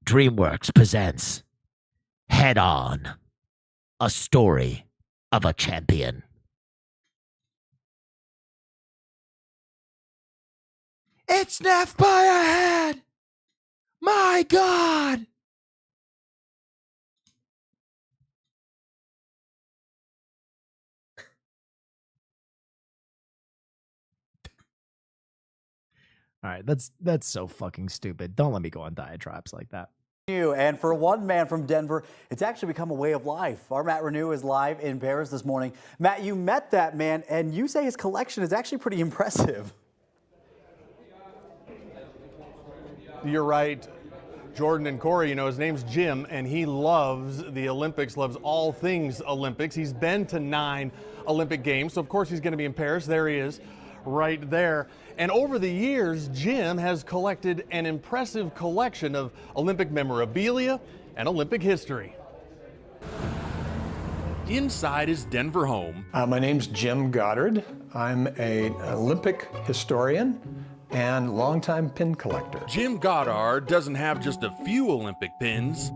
DreamWorks presents Head On, a story of a champion. It's Neff by a head. My God. All right, that's so fucking stupid. Don't let me go on diatribes like that. And for one man from Denver, it's actually become a way of life. Our Matt Renew is live in Paris this morning. Matt, you met that man, and you say his collection is actually pretty impressive. You're right, Jordan and Corey. You know, his name's Jim, and he loves the Olympics, loves all things Olympics. He's been to 9 Olympic Games, so of course he's going to be in Paris. There he is, right there. And over the years, Jim has collected an impressive collection of Olympic memorabilia and Olympic history. Inside his Denver home. My name's Jim Goddard. I'm an Olympic historian, and longtime pin collector. Jim Goddard doesn't have just a few Olympic pins.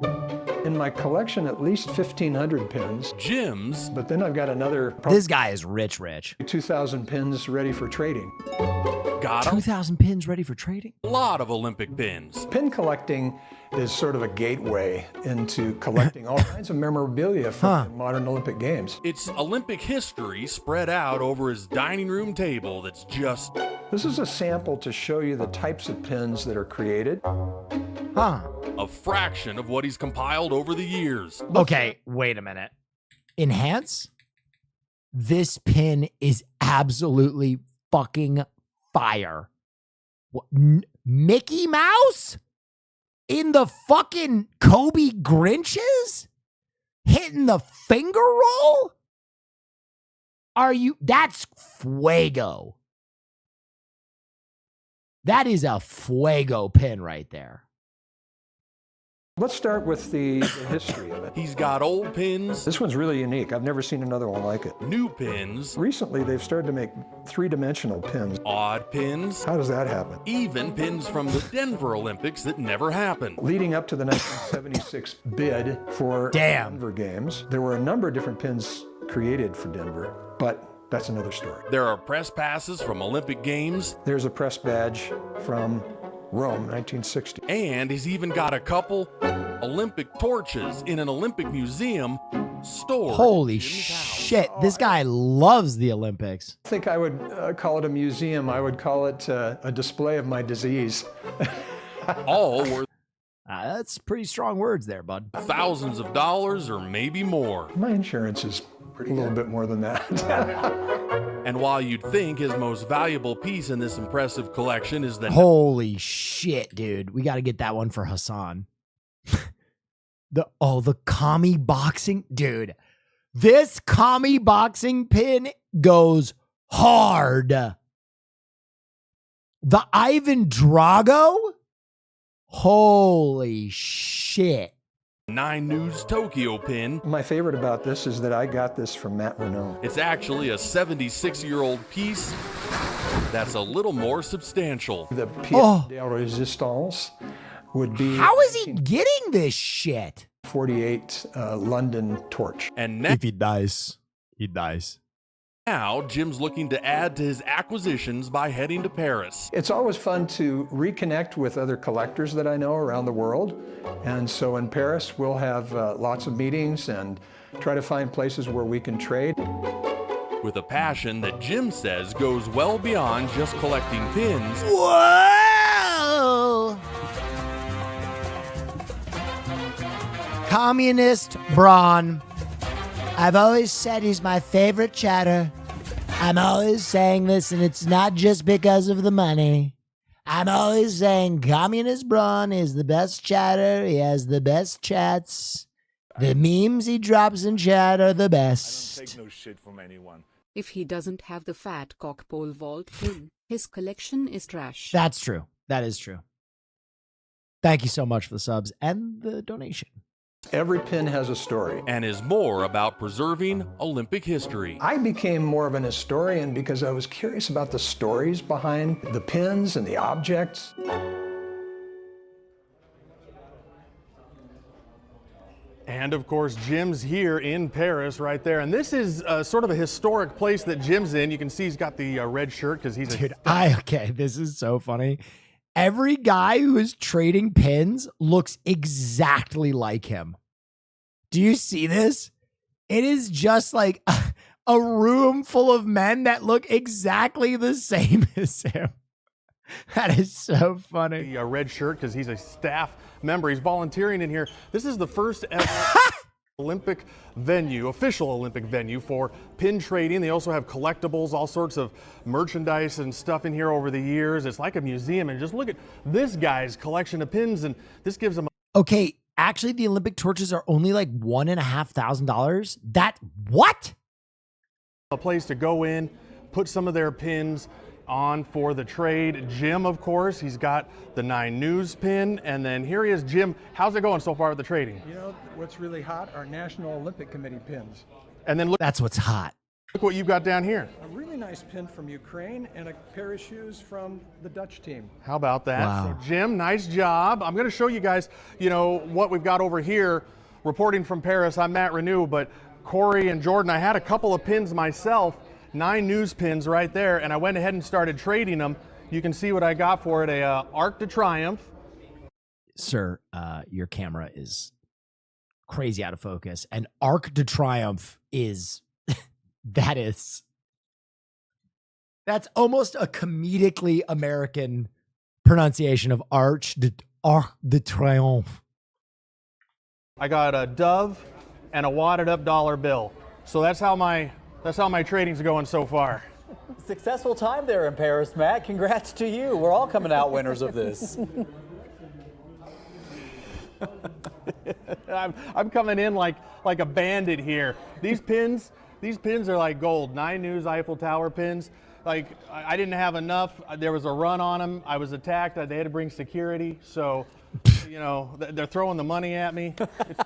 In my collection, at least 1,500 pins. Jim's. But then I've got another... This guy is rich. 2,000 pins ready for trading. Got 2,000 pins ready for trading? A lot of Olympic pins. Pin collecting is sort of a gateway into collecting all kinds of memorabilia from the modern Olympic Games. It's Olympic history spread out over his dining room table that's just... This is a sample to show you the types of pins that are created. A fraction of what he's compiled over the years. Okay, wait a minute. Enhance? This pin is absolutely fucking fire. What, Mickey Mouse? In the fucking Kobe Grinches? Hitting the finger roll? That's fuego. That is a fuego pin right there. Let's start with the history of it. He's got old pins. This one's really unique. I've never seen another one like it. New pins. Recently, they've started to make three-dimensional pins. Odd pins. How does that happen? Even pins from the Denver Olympics that never happened. Leading up to the 1976 bid for Denver Games, there were a number of different pins created for Denver, but that's another story. There are press passes from Olympic Games. There's a press badge from Rome, 1960. And he's even got a couple Olympic torches in an Olympic museum stored. Holy shit, this guy loves the Olympics. I think I would call it a museum. I would call it a display of my disease. All worth that's pretty strong words there, bud. thousands of dollars or maybe more. My insurance is a little bit more than that. And while you'd think his most valuable piece in this impressive collection is the... Holy shit, dude. We got to get that one for Hassan. the commie boxing. Dude, this commie boxing pin goes hard. The Ivan Drago? Holy shit. 9 News Tokyo pin. My favorite about this is that I got this from Matt Renaud. It's actually a 76-year-old piece that's a little more substantial. The pièce de résistance would be... How is he getting this shit? 48 London torch. And if he dies, he dies. Now, Jim's looking to add to his acquisitions by heading to Paris. It's always fun to reconnect with other collectors that I know around the world. And so in Paris, we'll have lots of meetings and try to find places where we can trade. With a passion that Jim says goes well beyond just collecting pins. Whoa! Communist Braun. I've always said he's my favorite chatter. I'm always saying this, and it's not just because of the money. I'm always saying Communist Braun is the best chatter. He has the best chats. The memes he drops in chat are the best. I don't take no shit from anyone. If he doesn't have the fat cock pole vault pin, his collection is trash. That's true. That is true. Thank you so much for the subs and the donation. Every pin has a story. And is more about preserving Olympic history. I became more of an historian because I was curious about the stories behind the pins and the objects. And of course, Jim's here in Paris right there. And this is sort of a historic place that Jim's in. You can see he's got the red shirt because he's okay, this is so funny. Every guy who is trading pins looks exactly like him. Do you see this? It is just like a room full of men that look exactly the same as him. That is so funny. The red shirt because he's a staff member. He's volunteering in here. This is the first ever Olympic venue, official Olympic venue for pin trading. They also have collectibles, all sorts of merchandise and stuff in here over the years. It's like a museum, and just look at this guy's collection of pins, and this gives him okay, actually the Olympic torches are only like $1,500. That what? A place to go in, put some of their pins on for the trade. Jim, of course, he's got the 9 News pin, and then here he is. Jim, how's it going so far with the trading? You know, what's really hot are National Olympic Committee pins. And then look, that's what's hot. Look what you've got down here. A really nice nice pin from Ukraine and a pair of shoes from the Dutch team. How about that? Wow. So Jim, nice job. I'm going to show you guys, what we've got over here. Reporting from Paris, I'm Matt Renew, but Corey and Jordan, I had a couple of pins myself, 9 news pins right there, and I went ahead and started trading them. You can see what I got for it, a Arc de Triomphe. Sir, your camera is crazy out of focus. And Arc de Triomphe is, that's almost a comedically American pronunciation of Arc de Triomphe. I got a dove and a wadded up dollar bill. So that's how my trading's going so far. Successful time there in Paris, Matt. Congrats to you. We're all coming out winners of this. I'm coming in like a bandit here. These pins are like gold. 9 news Eiffel Tower pins. Like, I didn't have enough. There was a run on them. I was attacked. They had to bring security. So, they're throwing the money at me. It's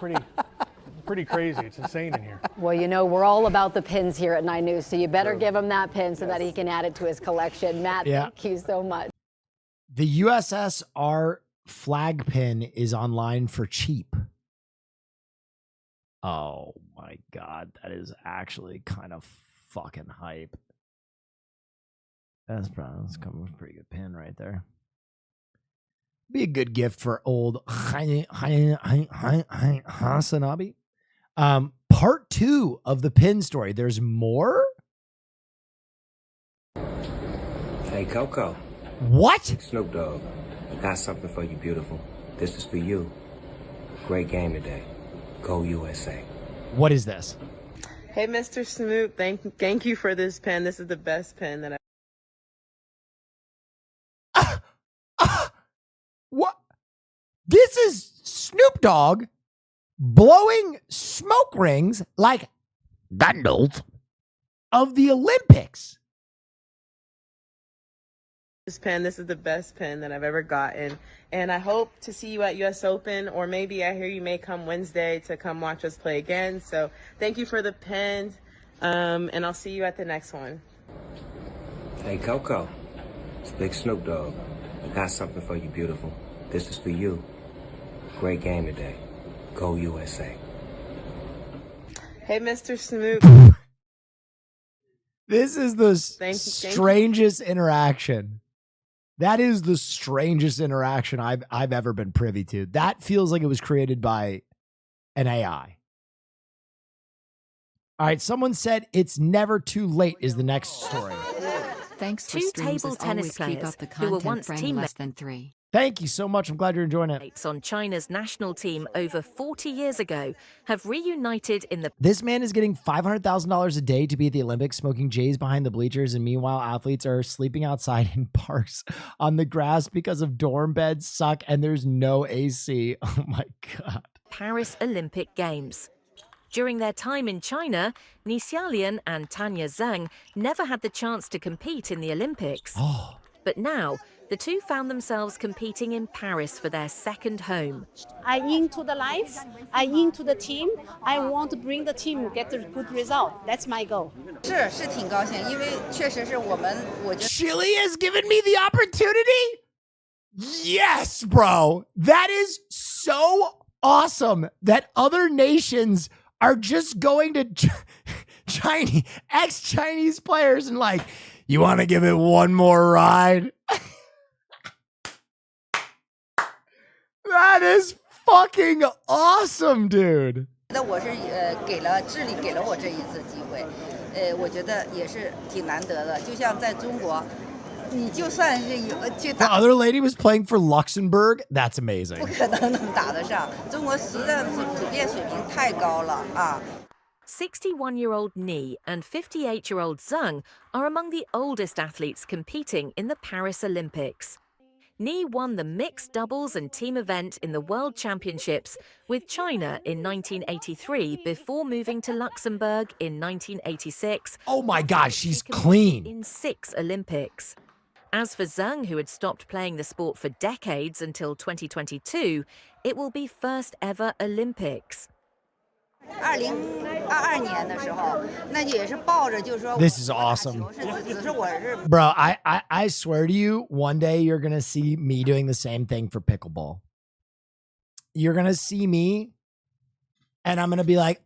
pretty crazy. It's insane in here. Well, we're all about the pins here at 9 News, so you better give him that pin so that he can add it to his collection. Matt, thank you so much. The USSR flag pin is online for cheap. Oh my God, that is actually kind of fucking hype. That's coming with a pretty good pin right there. Be a good gift for old Hasanabi. Part 2 of the pin story. There's more? Hey, Coco. What? Snoop Dogg. I got something for you, beautiful. This is for you. Great game today. Go USA. What is this? Hey, Mr. Snoop. Thank you for this pen. This is the best pen that What? This is Snoop Dogg blowing smoke rings like Gandalf of the Olympics. This pen. This is the best pen that I've ever gotten. And I hope to see you at US Open, or maybe I hear you may come Wednesday to come watch us play again. So thank you for the pen, and I'll see you at the next one. Hey, Coco. It's Big Snoop Dogg. I got something for you, beautiful. This is for you. Great game today. Go USA. Hey, Mr. Snoop. This is the strangest interaction. That is the strangest interaction I've ever been privy to. That feels like it was created by an AI. All right, someone said it's never too late is the next story. Thanks for Two streams table as tennis always. Keep players up the who were content, once frame teammates less than 3. Thank you so much. I'm glad you're enjoying it. On China's national team over 40 years ago have reunited in the... This man is getting $500,000 a day to be at the Olympics, smoking J's behind the bleachers, and meanwhile athletes are sleeping outside in parks on the grass because of dorm beds suck and there's no AC. Oh my God. Paris Olympic Games. During their time in China, Ni Xiaolian and Tanya Zhang never had the chance to compete in the Olympics. But now, the two found themselves competing in Paris for their second home. I'm into the life, I'm into the team, I want to bring the team get a good result. That's my goal. Chile has given me the opportunity? Yes, bro. That is so awesome that other nations are just going to Chinese, ex-Chinese players and like, you want to give it one more ride? That is fucking awesome, dude. The other lady was playing for Luxembourg. That's amazing. 61-year-old Ni and 58-year-old Zhang are among the oldest athletes competing in the Paris Olympics. Ni won the mixed doubles and team event in the World Championships with China in 1983 before moving to Luxembourg in 1986. Oh my gosh, she's clean. In 6 Olympics. As for Zhang, who had stopped playing the sport for decades until 2022, it will be first ever Olympics. This is awesome. Bro, I swear to you, one day you're going to see me doing the same thing for pickleball. You're going to see me and I'm going to be like,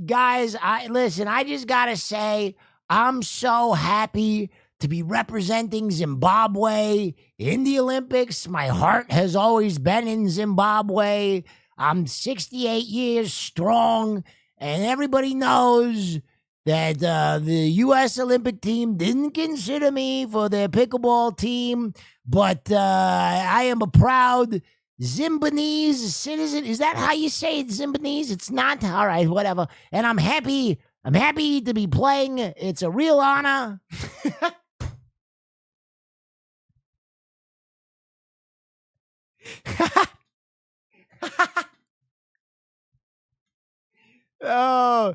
guys, listen, I just got to say, I'm so happy to be representing Zimbabwe in the Olympics. My heart has always been in Zimbabwe. I'm 68 years strong, and everybody knows that the U.S. Olympic team didn't consider me for their pickleball team, but I am a proud Zimbabwean citizen. Is that how you say it, Zimbabwean? It's not? All right, whatever. And I'm happy to be playing. It's a real honor. Oh,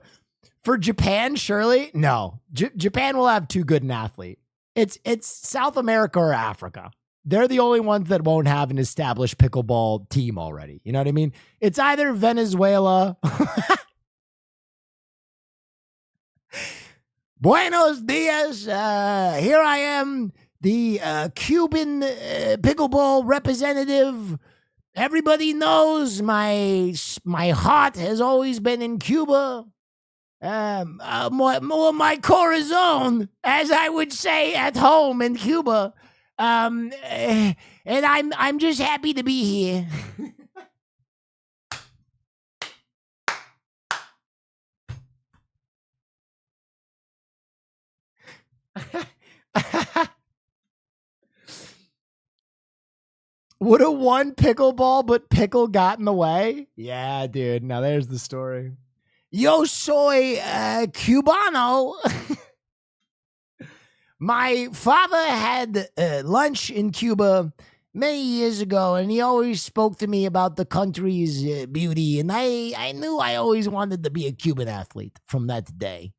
for Japan, surely? No. Japan will have too good an athlete. It's South America or Africa. They're the only ones that won't have an established pickleball team already. You know what I mean? It's either Venezuela. Buenos dias. Here I am, the Cuban pickleball representative. Everybody knows my heart has always been in Cuba. My corazon, as I would say at home in Cuba. And I'm just happy to be here. Would have won pickleball, but pickle got in the way? Yeah, dude. Now there's the story. Yo soy cubano. My father had lunch in Cuba many years ago, and he always spoke to me about the country's beauty, and I knew I always wanted to be a Cuban athlete from that day.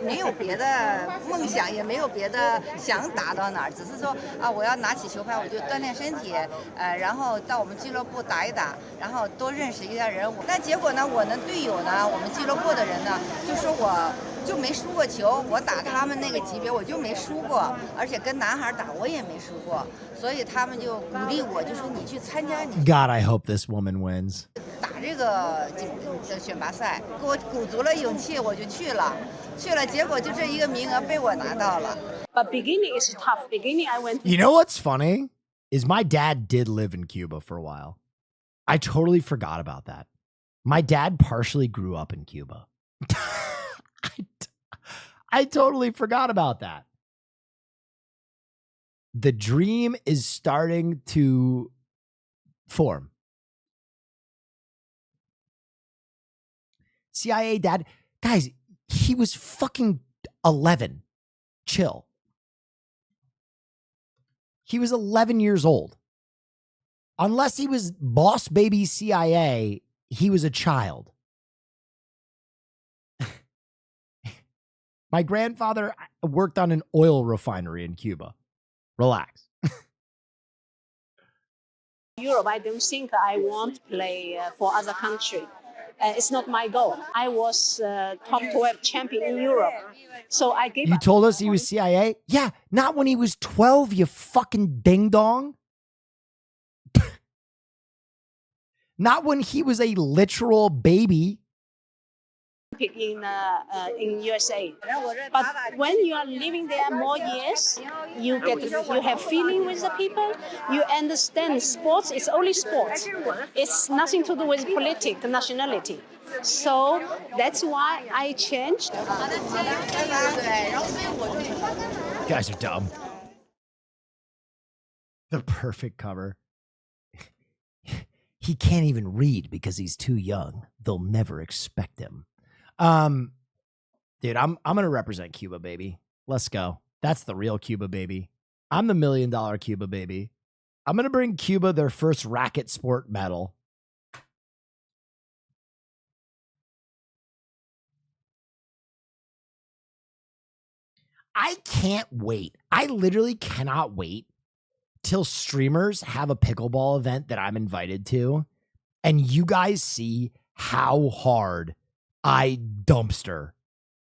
没有别的梦想，也没有别的想达到哪儿，只是说我要拿起球拍，我就锻炼身体，然后到我们俱乐部打一打，然后多认识一下人。但结果呢，我的队友呢，我们俱乐部的人呢，就说我就没输过球，我打他们那个级别我就没输过，而且跟男孩打我也没输过，所以他们就鼓励我，就说你去参加你。God, I hope this woman wins. 打这个选拔赛，给我鼓足了勇气，我就去了。 结果就这一个名额被我拿到了。But beginning is tough. Beginning I went. You know what's funny is my dad did live in Cuba for a while. I totally forgot about that. My dad partially grew up in Cuba. I totally forgot about that. The dream is starting to form. CIA dad, guys. He was fucking 11. Chill. He was 11 years old. Unless he was boss baby CIA, he was a child. My grandfather worked on an oil refinery in Cuba. Relax. Europe, I don't think I want to play for other country. It's not my goal. I was top 12 champion in Europe. So I gave You told us he was CIA? Yeah, not when he was 12, you fucking ding-dong. Not when he was a literal baby. In USA, but when you are living there more years, you have feeling with the people. You understand sports is only sports. It's nothing to do with politics, nationality. So that's why I changed. You guys are dumb. The perfect cover. He can't even read because he's too young. They'll never expect him. Dude, I'm gonna represent Cuba, baby. Let's go. That's the real Cuba, baby. I'm the $1 million Cuba, baby. I'm gonna bring Cuba their first racket sport medal. I can't wait. I literally cannot wait till streamers have a pickleball event that I'm invited to, and you guys see how hard I dumpster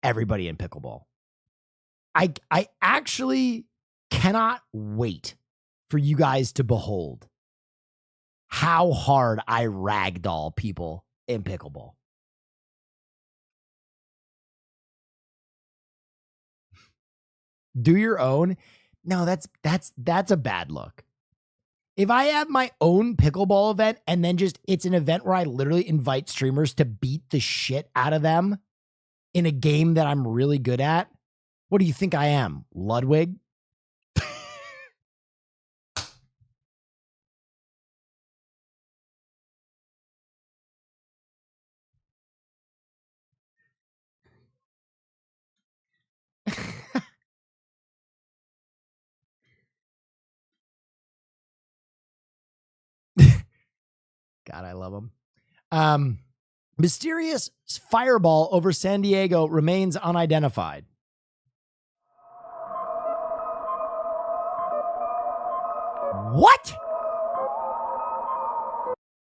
everybody in pickleball. I actually cannot wait for you guys to behold how hard I ragdoll people in pickleball. Do your own? No, that's a bad look. If I have my own pickleball event and then just it's an event where I literally invite streamers to beat the shit out of them in a game that I'm really good at, what do you think I am, Ludwig? God, I love him. Mysterious fireball over San Diego remains unidentified. What?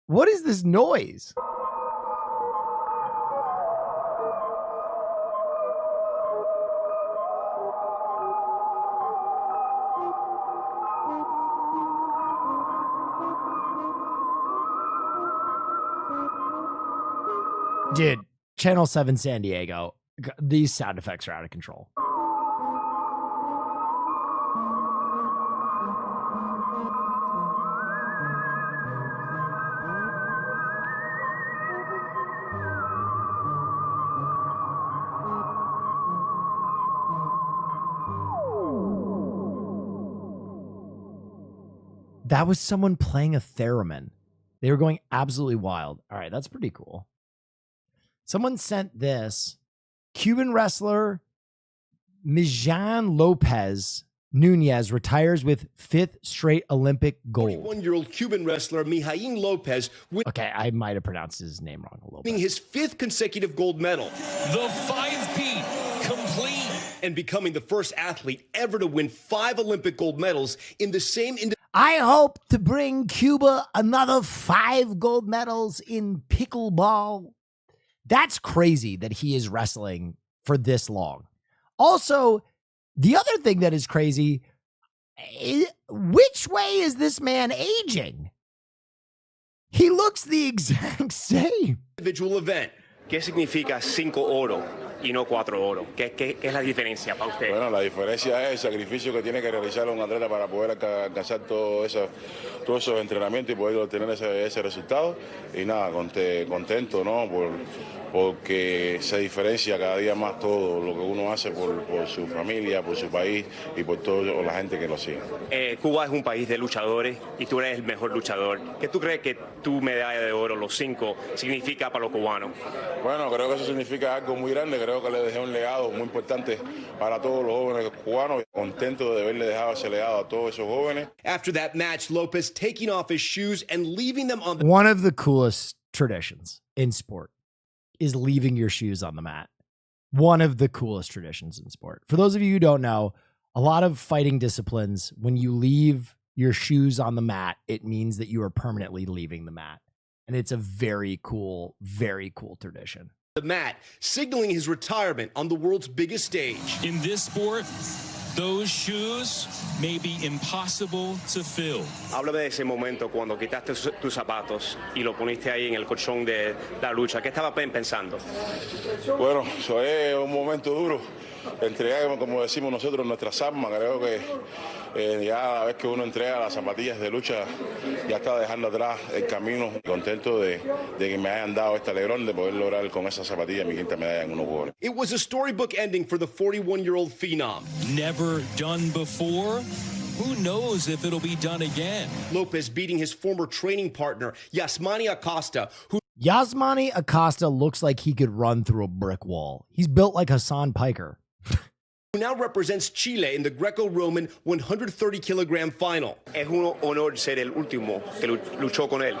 What is this noise? Dude, Channel 7 San Diego, these sound effects are out of control. That was someone playing a theremin. They were going absolutely wild. All right, that's pretty cool. Someone sent this. Cuban wrestler Mijan Lopez Nunez retires with 5th straight Olympic gold. 41-year-old Cuban wrestler Mijan Lopez Okay, I might have pronounced his name wrong a little bit. winning his 5th consecutive gold medal. The 5-peat complete. And becoming the first athlete ever to win 5 Olympic gold medals in the same I hope to bring Cuba another 5 gold medals in pickleball. That's crazy that he is wrestling for this long. Also, the other thing that is crazy, which way is this man aging? He looks the exact same. Individual event. ¿Qué significa 5 oro y no 4 oro? ¿Qué es la diferencia para usted? Bueno, la diferencia es el sacrificio que tiene que realizar un atleta para poder alcanzar todos esos entrenamientos y poder obtener ese resultado. Y nada, contento, ¿no? Porque se diferencia cada día más todo lo que uno hace por su familia, por su país y por toda la gente que lo sigue. Cuba es un país de luchadores y tú eres el mejor luchador. ¿Qué tú crees que tu medalla de oro, los 5, significa para los cubanos? Bueno, creo que eso significa algo muy grande. Creo que le dejé un legado muy importante para todos los jóvenes cubanos. Contento de haberle dejado ese legado a todos esos jóvenes. After that match, Lopez taking off his shoes and leaving them on the... One of the coolest traditions in sport is leaving your shoes on the mat. One of the coolest traditions in sport. For those of you who don't know, a lot of fighting disciplines, when you leave your shoes on the mat, it means that you are permanently leaving the mat. And it's a very cool tradition. The mat, signaling his retirement on the world's biggest stage. In this sport, those shoes may be impossible to fill. Háblame de ese momento cuando quitaste tus zapatos y lo poniste ahí en el colchón de la lucha. ¿Qué estaba pensando? Bueno, eso es un momento duro. Entregar, como decimos nosotros, nuestras armas. Creo que ya la vez que uno entrega las zapatillas de lucha, ya está dejando atrás el camino. Contento de que me hayan dado este alegrón de poder lograr con esas zapatillas mi 5ª medalla en unos juegos. It was a storybook ending for the 41-year-old phenom. Never done before? Who knows if it'll be done again? Lopez beating his former training partner, Yasmani Acosta, who... Yasmani Acosta looks like he could run through a brick wall. He's built like Hassan Piker. Who now represents Chile in the Greco-Roman 130-kilogram final. Es un honor ser el último que luchó con él.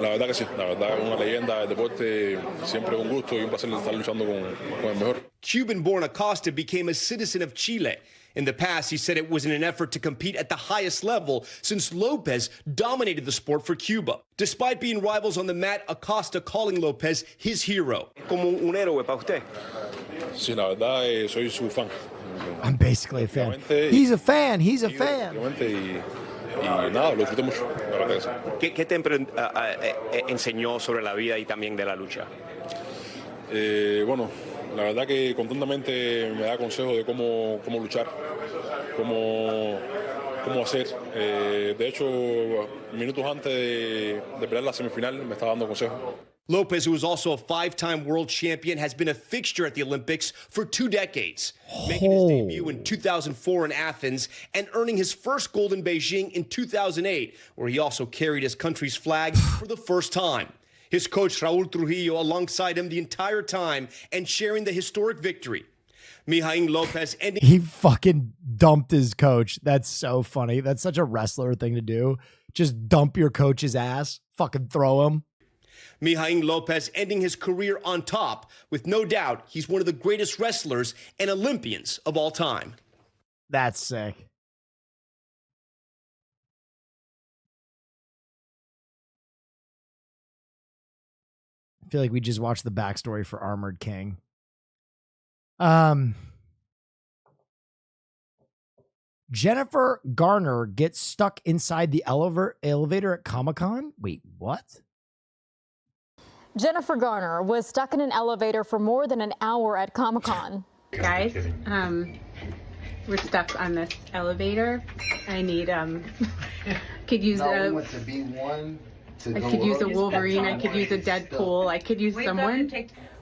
La verdad que sí, la verdad es una leyenda del deporte, siempre un gusto y un placer estar luchando con el mejor. Cuban-born Acosta became a citizen of Chile In the past, he said it was in an effort to compete at the highest level since Lopez dominated the sport for Cuba. Despite being rivals on the mat, Acosta calling Lopez his hero. Como un héroe para usted. Sí, la verdad, soy su fan. I'm basically a fan. He's a fan. He's a fan. Y nada, lo disfruto mucho, la verdad que sí. ¿Qué te enseñó sobre la vida y también de la lucha? Bueno, la verdad que constantemente me da consejos de cómo luchar, cómo hacer. De hecho, minutos antes de pelear la semifinal me estaba dando consejos. Lopez, who is also a 5-time world champion, has been a fixture at the Olympics for 2 decades, making his debut in 2004 in Athens and earning his first gold in Beijing in 2008, where he also carried his country's flag for the first time. His coach, Raul Trujillo, alongside him the entire time and sharing the historic victory. Mijan Lopez ending... He fucking dumped his coach. That's so funny. That's such a wrestler thing to do. Just dump your coach's ass. Fucking throw him. Mijan Lopez ending his career on top. With no doubt, he's one of the greatest wrestlers and Olympians of all time. That's sick. I feel like we just watched the backstory for Armored King. Jennifer Garner gets stuck inside the elevator at Comic-Con. Wait, what? Jennifer Garner was stuck in an elevator for more than an hour at Comic-Con. Guys, we're stuck on this elevator. I need could use I could use a Wolverine. I could use a Deadpool. I could use someone.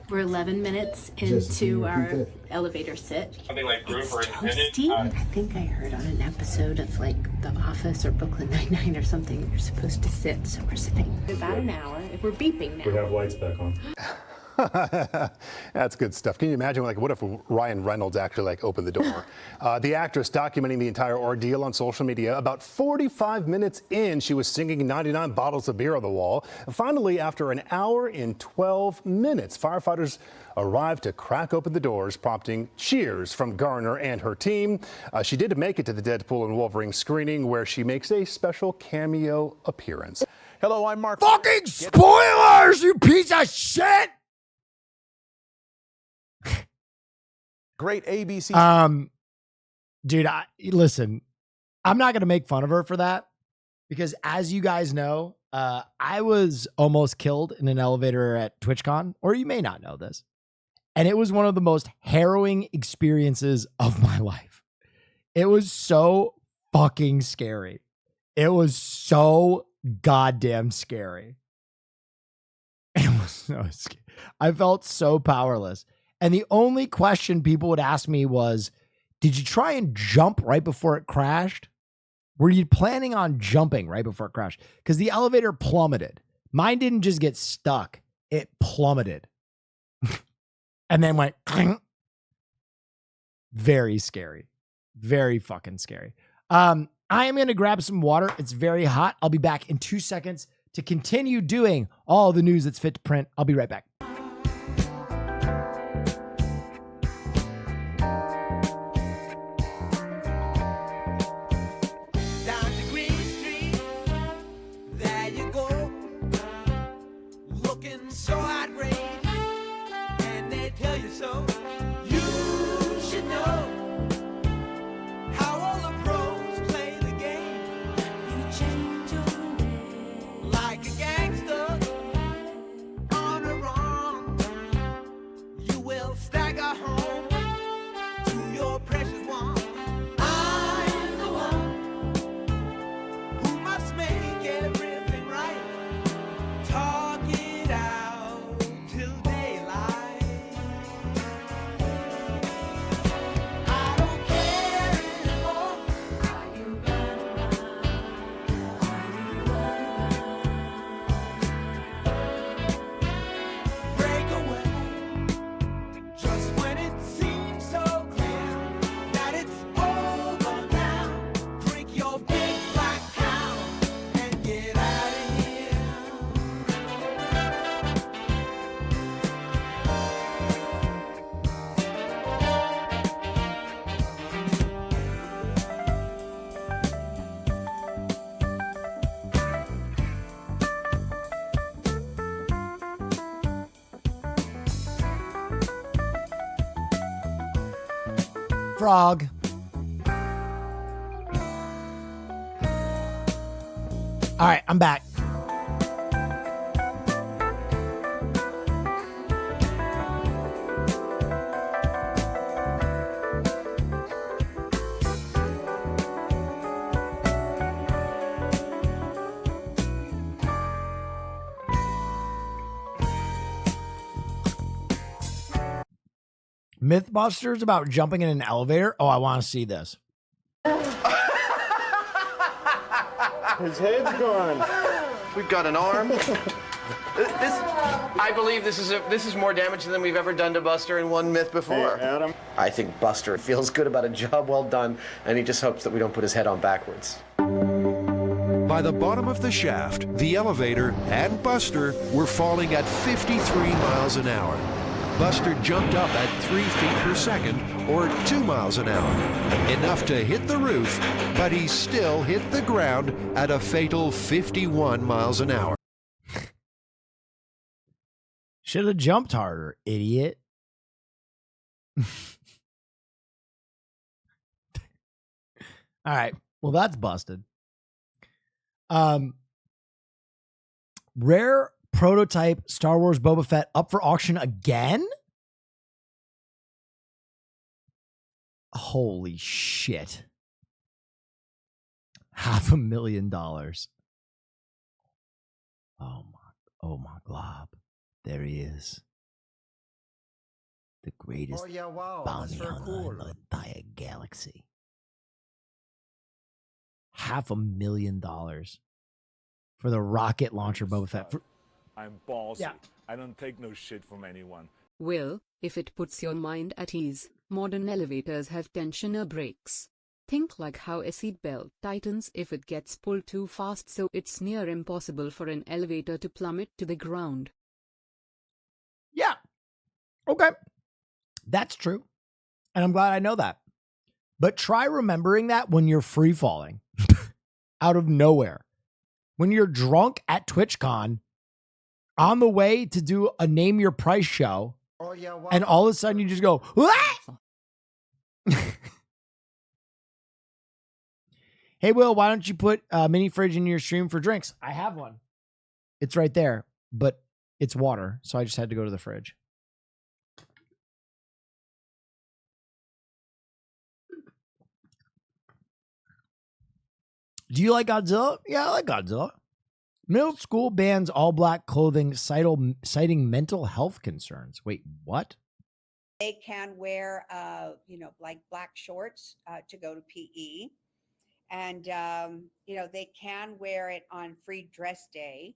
We're 11 minutes into our elevator sit. Something like It's toasty. I think I heard on an episode of like The Office or Brooklyn Nine-Nine or something, you're supposed to sit, so we're sitting. About an hour. If we're beeping now. We have lights back on. That's good stuff. Can you imagine, like, what if Ryan Reynolds actually, like, opened the door? The actress documenting the entire ordeal on social media. About 45 minutes in, she was singing 99 bottles of beer on the wall. Finally, after an hour and 12 minutes, firefighters arrived to crack open the doors, prompting cheers from Garner and her team. She did make it to the Deadpool and Wolverine screening, where she makes a special cameo appearance. Hello, I'm Mark. Fucking spoilers, you piece of shit! Great ABC. Dude, listen, I'm not going to make fun of her for that because, as you guys know, I was almost killed in an elevator at TwitchCon, or you may not know this. And it was one of the most harrowing experiences of my life. It was so fucking scary. It was so goddamn scary. It was so scary. I felt so powerless. And the only question people would ask me was, did you try and jump right before it crashed? Were you planning on jumping right before it crashed? Because the elevator plummeted. Mine didn't just get stuck. It plummeted. And then went, very scary. Very fucking scary. I am going to grab some water. It's very hot. I'll be back in 2 seconds to continue doing all the news that's fit to print. I'll be right back. frog. All right, I'm back. MythBusters about jumping in an elevator. Oh, I want to see this. His head's gone. We've got an arm. I believe this is more damage than we've ever done to Buster in one myth before. Hey, Adam. I think Buster feels good about a job well done, and he just hopes that we don't put his head on backwards. By the bottom of the shaft, the elevator and Buster were falling at 53 miles an hour. Buster jumped up at 3 feet per second, or 2 miles an hour. Enough to hit the roof, but he still hit the ground at a fatal 51 miles an hour. Should have jumped harder, idiot. All right. Well, that's busted. Rare prototype Star Wars Boba Fett up for auction again? Holy shit. $500,000. Oh my glob. There he is. The greatest bounty hunter in the entire galaxy. $500,000 for the rocket launcher Boba Fett. I'm ballsy. Yeah. I don't take no shit from anyone. Will, if it puts your mind at ease, modern elevators have tensioner brakes. Think like how a seatbelt tightens if it gets pulled too fast, so it's near impossible for an elevator to plummet to the ground. Yeah. Okay. That's true. And I'm glad I know that. But try remembering that when you're free falling out of nowhere. When you're drunk at TwitchCon on the way to do a Name Your Price show, and all of a sudden you just go, hey, Will, why don't you put a mini fridge in your stream for drinks? I have one. It's right there, but it's water, so I just had to go to the fridge. Do you like Godzilla? Yeah, I like Godzilla. Middle school bans all black clothing, citing mental health concerns. Wait, what? They can wear, like black shorts to go to PE. And, they can wear it on free dress day,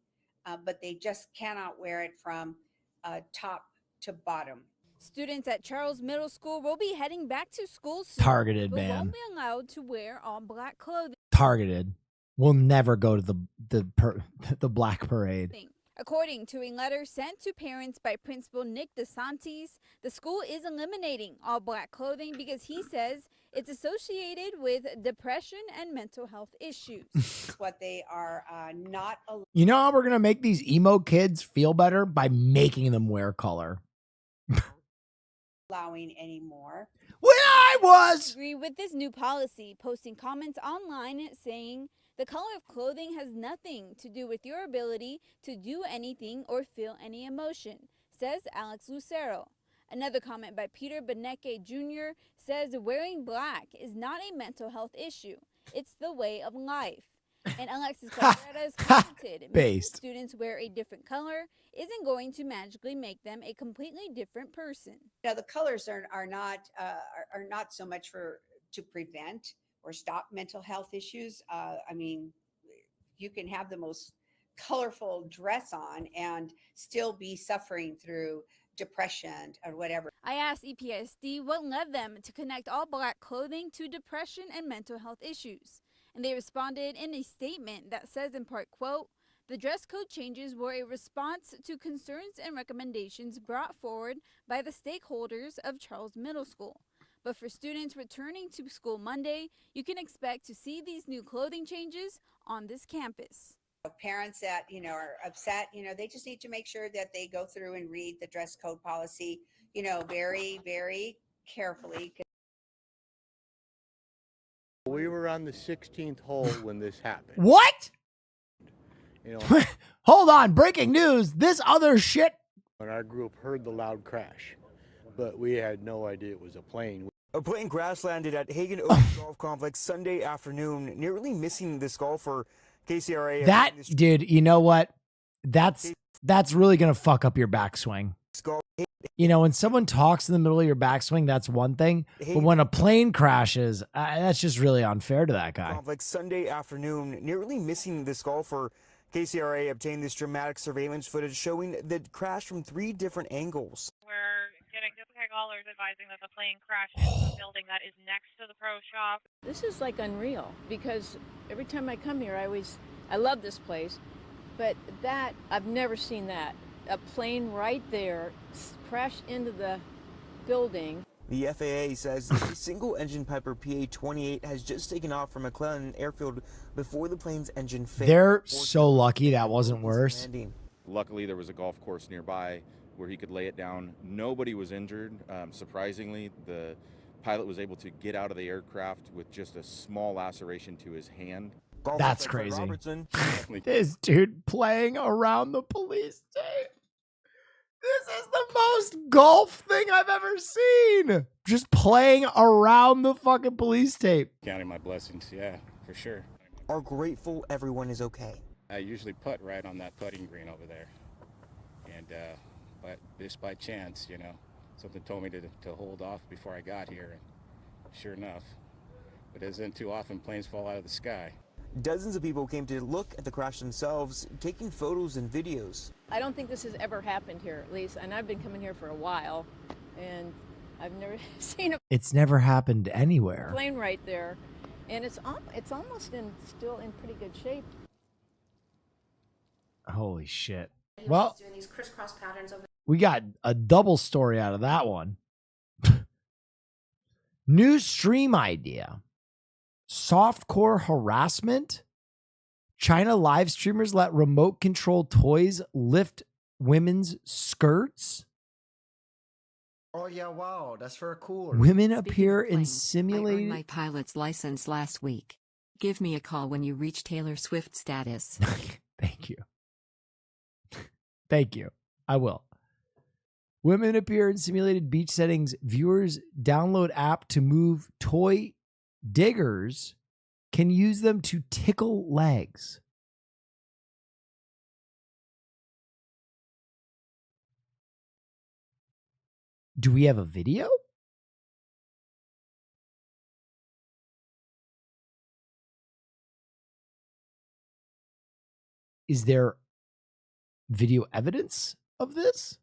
but they just cannot wear it from top to bottom. Students at Charles Middle School will be heading back to school soon, Targeted but ban. won't be allowed to wear all black clothing. Targeted. We'll never go to the black parade. According to a letter sent to parents by Principal Nick DeSantis, the school is eliminating all black clothing because he says it's associated with depression and mental health issues. What they are not You know how we're going to make these emo kids feel better? By making them wear color. allowing anymore. When I was! Agree with this new policy, posting comments online saying, the color of clothing has nothing to do with your ability to do anything or feel any emotion, says Alex Lucero. Another comment by Peter Beneke Jr. says wearing black is not a mental health issue. It's the way of life. And Alexis Contreras commented, making students wear a different color isn't going to magically make them a completely different person. Now, the colors are not so much to prevent or stop mental health issues. I mean, you can have the most colorful dress on and still be suffering through depression or whatever. I asked EPSD what led them to connect all black clothing to depression and mental health issues. And they responded in a statement that says in part, quote, the dress code changes were a response to concerns and recommendations brought forward by the stakeholders of Charles Middle School. But for students returning to school Monday, you can expect to see these new clothing changes on this campus. Parents that, are upset, they just need to make sure that they go through and read the dress code policy, very, very carefully. We were on the 16th hole when this happened. What? You know, Hold on. Breaking news. This other shit. when our group heard the loud crash, but we had no idea it was a plane. A plane crash landed at Hagen Oaks Golf Complex Sunday afternoon, nearly missing this golfer. KCRA. That, dude, you know what? That's really going to fuck up your backswing. You know, when someone talks in the middle of your backswing, that's one thing. But when a plane crashes, that's just really unfair to that guy. Complex Sunday afternoon, nearly missing this golfer. KCRA obtained this dramatic surveillance footage showing the crash from 3 different angles. We're getting callers advising that the plane crashed into a building that is next to the pro shop. This is like unreal because every time I come here, I love this place, but I've never seen that. A plane right there crashed into the building. The FAA says a single-engine Piper PA-28 has just taken off from McClellan Airfield before the plane's engine failed. They're so lucky that wasn't worse. Luckily, there was a golf course nearby where he could lay it down. Nobody was injured. Surprisingly, the pilot was able to get out of the aircraft with just a small laceration to his hand. That's crazy. This dude playing around the police tape. This is the most golf thing I've ever seen. Just playing around the fucking police tape. Counting my blessings, yeah, for sure. Are grateful everyone is okay. I usually putt right on that putting green over there. And, but just by chance, you know, something told me to hold off before I got here. And sure enough, it isn't too often planes fall out of the sky. Dozens of people came to look at the crash themselves, taking photos and videos. I don't think this has ever happened here, at least, and I've been coming here for a while, and I've never seen a It's never happened anywhere. plane right there, and it's almost still in pretty good shape. Holy shit. Well, doing these crisscross patterns over. we got a double story out of that one. New stream idea. Softcore harassment. China live streamers let remote control toys lift women's skirts. Oh yeah, wow, that's very cool. Women appear in I earned simulated. my pilot's license last week. Give me a call when you reach Taylor Swift status. Thank you. Thank you. I will. Women appear in simulated beach settings. Viewers download app to move toy diggers can use them to tickle legs. Do we have a video? Is there video evidence of this?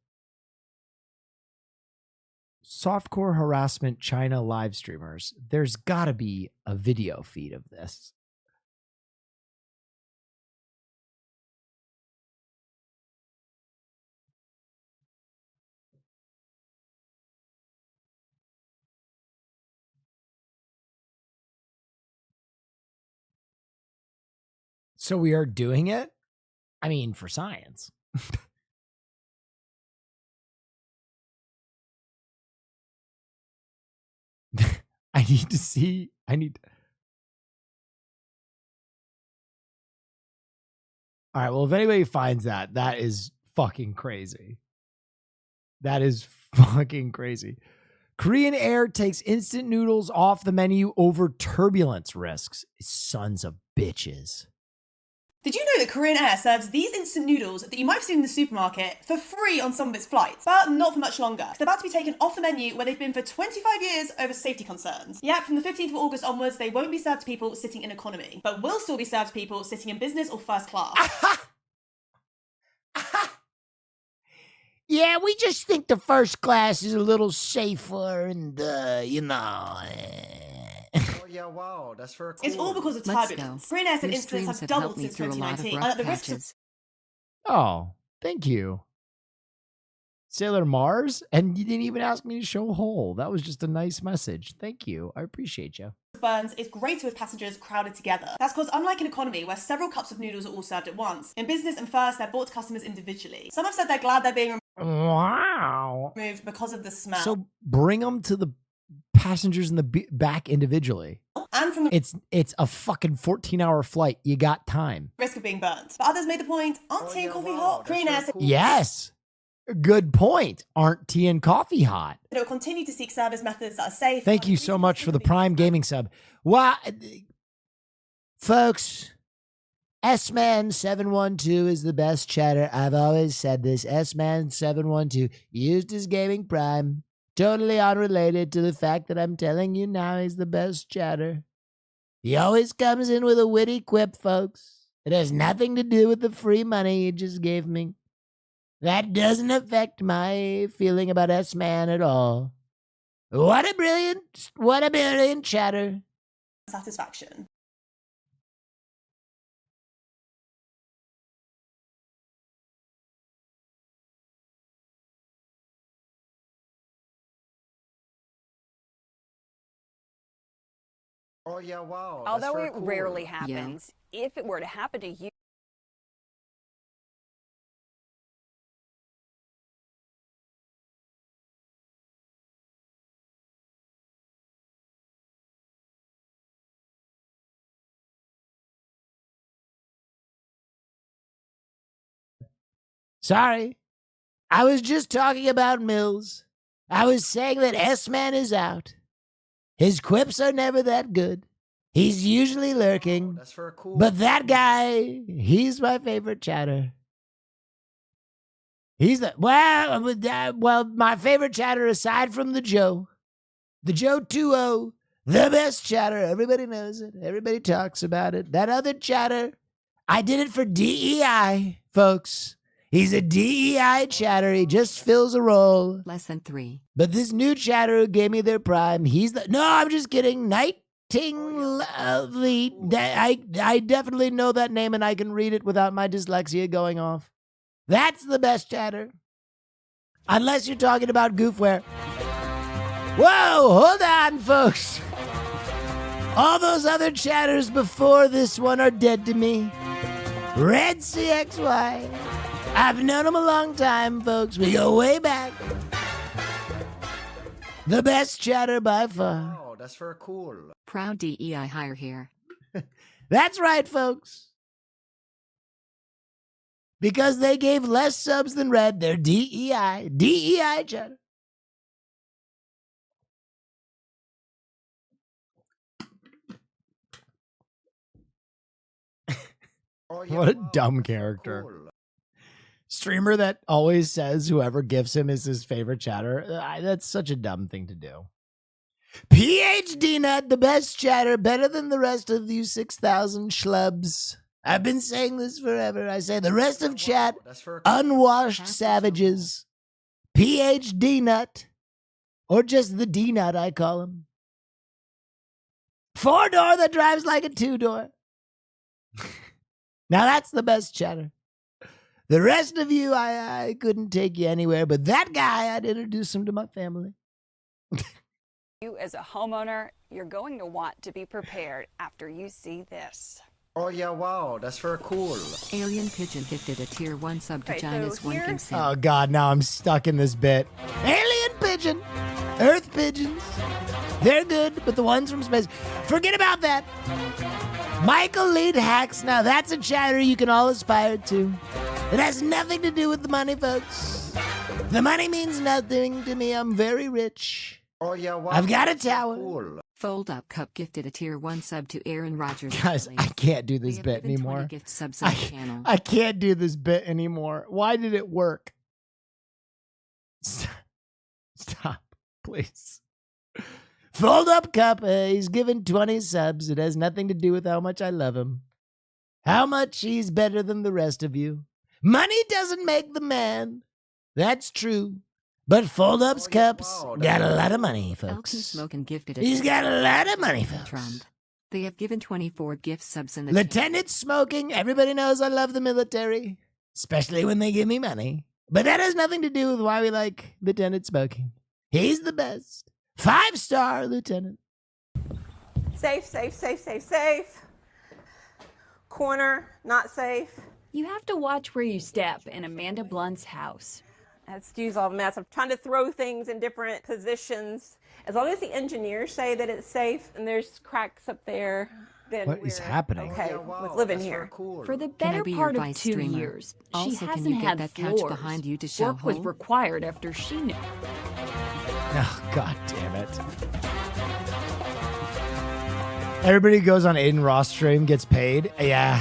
Softcore harassment China live streamers. There's got to be a video feed of this. So we are doing it? I mean, for science. I need to see. All right. Well, if anybody finds that, that is fucking crazy. That is fucking crazy. Korean Air takes instant noodles off the menu over turbulence risks. Sons of bitches. Did you know that Korean Air serves these instant noodles that you might have seen in the supermarket for free on some of its flights, but not for much longer? They're about to be taken off the menu where they've been for 25 years over safety concerns. Yet, from the 15th of August onwards, they won't be served to people sitting in economy, but will still be served to people sitting in business or first class. Yeah, we just think the first class is a little safer and, Oh yeah, wow, that's very cool. It's all because of Let's turbulence. go. Korean Air's Your incidents have streams have doubled helped me since through a lot of 2019, rough and at the risk of patches. Oh, thank you. Sailor Mars? And you didn't even ask me to show hole. That was just a nice message. Thank you. I appreciate you. burns, it's greater with passengers crowded together. That's because unlike in economy, where several cups of noodles are all served at once, in business and first, they're bought to customers individually. Some have said they're glad they're being Wow. removed because of the smell. So bring them to the passengers in the back individually. And from the It's a fucking 14-hour flight. You got time. risk of being burnt. But others made the point, aren't tea and coffee hot? Korean Air said Yes. Good point. Aren't tea and coffee hot? it will continue to seek service methods that are safe. Thank you so much for the Prime Gaming sub. Well, folks, S-Man712 is the best chatter. I've always said this. S-Man712 used his gaming Prime. Totally unrelated to the fact that I'm telling you now he's the best chatter. He always comes in with a witty quip, folks. It has nothing to do with the free money he just gave me. That doesn't affect my feeling about S-Man at all. What a brilliant chatter. Satisfaction. Oh, yeah, wow. Although it rarely happens, if it were to happen to you, Sorry. I was just talking about Mills. I was saying that S-Man is out. His quips are never that good. He's usually lurking. That's for a cool. But that guy, he's my favorite chatter. He's the, well, my favorite chatter aside from the Joe 2-0, the best chatter. Everybody knows it. Everybody talks about it. That other chatter, I did it for DEI, folks. He's a DEI chatter. He just fills a role. Lesson 3. But this new chatter who gave me their Prime, he's the... No, I'm just kidding. Lovely. I definitely know that name and I can read it without my dyslexia going off. That's the best chatter. Unless you're talking about Goofware. Whoa, hold on, folks. All those other chatters before this one are dead to me. Red CXY. I've known him a long time, folks. We go way back. The best chatter by far. Oh, that's for a cool. Proud DEI hire here. That's right, folks. Because they gave less subs than Red, they're DEI. DEI chatter. Oh, yeah, What a wow, dumb that's for character. cool. Streamer that always says whoever gifts him is his favorite chatter. That's such a dumb thing to do. PhD Nut, the best chatter, better than the rest of you 6,000 schlubs. I've been saying this forever. I say the rest of chat, That's for a cool. unwashed savages. PhD Nut, or just the D Nut, I call him. 4-door that drives like a 2-door. Now that's the best chatter. The rest of you, I couldn't take you anywhere, but that guy, I'd introduce him to my family. you as a homeowner, you're going to want to be prepared after you see this. Oh, yeah, wow. That's for a cool. Alien Pigeon gifted a tier 1 sub to Okay, so Gina's one here- consent. Oh, God, now I'm stuck in this bit. Alien pigeon. Earth pigeons. They're good, but the ones from space, forget about that. Michael Lead Hacks. Now, that's a chatter you can all aspire to. It has nothing to do with the money, folks. The money means nothing to me. I'm very rich. Oh, yeah, wow. I've got a tower. Cool. Fold Up Cup gifted a tier 1 sub to Aaron Rogers. Guys, I can't do They this have bit given 20 anymore. gift subs on the channel. I can't do this bit anymore. Why did it work? Stop, please. Fold Up Cup, he's given 20 subs. It has nothing to do with how much I love him. How much he's better than the rest of you. Money doesn't make the man. That's true. But Fold Up's cups got a lot of money, Elkin folks. Smokin gifted a He's got a lot of money, folks. Trump. They have given 24 gift subs in the Lieutenant Smoking. Everybody knows I love the military, especially when they give me money. But that has nothing to do with why we like Lieutenant Smoking. He's the best. 5-star Lieutenant. Safe, safe, safe, safe, safe. Corner, not safe. You have to watch where you step in Amanda Blunt's house. That stew's all a mess. I'm trying to throw things in different positions. As long as the engineers say that it's safe and there's cracks up there, then What is happening? okay with living here. For the better part of 2 years, she hasn't had that couch behind you to show Work was required after she knew. Oh, God damn it. Everybody who goes on Aiden Ross stream gets paid. Yeah.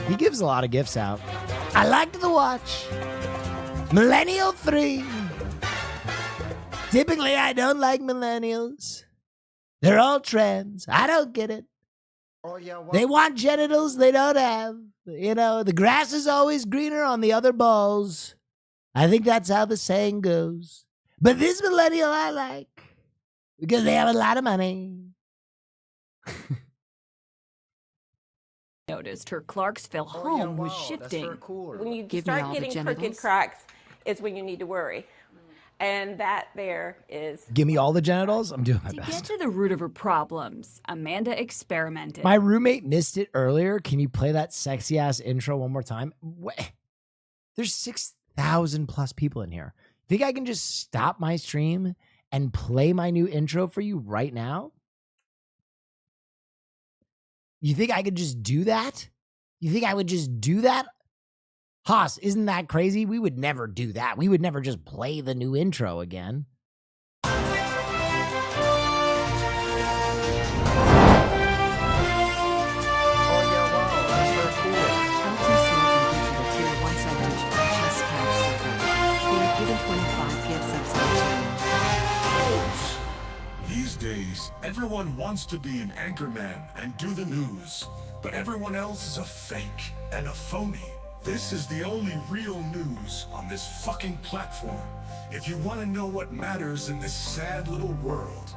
He gives a lot of gifts out. I liked the watch. Millennial 3. Typically, I don't like millennials. They're all trans. I don't get it. Oh, yeah, well, They want genitals they don't have. You know, the grass is always greener on the other balls. I think that's how the saying goes. But this millennial I like because they have a lot of money. Noticed her Clarksville home was shifting. When you Give me start all the getting crooked genitals. cracks, is when you need to worry. And that there is. Give me all the genitals. I'm doing my To get best. to the root of her problems, Amanda experimented. My roommate missed it earlier. Can you play that sexy ass intro one more time? There's 6,000 plus people in here. Think I can just stop my stream and play my new intro for you right now? You think I could just do that? You think I would just do that? Haas, isn't that crazy? We would never do that. We would never just play the new intro again. These days, everyone wants to be an anchorman and do the news, but everyone else is a fake and a phony. This is the only real news on this fucking platform. If you want to know what matters in this sad little world,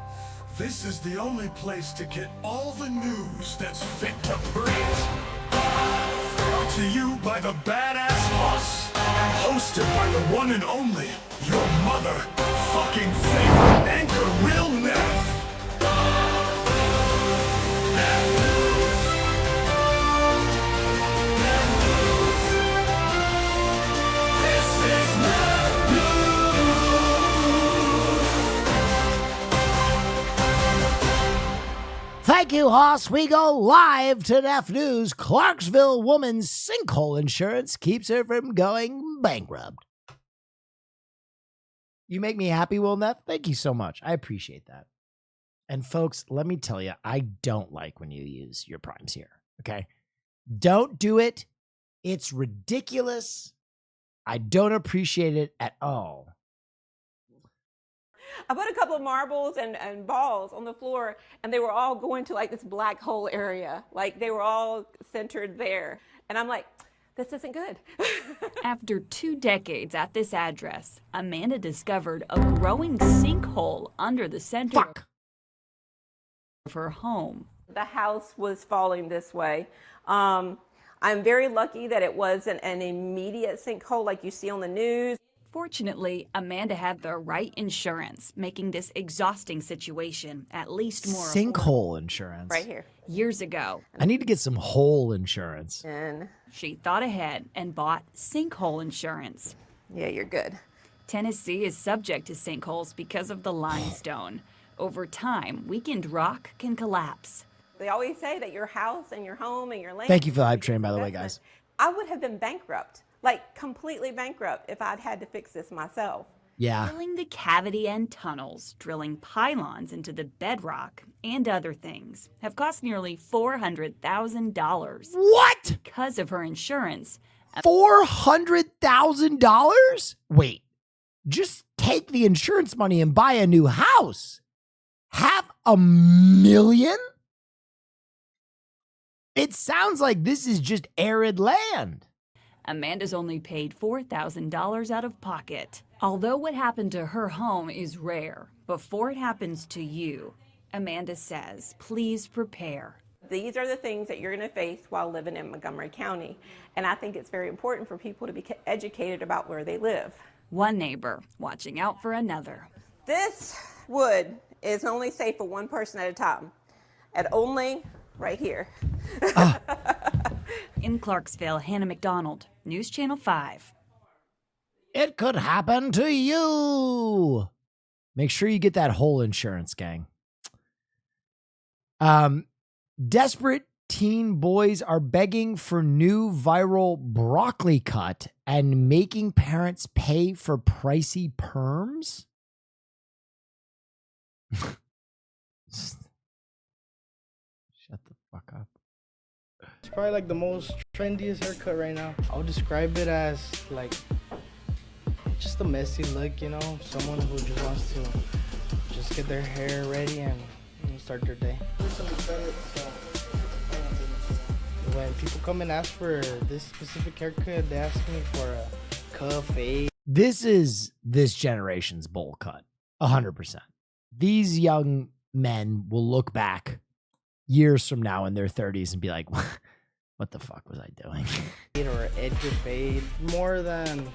this is the only place to get all the news that's fit to print. Brought to you by the Badass Boss, and hosted by the one and only, your mother fucking favorite anchor, Will Neff. Thank you, Hoss. We go live to Neff News. Clarksville woman's sinkhole insurance keeps her from going bankrupt. You make me happy, Will Neff. Thank you so much. I appreciate that. And folks, let me tell you, I don't like when you use your primes here. Okay? Don't do it. It's ridiculous. I don't appreciate it at all. I put a couple of marbles and balls on the floor, and they were all going to like this black hole area. Like they were all centered there. And I'm like, this isn't good. After 2 decades at this address, Amanda discovered a growing sinkhole under the center of her home. The house was falling this way. I'm very lucky that it wasn't an immediate sinkhole like you see on the news. Fortunately, Amanda had the right insurance, making this exhausting situation at least more Sinkhole insurance. Right here. Years ago. I need to get some hole insurance. And she thought ahead and bought sinkhole insurance. Yeah, you're good. Tennessee is subject to sinkholes because of the limestone. Over time, weakened rock can collapse. They always say that your house and your home and your land. Thank you for the hype train, by the way, guys. I would have been bankrupt, like completely bankrupt, if I'd had to fix this myself. Yeah. Filling the cavity and tunnels, drilling pylons into the bedrock, and other things have cost nearly $400,000. What? Because of her insurance. $400,000? Wait, just take the insurance money and buy a new house. $500,000? It sounds like this is just arid land. Amanda's only paid $4,000 out of pocket. Although what happened to her home is rare, before it happens to you, Amanda says, please prepare. These are the things that you're going to face while living in Montgomery County. And I think it's very important for people to be educated about where they live. One neighbor watching out for another. This wood is only safe for one person at a time. And only right here. In Clarksville, Hannah McDonald, News Channel 5. It could happen to you. Make sure you get that whole insurance, gang. Desperate teen boys are begging for new viral broccoli cut and making parents pay for pricey perms. Shut the fuck up. It's probably like the most trendiest haircut right now. I would describe it as like just a messy look, you know, someone who just wants to just get their hair ready and start their day. When people come and ask for this specific haircut, they ask me for a cuff, fade. This is this generation's bowl cut, 100%. These young men will look back years from now in their 30s and be like, what the fuck was I doing? Or Edgar fade. More than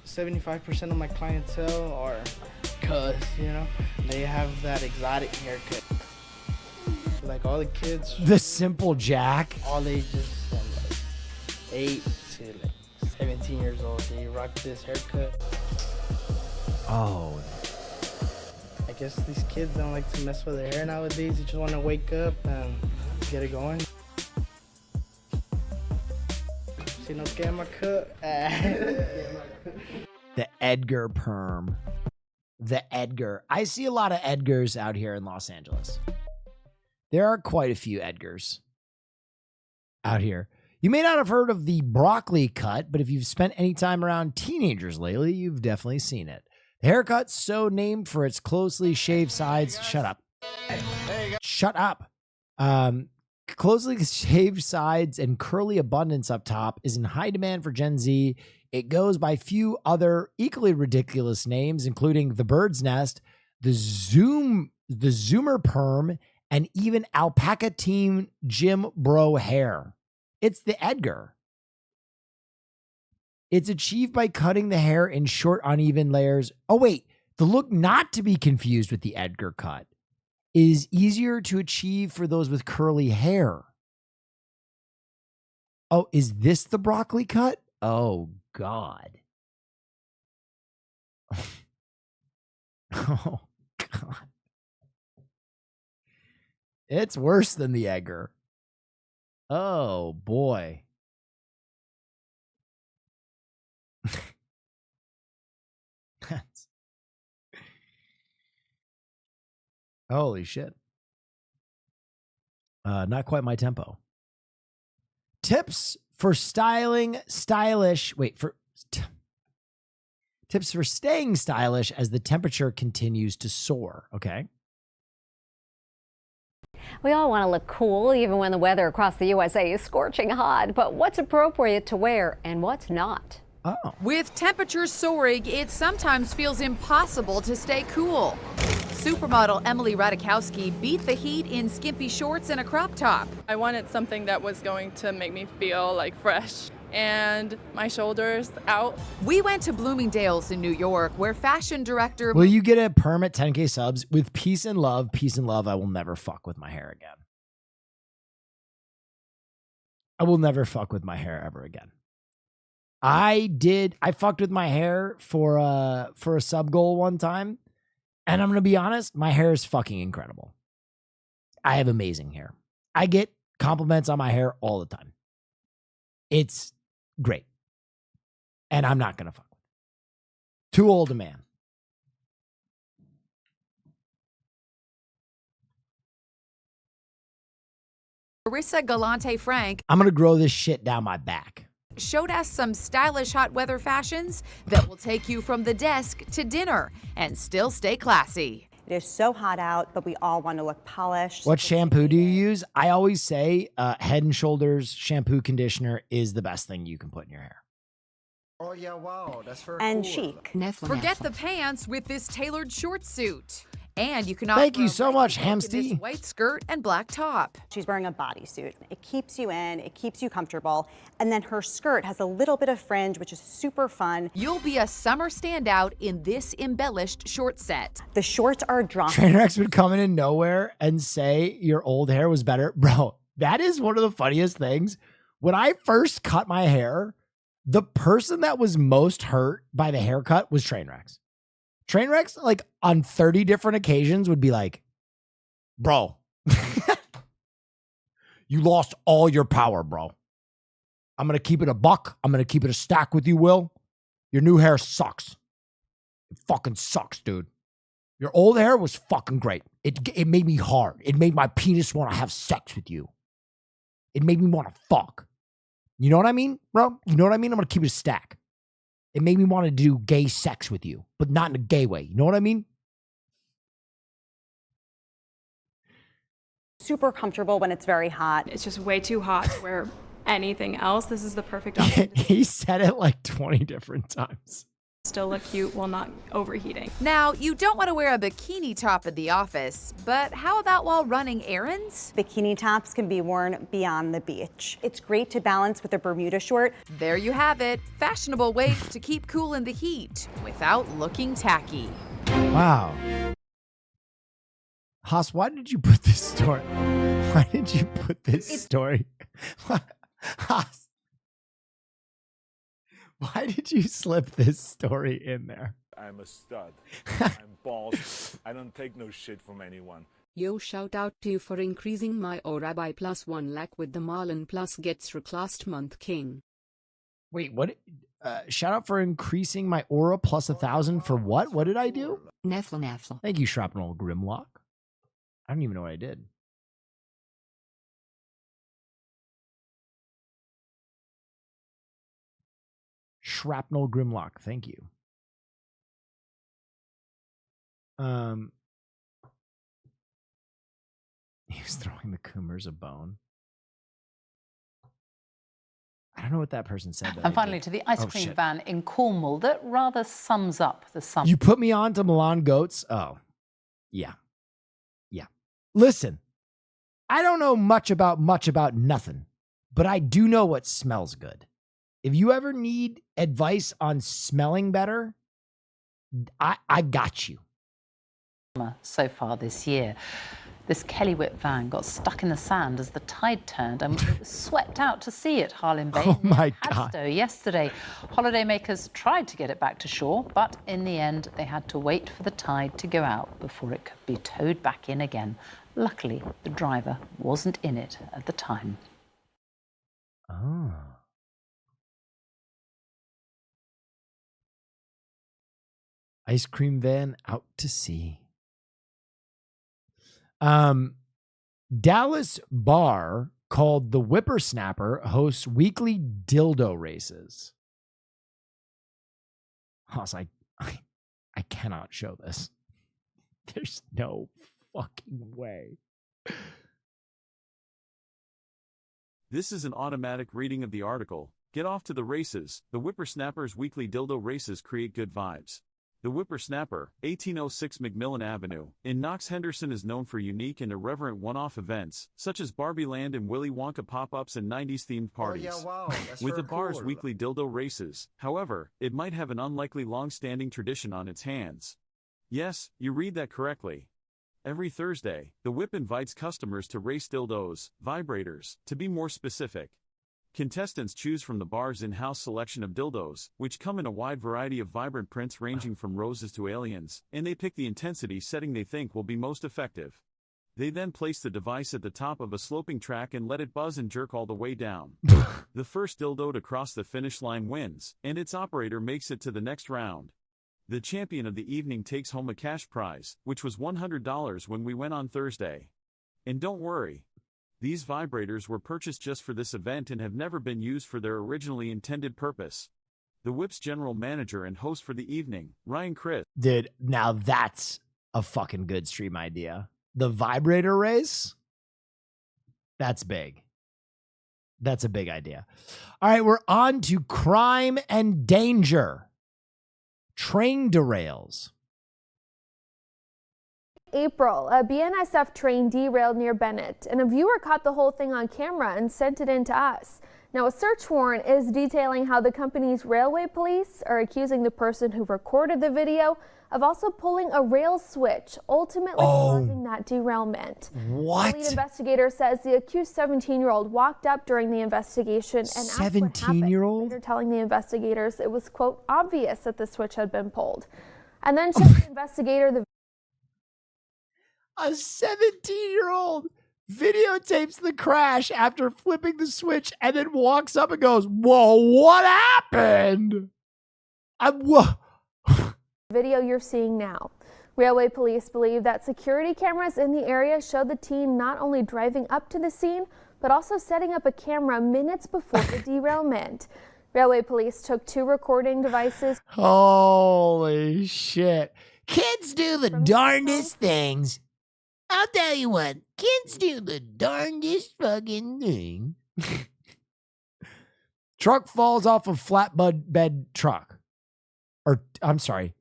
75% of my clientele are cuz, you know, they have that exotic haircut. Like all the kids. The simple Jack. All ages from like 8 to like 17 years old. They rock this haircut. Oh. I guess these kids don't like to mess with their hair nowadays. They just want to wake up and get it going. See, no get my cut. The Edgar perm. The Edgar. I see a lot of Edgars out here in Los Angeles. There are quite a few Edgars out here. You may not have heard of the broccoli cut, but if you've spent any time around teenagers lately, you've definitely seen it. The haircut's so named for its closely shaved sides. Shut up. Shut up. Closely shaved sides and curly abundance up top is in high demand for Gen Z. It goes by few other equally ridiculous names, including the bird's nest, the zoomer perm, and even alpaca team gym bro hair. It's the Edgar. It's achieved by cutting the hair in short, uneven layers. Oh, wait. The look, not to be confused with the Edgar cut, is easier to achieve for those with curly hair. Oh, is this the broccoli cut? Oh, God. Oh, God. It's worse than the Edgar. Oh, boy. Holy shit. Not quite my tempo. Tips for styling stylish. Tips for staying stylish as the temperature continues to soar. Okay. We all want to look cool, even when the weather across the USA is scorching hot. But what's appropriate to wear and what's not? Oh. With temperatures soaring, it sometimes feels impossible to stay cool. Supermodel Emily Radikowski beat the heat in skimpy shorts and a crop top. I wanted something that was going to make me feel like fresh and my shoulders out. We went to Bloomingdale's in New York, where fashion director... Will you get a perm at 10K subs? With peace and love, I will never fuck with my hair again. I will never fuck with my hair ever again. I fucked with my hair for a sub goal one time. And I'm going to be honest, my hair is fucking incredible. I have amazing hair. I get compliments on my hair all the time. It's great. And I'm not going to fuck with it. Too old a man. Marissa Galante-Frank. I'm going to grow this shit down my back. Showed us some stylish hot weather fashions that will take you from the desk to dinner and still stay classy. It is so hot out, but we all want to look polished. What shampoo do you use? I always say Head and Shoulders shampoo conditioner is the best thing you can put in your hair. Oh yeah, wow, that's very and cool. Chic. Forget the pants with this tailored short suit. And you can Thank you so much, Hamsty. White skirt and black top. She's wearing a bodysuit. It keeps you in, it keeps you comfortable. And then her skirt has a little bit of fringe, which is super fun. You'll be a summer standout in this embellished short set. The shorts are drawn. Trainwrecks would come in nowhere and say your old hair was better. Bro, that is one of the funniest things. When I first cut my hair, The person that was most hurt by the haircut was Trainwrecks. Trainwrecks, like on 30 different occasions, would be like, bro, you lost all your power, bro. I'm going to keep it a buck. I'm going to keep it a stack with you, Will. Your new hair sucks. It fucking sucks, dude. Your old hair was fucking great. It made me hard. It made my penis want to have sex with you. It made me want to fuck. You know what I mean, bro? You know what I mean? I'm going to keep it a stack. It made me want to do gay sex with you, but not in a gay way. You know what I mean? Super comfortable when it's very hot. It's just way too hot to wear anything else. This is the perfect option. He said it like 20 different times. Still look cute while not overheating. Now, you don't want to wear a bikini top at the office, but how about while running errands? Bikini tops can be worn beyond the beach. It's great to balance with a Bermuda short. There you have it. Fashionable ways to keep cool in the heat without looking tacky. Wow. Haas, why did you put this story? Why did you put this story? Haas. Why did you slip this story in there? I'm a stud. I'm boss. I don't take no shit from anyone. Yo, shout out to you for increasing my aura by +1 lakh with the Marlin Plus gets reclassed month king. Wait, what? Shout out for increasing my aura plus 1,000 for what? What did I do? Neff. Thank you, Shrapnel Grimlock. I don't even know what I did. Shrapnel Grimlock, thank you. He was throwing the Coomers a bone. I don't know what that person said. And finally, to the ice cream van in Cornwall that rather sums up the summer. You put me on to Milan Goats? Oh, yeah. Yeah. Listen, I don't know much about nothing, but I do know what smells good. If you ever need advice on smelling better, I got you. So far this year, this Kelly Whip van got stuck in the sand as the tide turned and it was swept out to sea at Harlem Bay. Oh my God. Yesterday, holidaymakers tried to get it back to shore, but in the end, they had to wait for the tide to go out before it could be towed back in again. Luckily, the driver wasn't in it at the time. Oh. Ice cream van out to sea. Dallas bar called the Whippersnapper hosts weekly dildo races. Hoss, I cannot show this. There's no fucking way. This is an automatic reading of the article. Get off to the races. The Whippersnapper's weekly dildo races create good vibes. The Whippersnapper, 1806 McMillan Avenue, in Knox Henderson is known for unique and irreverent one-off events, such as Barbie Land and Willy Wonka pop-ups and 90s-themed parties. Oh, yeah, wow. That's With the very bar's cool. weekly dildo races, however, it might have an unlikely long-standing tradition on its hands. Yes, you read that correctly. Every Thursday, the Whip invites customers to race dildos, vibrators, to be more specific. Contestants choose from the bar's in-house selection of dildos, which come in a wide variety of vibrant prints ranging from roses to aliens, and they pick the intensity setting they think will be most effective. They then place the device at the top of a sloping track and let it buzz and jerk all the way down. The first dildo to cross the finish line wins, and its operator makes it to the next round. The champion of the evening takes home a cash prize, which was $100 when we went on Thursday. And don't worry. These vibrators were purchased just for this event and have never been used for their originally intended purpose. The Whip's general manager and host for the evening, Ryan Chris. Dude, now that's a fucking good stream idea. The vibrator race? That's big. That's a big idea. All right, we're on to crime and danger. Train derails. April, a BNSF train derailed near Bennett, and a viewer caught the whole thing on camera and sent it in to us. Now, a search warrant is detailing how the company's railway police are accusing the person who recorded the video of also pulling a rail switch, ultimately causing that derailment. What? The lead investigator says the accused 17-year-old walked up during the investigation and asked what happened, 17-year-old? later telling the investigators it was, quote, obvious that the switch had been pulled. And then showed the investigator the A 17-year-old videotapes the crash after flipping the switch and then walks up and goes, whoa, what happened? video you're seeing now. Railway police believe that security cameras in the area showed the teen not only driving up to the scene, but also setting up a camera minutes before the derailment. Railway police took 2 recording devices. Holy shit. Kids do the darndest things. I'll tell you what, kids do the darndest fucking thing. Truck falls off a flatbed truck. Or, I'm sorry,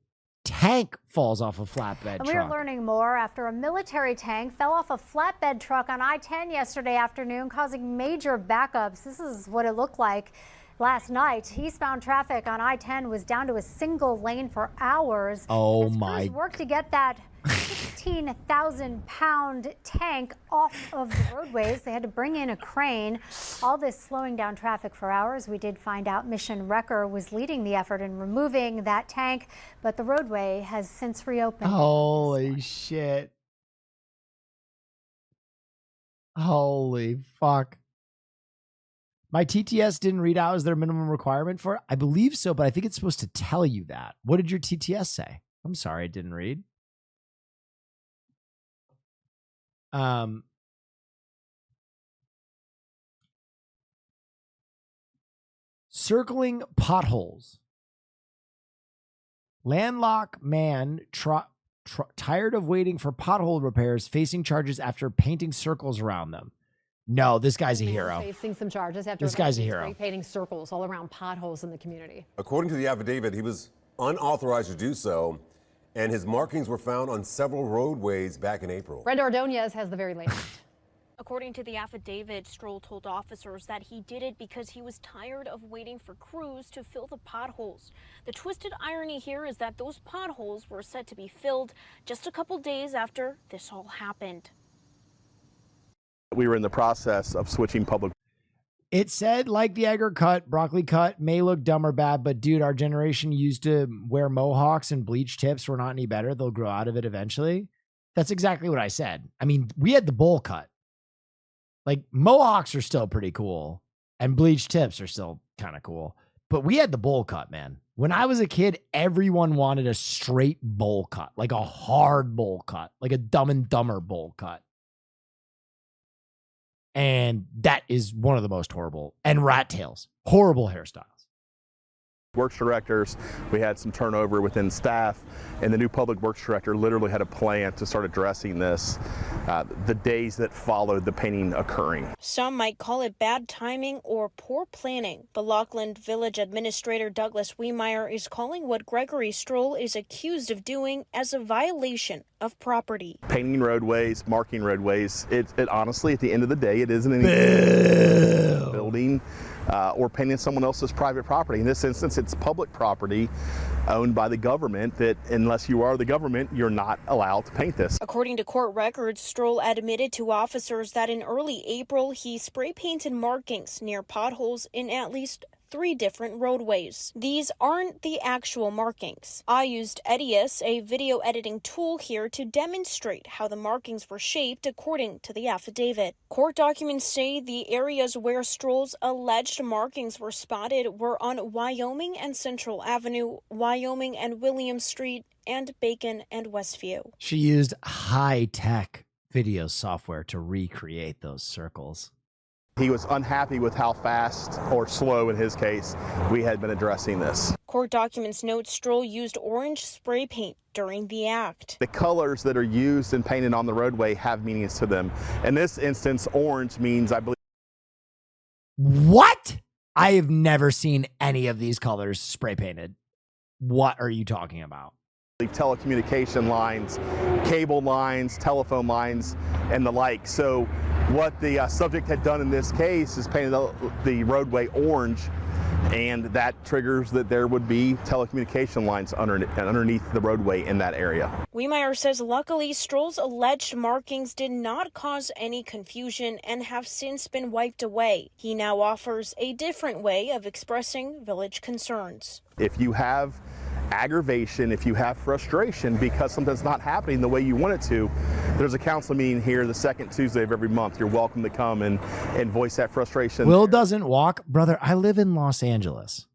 tank falls off a flatbed And we are truck. learning more after a military tank fell off a flatbed truck on I-10 yesterday afternoon, causing major backups. This is what it looked like last night. Eastbound traffic on I-10 was down to a single lane for hours. Oh as my. crews worked to get that 16,000-pound tank off of the roadways. They had to bring in a crane. All this slowing down traffic for hours. We did find out Mission Wrecker was leading the effort in removing that tank, but the roadway has since reopened. Holy shit. Holy fuck. My TTS didn't read out as their minimum requirement for it. I believe so, but I think it's supposed to tell you that. What did your TTS say? I'm sorry, I didn't read. Circling potholes. Landlocked man tired of waiting for pothole repairs, facing charges after painting circles around them. No, this guy's a hero. Facing some charges after This guy's a hero. spray painting circles all around potholes in the community. According to the affidavit, he was unauthorized to do so, and his markings were found on several roadways back in April. Brenda Ordonez has the very latest. According to the affidavit, Stroll told officers that he did it because he was tired of waiting for crews to fill the potholes. The twisted irony here is that those potholes were set to be filled just a couple days after this all happened. We were in the process of switching public. It said, like the egg or cut, broccoli cut may look dumb or bad, but dude, our generation used to wear mohawks and bleach tips. We're not any better. They'll grow out of it eventually. That's exactly what I said. I mean, we had the bowl cut. Like, mohawks are still pretty cool, and bleach tips are still kind of cool. But we had the bowl cut, man. When I was a kid, everyone wanted a straight bowl cut, like a hard bowl cut, like a Dumb and Dumber bowl cut. And that is one of the most horrible. And rat tails. Horrible hairstyles. Works directors, we had some turnover within staff, and the new public works director literally had a plan to start addressing this the days that followed the painting occurring. Some might call it bad timing or poor planning, but Lockland Village Administrator Douglas Wiemeyer is calling what Gregory Stroll is accused of doing as a violation of property. Painting roadways, marking roadways, it honestly, at the end of the day, it isn't anything building or painting someone else's private property. In this instance, it's public property owned by the government that unless you are the government, you're not allowed to paint this. According to court records, Stroll admitted to officers that in early April, he spray painted markings near potholes in at least 3 different roadways. These aren't the actual markings. I used Edius, a video editing tool here, to demonstrate how the markings were shaped according to the affidavit. Court documents say the areas where Stroll's alleged markings were spotted were on Wyoming and Central Avenue, Wyoming and William Street, and Bacon and Westview. She used high-tech video software to recreate those circles. He was unhappy with how fast, or slow in his case, we had been addressing this. Court documents note Stroll used orange spray paint during the act. The colors that are used and painted on the roadway have meanings to them. In this instance, orange means, I believe... What? I have never seen any of these colors spray painted. What are you talking about? Telecommunication lines, cable lines, telephone lines, and the like. So What the subject had done in this case is painted the roadway orange, and that triggers that there would be telecommunication lines underneath the roadway in that area. Wiemeyer says luckily Stroll's alleged markings did not cause any confusion and have since been wiped away. He now offers a different way of expressing village concerns. If you have aggravation, if you have frustration because something's not happening the way you want it to, there's a council meeting here the second Tuesday of every month. You're welcome to come and voice that frustration. Will doesn't walk. Brother, I live in Los Angeles.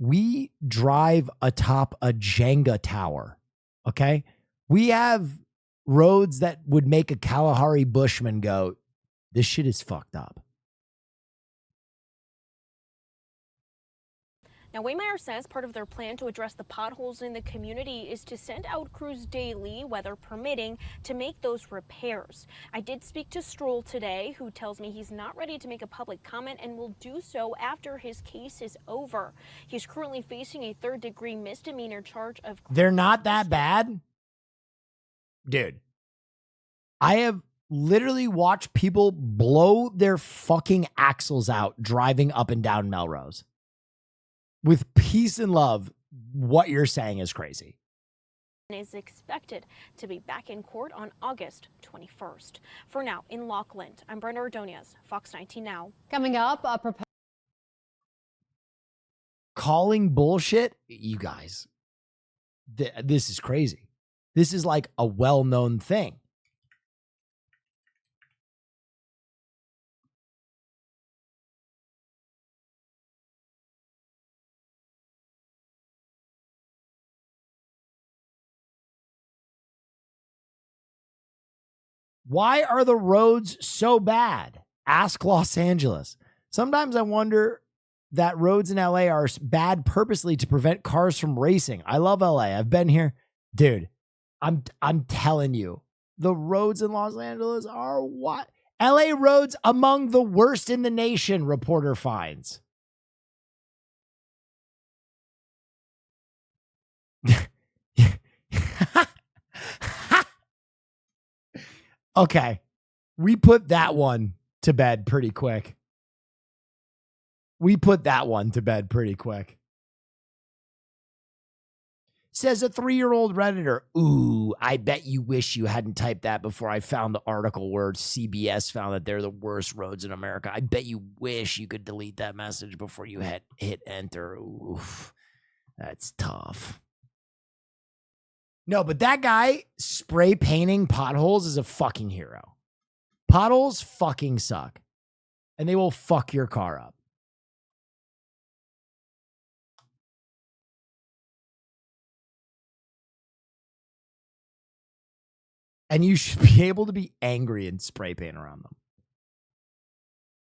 We drive atop a Jenga tower, okay? We have roads that would make a Kalahari Bushman go, this shit is fucked up. Now, Wiemeyer says part of their plan to address the potholes in the community is to send out crews daily, weather permitting, to make those repairs. I did speak to Stroll today, who tells me he's not ready to make a public comment and will do so after his case is over. He's currently facing a third-degree misdemeanor charge of... They're not that bad? Dude, I have literally watched people blow their fucking axles out driving up and down Melrose. With peace and love, what you're saying is crazy. Is expected to be back in court on August 21st. For now, in Lockland, I'm Brenda Ordonez, Fox 19 Now. Coming up, Calling bullshit? You guys, this is crazy. This is like a well-known thing. Why are the roads so bad? Ask Los Angeles. Sometimes I wonder that roads in LA are bad purposely to prevent cars from racing. I love LA. I've been here. Dude, I'm telling you, the roads in Los Angeles are what? LA roads among the worst in the nation, reporter finds. Okay, we put that one to bed pretty quick. Says a 3-year-old Redditor. Ooh, I bet you wish you hadn't typed that before I found the article where CBS found that they're the worst roads in America. I bet you wish you could delete that message before you hit enter. Oof, that's tough. No, but that guy spray painting potholes is a fucking hero. Potholes fucking suck. And they will fuck your car up. And you should be able to be angry and spray paint around them.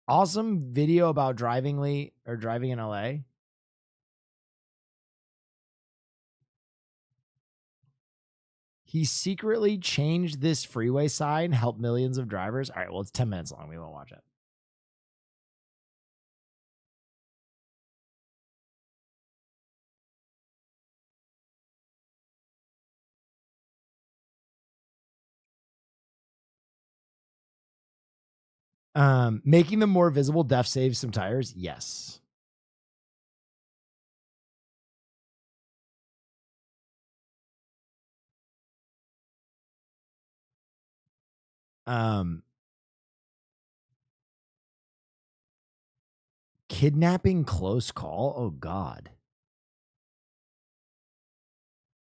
Awesome video about driving in LA. He secretly changed this freeway sign, helped millions of drivers. All right, well, it's 10 minutes long. We won't watch it. Making them more visible, def saves some tires. Yes. Kidnapping close call. Oh God.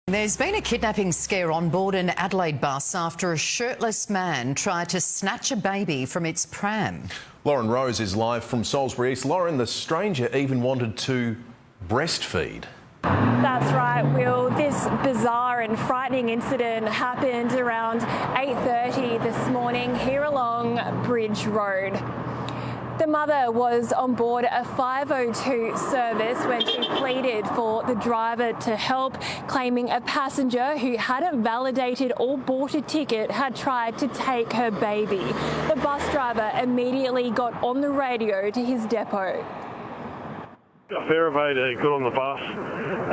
There's been a kidnapping scare on board an Adelaide bus after a shirtless man tried to snatch a baby from its pram. Lauren Rose is live from Salisbury East. Lauren, the stranger even wanted to breastfeed. That's right, Will. This bizarre and frightening incident happened around 8:30 this morning here along Bridge Road. The mother was on board a 502 service when she pleaded for the driver to help, claiming a passenger who hadn't validated or bought a ticket had tried to take her baby. The bus driver immediately got on the radio to his depot. A fare evade got on the bus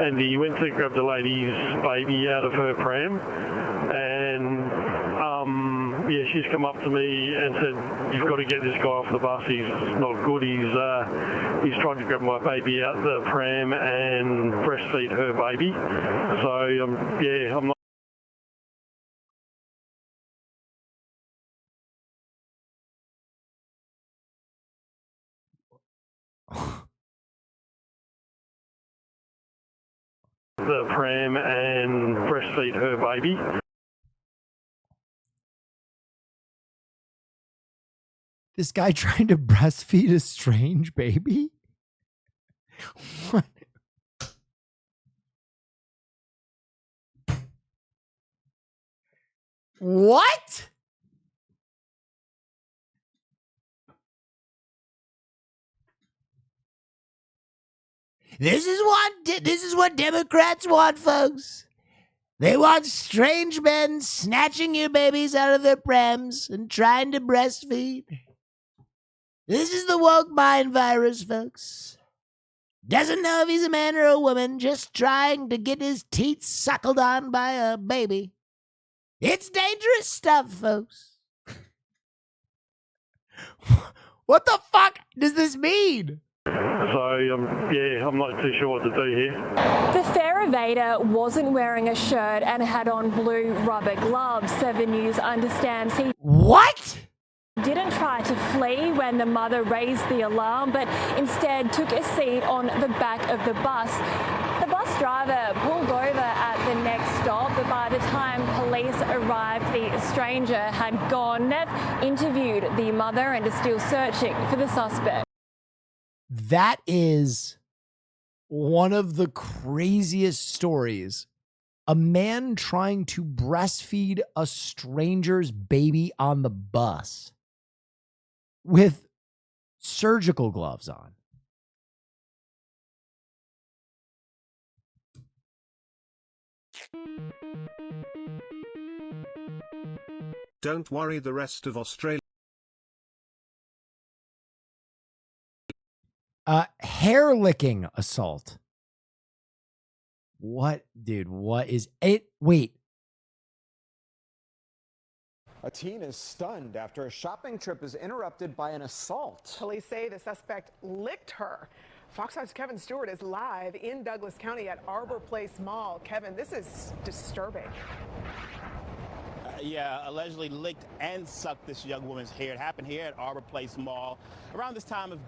and he went to grab the lady's baby out of her pram, and yeah, she's come up to me and said, "You've got to get this guy off the bus. He's not good. He's trying to grab my baby out the pram and breastfeed her baby." So yeah, I'm not. The pram and breastfeed her baby. This guy trying to breastfeed a strange baby? What? What? This is what Democrats want, folks. They want strange men snatching your babies out of their prams and trying to breastfeed. This is the woke mind virus, folks. Doesn't know if he's a man or a woman, just trying to get his teeth suckled on by a baby. It's dangerous stuff, folks. What the fuck does this mean? So, yeah, I'm not too sure what to do here. The fare evader wasn't wearing a shirt and had on blue rubber gloves. 7 News understands he didn't try to flee when the mother raised the alarm, but instead took a seat on the back of the bus. The bus driver pulled over at the next stop, but by the time police arrived, the stranger had gone. Neff interviewed the mother and is still searching for the suspect. That is one of the craziest stories. A man trying to breastfeed a stranger's baby on the bus with surgical gloves on. Don't worry, the rest of Australia. Hair licking assault. What, dude? What is it? Wait. A teen is stunned after a shopping trip is interrupted by an assault. Police say the suspect licked her. Fox 5's Kevin Stewart is live in Douglas County at Arbor Place Mall. Kevin, this is disturbing. Yeah, allegedly licked and sucked this young woman's hair. It happened here at Arbor Place Mall around this time of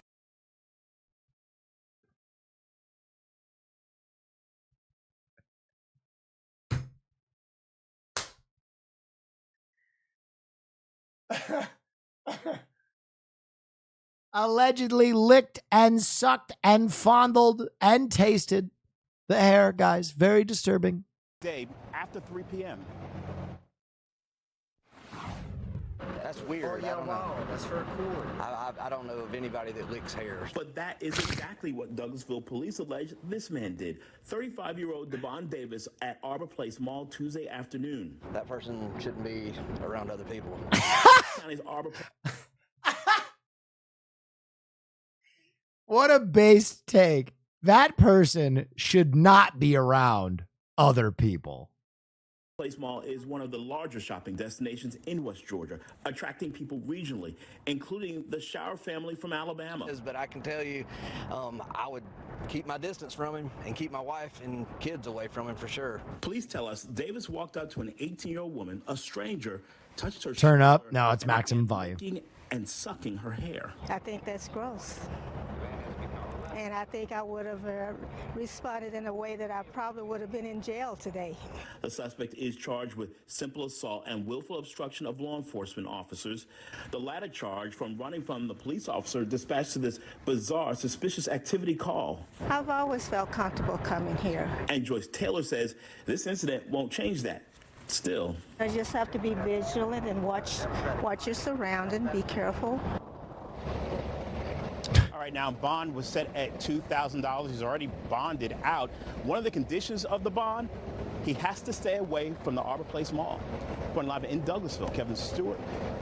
Allegedly licked and sucked and fondled and tasted the hair, guys. Very disturbing. day after 3 p.m. That's weird. I don't know. That's very cool. I don't know of anybody that licks hairs. But that is exactly what Douglasville police allege this man did. 35-year-old Devon Davis at Arbor Place Mall Tuesday afternoon. That person shouldn't be around other people. What a base take. That person should not be around other people. Place Mall is one of the larger shopping destinations in West Georgia, attracting people regionally, including the Shower family from Alabama. But I can tell you, I would keep my distance from him and keep my wife and kids away from him for sure. Police tell us Davis walked up to an 18-year-old woman, a stranger, touched her Turn up. No, it's maximum volume. And sucking her hair. I think that's gross. And I think I would have responded in a way that I probably would have been in jail today. The suspect is charged with simple assault and willful obstruction of law enforcement officers. The latter charge from running from the police officer dispatched to this bizarre suspicious activity call. I've always felt comfortable coming here. And Joyce Taylor says this incident won't change that. Still, I just have to be vigilant and watch your surroundings, be careful. All right, now bond was set at $2,000. He's already bonded out. One of the conditions of the bond, he has to stay away from the Arbor Place Mall. Going live in Douglasville, Kevin Stewart,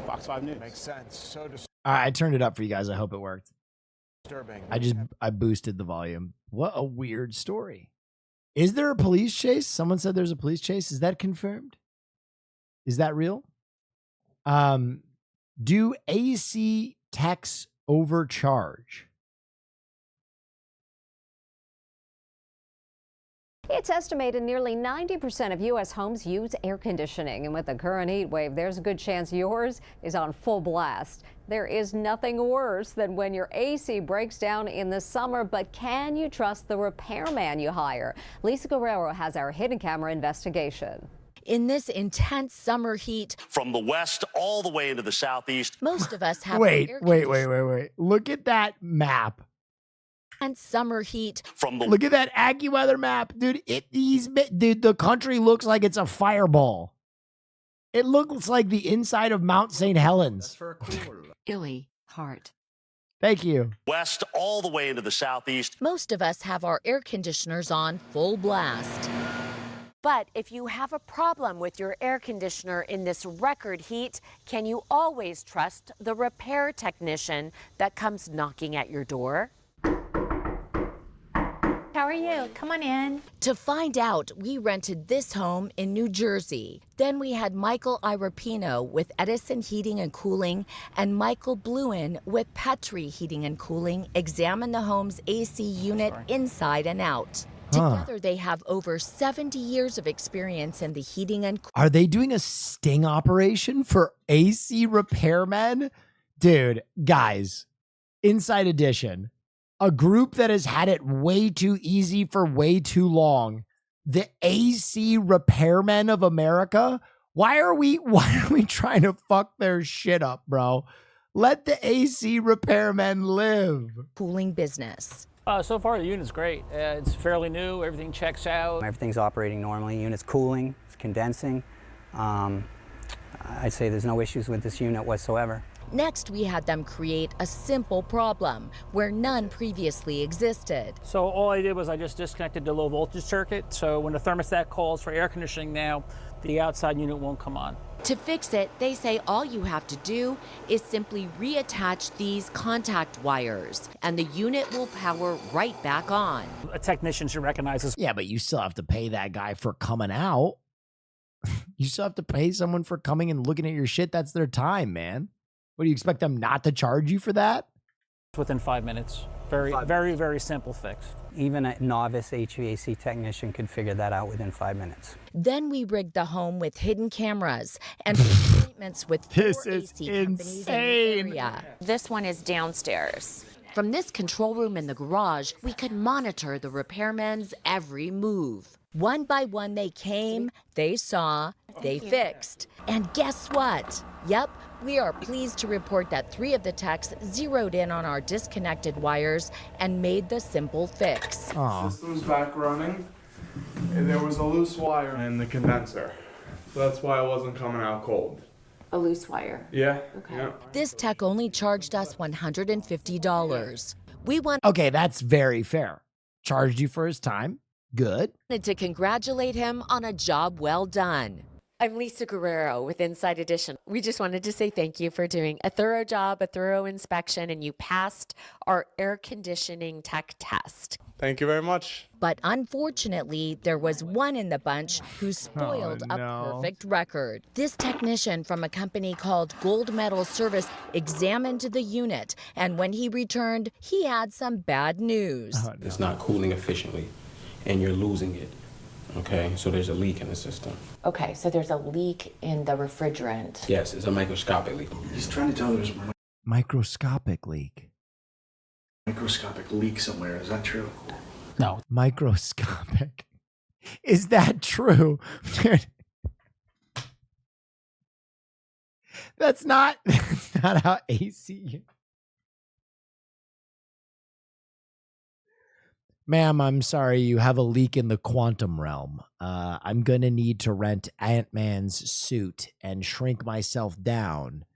Fox 5 News. Makes sense. So All right, I turned it up for you guys. I hope it worked. disturbing. I boosted the volume. What a weird story. Is there a police chase? Someone said there's a police chase. Is that confirmed? Is that real? Do AC techs overcharge? It's estimated nearly 90% of U.S. homes use air conditioning, and with the current heat wave, there's a good chance yours is on full blast. There is nothing worse than when your AC breaks down in the summer, but can you trust the repairman you hire? Lisa Guerrero has our hidden camera investigation. In this intense summer heat, from the west all the way into the southeast, most of us have Wait. air Look at that map. and summer heat. Look at that AccuWeather map, dude. Dude, the country looks like it's a fireball. It looks like the inside of Mount St. Helens. Illy, heart. Thank you. west all the way into the southeast. Most of us have our air conditioners on full blast. But if you have a problem with your air conditioner in this record heat, can you always trust the repair technician that comes knocking at your door? How are you? Come on in. To find out, we rented this home in New Jersey. Then we had Michael Irapino with Edison Heating and Cooling and Michael Bluin with Petrie Heating and Cooling examine the home's AC unit inside and out. Together, they have over 70 years of experience in the heating and Are they doing a sting operation for AC repairmen? Dude, guys, Inside Edition, a group that has had it way too easy for way too long. The AC repairmen of America. Why are we trying to fuck their shit up, bro? Let the AC repairmen live. Cooling business. So far, the unit's great. It's fairly new. Everything checks out. Everything's operating normally. Unit's cooling, it's condensing. I'd say there's no issues with this unit whatsoever. Next, we had them create a simple problem where none previously existed. So all I did was I just disconnected the low voltage circuit. So when the thermostat calls for air conditioning now, the outside unit won't come on. To fix it, they say all you have to do is simply reattach these contact wires, and the unit will power right back on. A technician should recognize this. Yeah, but you still have to pay that guy for coming out. You still have to pay someone for coming and looking at your shit. That's their time, man. What, do you expect them not to charge you for that? Within 5 minutes. Very simple fix. Even a novice HVAC technician could figure that out within 5 minutes. Then we rigged the home with hidden cameras and appointments with 4 AC companies in the area. This one is downstairs. From this control room in the garage, we could monitor the repairmen's every move. One by one they came, they saw, they fixed. And guess what? Yep, we are pleased to report that 3 of the techs zeroed in on our disconnected wires and made the simple fix. System's back running, and there was a loose wire in the condenser. So that's why it wasn't coming out cold. A loose wire? Yeah. Okay. Yeah. This tech only charged us $150. We Okay, that's very fair. Charged you for his time. Good. wanted to congratulate him on a job well done. I'm Lisa Guerrero with Inside Edition. We just wanted to say thank you for doing a thorough job, a thorough inspection, and you passed our air conditioning tech test. Thank you very much. But unfortunately, there was one in the bunch who spoiled a perfect record. This technician from a company called Gold Medal Service examined the unit, and when he returned, he had some bad news. It's not cooling efficiently, and you're losing it. Okay, so there's a leak in the system. Okay, so there's a leak in the refrigerant. Yes, it's a microscopic leak. He's trying to tell there's Microscopic leak. microscopic leak somewhere. Is that true? No. Microscopic. Is that true? Dude. That's not how AC. Ma'am, I'm sorry, you have a leak in the quantum realm. I'm going to need to rent Ant-Man's suit and shrink myself down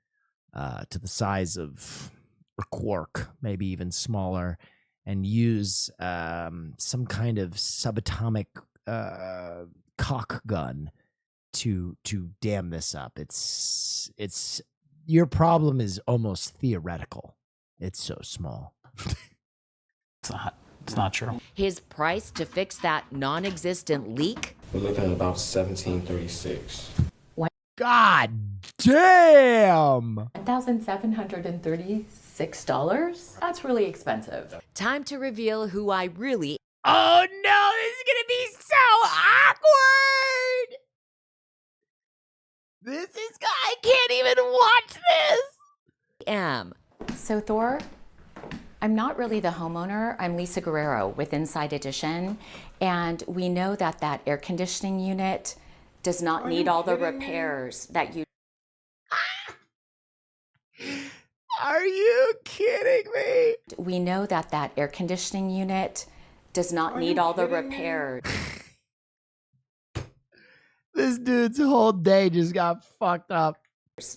to the size of a quark, maybe even smaller, and use some kind of subatomic cock gun to dam this up. It's your problem is almost theoretical. It's so small. It's not true. His price to fix that non-existent leak? We're looking at about $17.36. God damn. $1,736? That's really expensive. Time to reveal who I really Oh no, this is gonna be so awkward. I can't even watch this. am. So, Thor, I'm not really the homeowner. I'm Lisa Guerrero with Inside Edition. And we know that that air conditioning unit does not need all the repairs that you... Are you kidding me? We know that that air conditioning unit does not need all the repairs. This dude's whole day just got fucked up.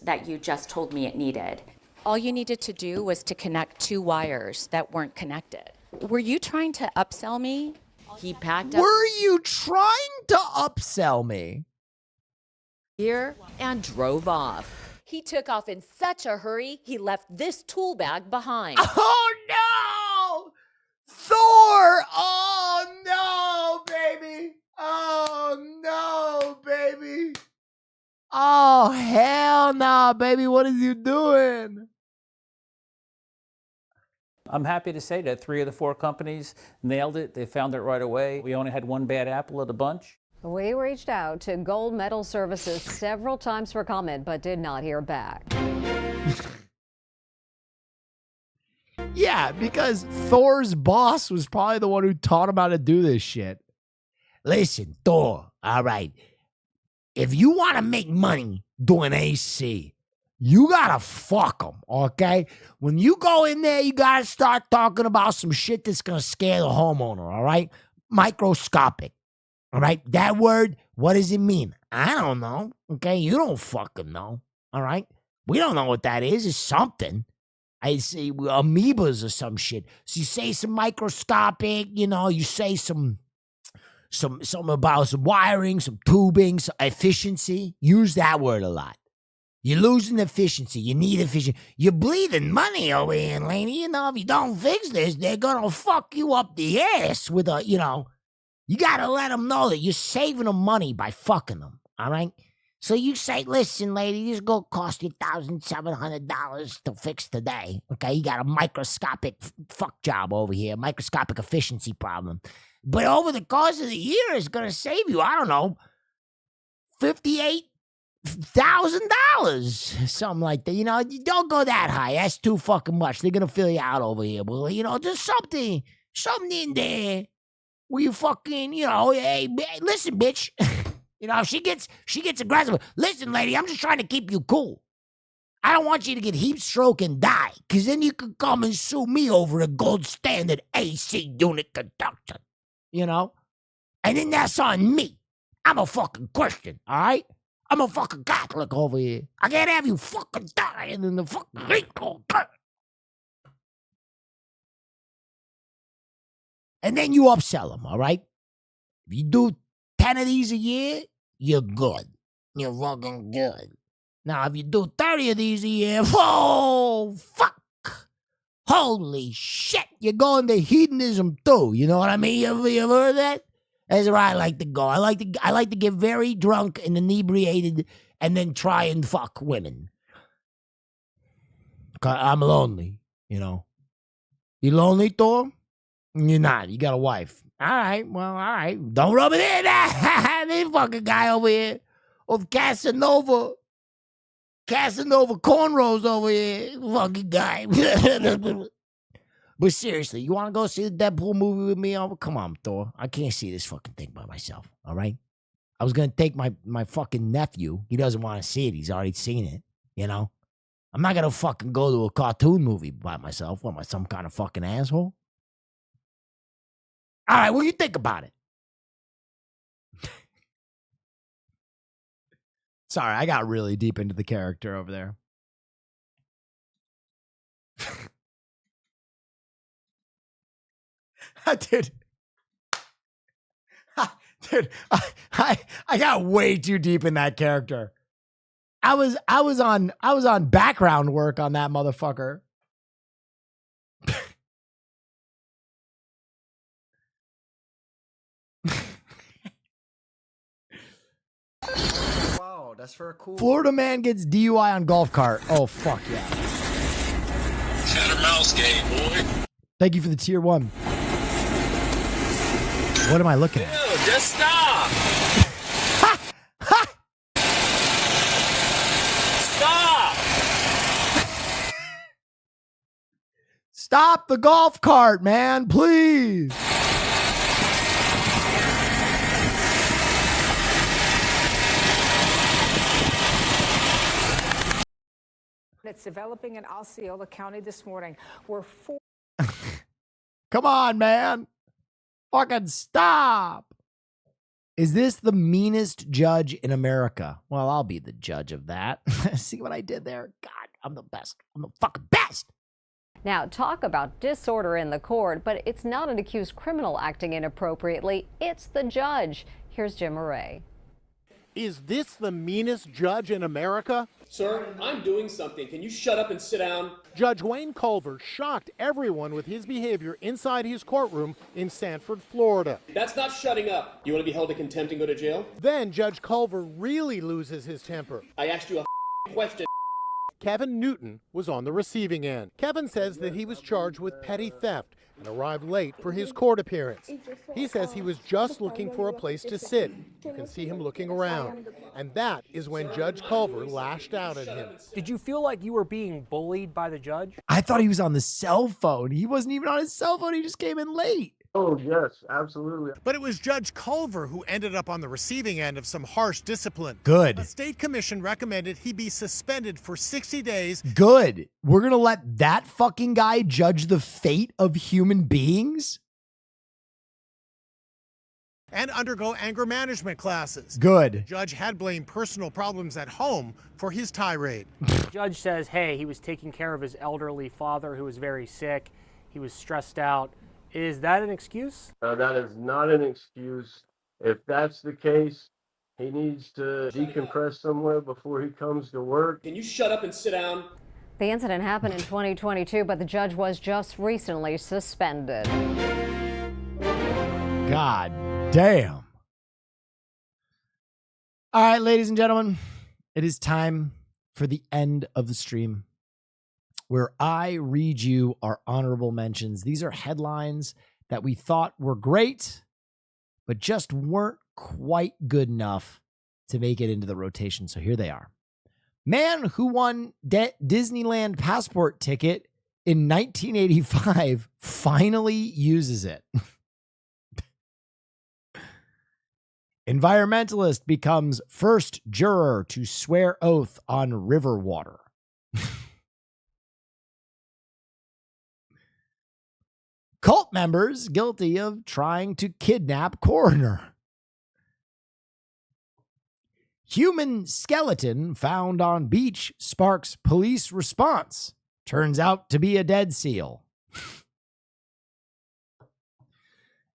That you just told me it needed. All you needed to do was to connect two wires that weren't connected. Were you trying to upsell me? He packed up Were you trying to upsell me? here and drove off. He took off in such a hurry, he left this tool bag behind. Oh no! Thor! Oh no, baby! Oh no, baby! Oh hell no, baby! What is you doing? I'm happy to say that 3 of the 4 companies nailed it. They found it right away. We only had one bad apple of the bunch. We reached out to Gold Medal Services several times for comment, but did not hear back. Yeah, because Thor's boss was probably the one who taught him how to do this shit. Listen, Thor, all right. If you want to make money doing AC, you gotta fuck them, okay? When you go in there, you gotta start talking about some shit that's gonna scare the homeowner, all right? Microscopic, all right? That word, what does it mean? I don't know, okay? You don't fucking know, all right? We don't know what that is. It's something. I say amoebas or some shit. So you say some microscopic, you know, you say some about some wiring, some tubing, some efficiency. Use that word a lot. You're losing efficiency. You need efficiency. You're bleeding money over here, lady. You know, if you don't fix this, they're going to fuck you up the ass with a, you know. You got to let them know that you're saving them money by fucking them, all right? So you say, listen, lady, this is going to cost you $1,700 to fix today, okay? You got a microscopic fuck job over here, microscopic efficiency problem. But over the course of the year, it's going to save you, I don't know, $58,000, something like that. You know, you don't go that high. That's too fucking much. They're going to fill you out over here. But, you know, just something in there where you fucking, you know, hey, listen, bitch. You know, if she gets aggressive. Listen, lady, I'm just trying to keep you cool. I don't want you to get heat stroke and die, because then you could come and sue me over a gold standard AC unit conduction. You know? And then that's on me. I'm a fucking Christian, all right? I'm a fucking Catholic over here. I can't have you fucking dying in the fucking legal. And then you upsell them, all right? If you do 10 of these a year, you're good. You're fucking good. Now, if you do 30 of these a year, oh, fuck. Holy shit, you're going to hedonism too. You know what I mean? You ever heard of that? That's where I like to go. I like to get very drunk and inebriated and then try and fuck women. I'm lonely, you know. You lonely, Thor? You're not. You got a wife. All right, well, all right. Don't rub it in. This fucking guy over here of Casanova cornrows over here. Fucking guy. But seriously, you want to go see the Deadpool movie with me? Oh, come on, Thor. I can't see this fucking thing by myself, all right? I was going to take my fucking nephew. He doesn't want to see it. He's already seen it, you know? I'm not going to fucking go to a cartoon movie by myself. What, am I some kind of fucking asshole? All right, what do you think about it? Sorry, I got really deep into the character over there. Dude, I got way too deep in that character. I was on background work on that motherfucker. Wow, that's for a cool. Florida man gets DUI on golf cart. Oh, fuck yeah. Chatter mouse game, boy. Thank you for the tier 1. What am I looking at? Ew, just stop. Stop. Stop the golf cart, man, please. It's developing in Osceola County this morning where 4 Come on, man. Fucking stop. Is this the meanest judge in America? Well, I'll be the judge of that. See what I did there? God, I'm the best. I'm the fucking best. Now, talk about disorder in the court, but it's not an accused criminal acting inappropriately. It's the judge. Here's Jim Murray. Is this the meanest judge in America? Sir, I'm doing something. Can you shut up and sit down? Judge Wayne Culver shocked everyone with his behavior inside his courtroom in Sanford, Florida. That's not shutting up. You want to be held in contempt and go to jail? Then Judge Culver really loses his temper. I asked you a question. Kevin Newton was on the receiving end. Kevin says that he was charged with petty theft and arrived late for his court appearance. He says he was just looking for a place to sit. You can see him looking around. And that is when Judge Culver lashed out at him. Did you feel like you were being bullied by the judge? I thought he was on the cell phone. He wasn't even on his cell phone. He just came in late. Oh, yes, absolutely. But it was Judge Culver who ended up on the receiving end of some harsh discipline. Good. A state commission recommended he be suspended for 60 days. Good. We're going to let that fucking guy judge the fate of human beings? And undergo anger management classes. Good. The judge had blamed personal problems at home for his tirade. The judge says, hey, he was taking care of his elderly father who was very sick. He was stressed out. Is that an excuse? That is not an excuse. If that's the case, he needs to decompress somewhere before he comes to work. Can you shut up and sit down? The incident happened in 2022, but the judge was just recently suspended. God damn. All right, ladies and gentlemen, it is time for the end of the stream, where I read you our honorable mentions. These are headlines that we thought were great, but just weren't quite good enough to make it into the rotation. So here they are. Man who won Disneyland passport ticket in 1985 finally uses it. Environmentalist becomes first juror to swear oath on river water. Cult members guilty of trying to kidnap coroner. Human skeleton found on beach sparks police response. Turns out to be a dead seal.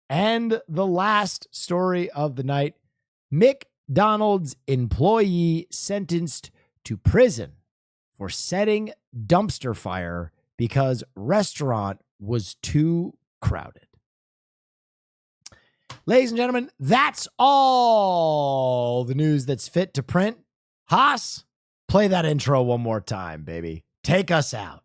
And the last story of the night, McDonald's employee sentenced to prison for setting dumpster fire because restaurant was too crowded. Ladies and gentlemen, that's all the news that's fit to print. Haas, play that intro one more time, baby. Take us out.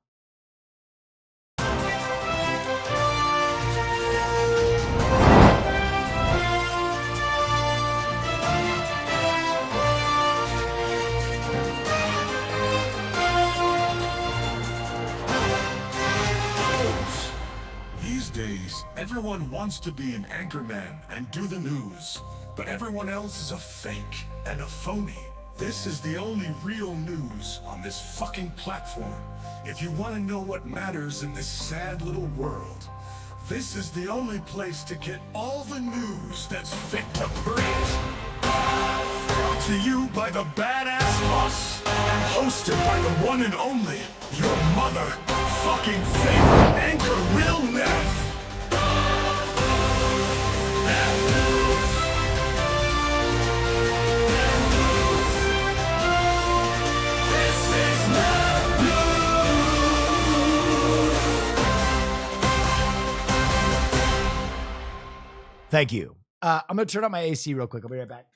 These days, everyone wants to be an anchorman and do the news, but everyone else is a fake and a phony. This is the only real news on this fucking platform. If you want to know what matters in this sad little world, this is the only place to get all the news that's fit to print. Brought to you by the Badass Boss and hosted by the one and only, your mother-fucking favorite anchor, Real Neff. Thank you. I'm going to turn on my AC real quick. I'll be right back.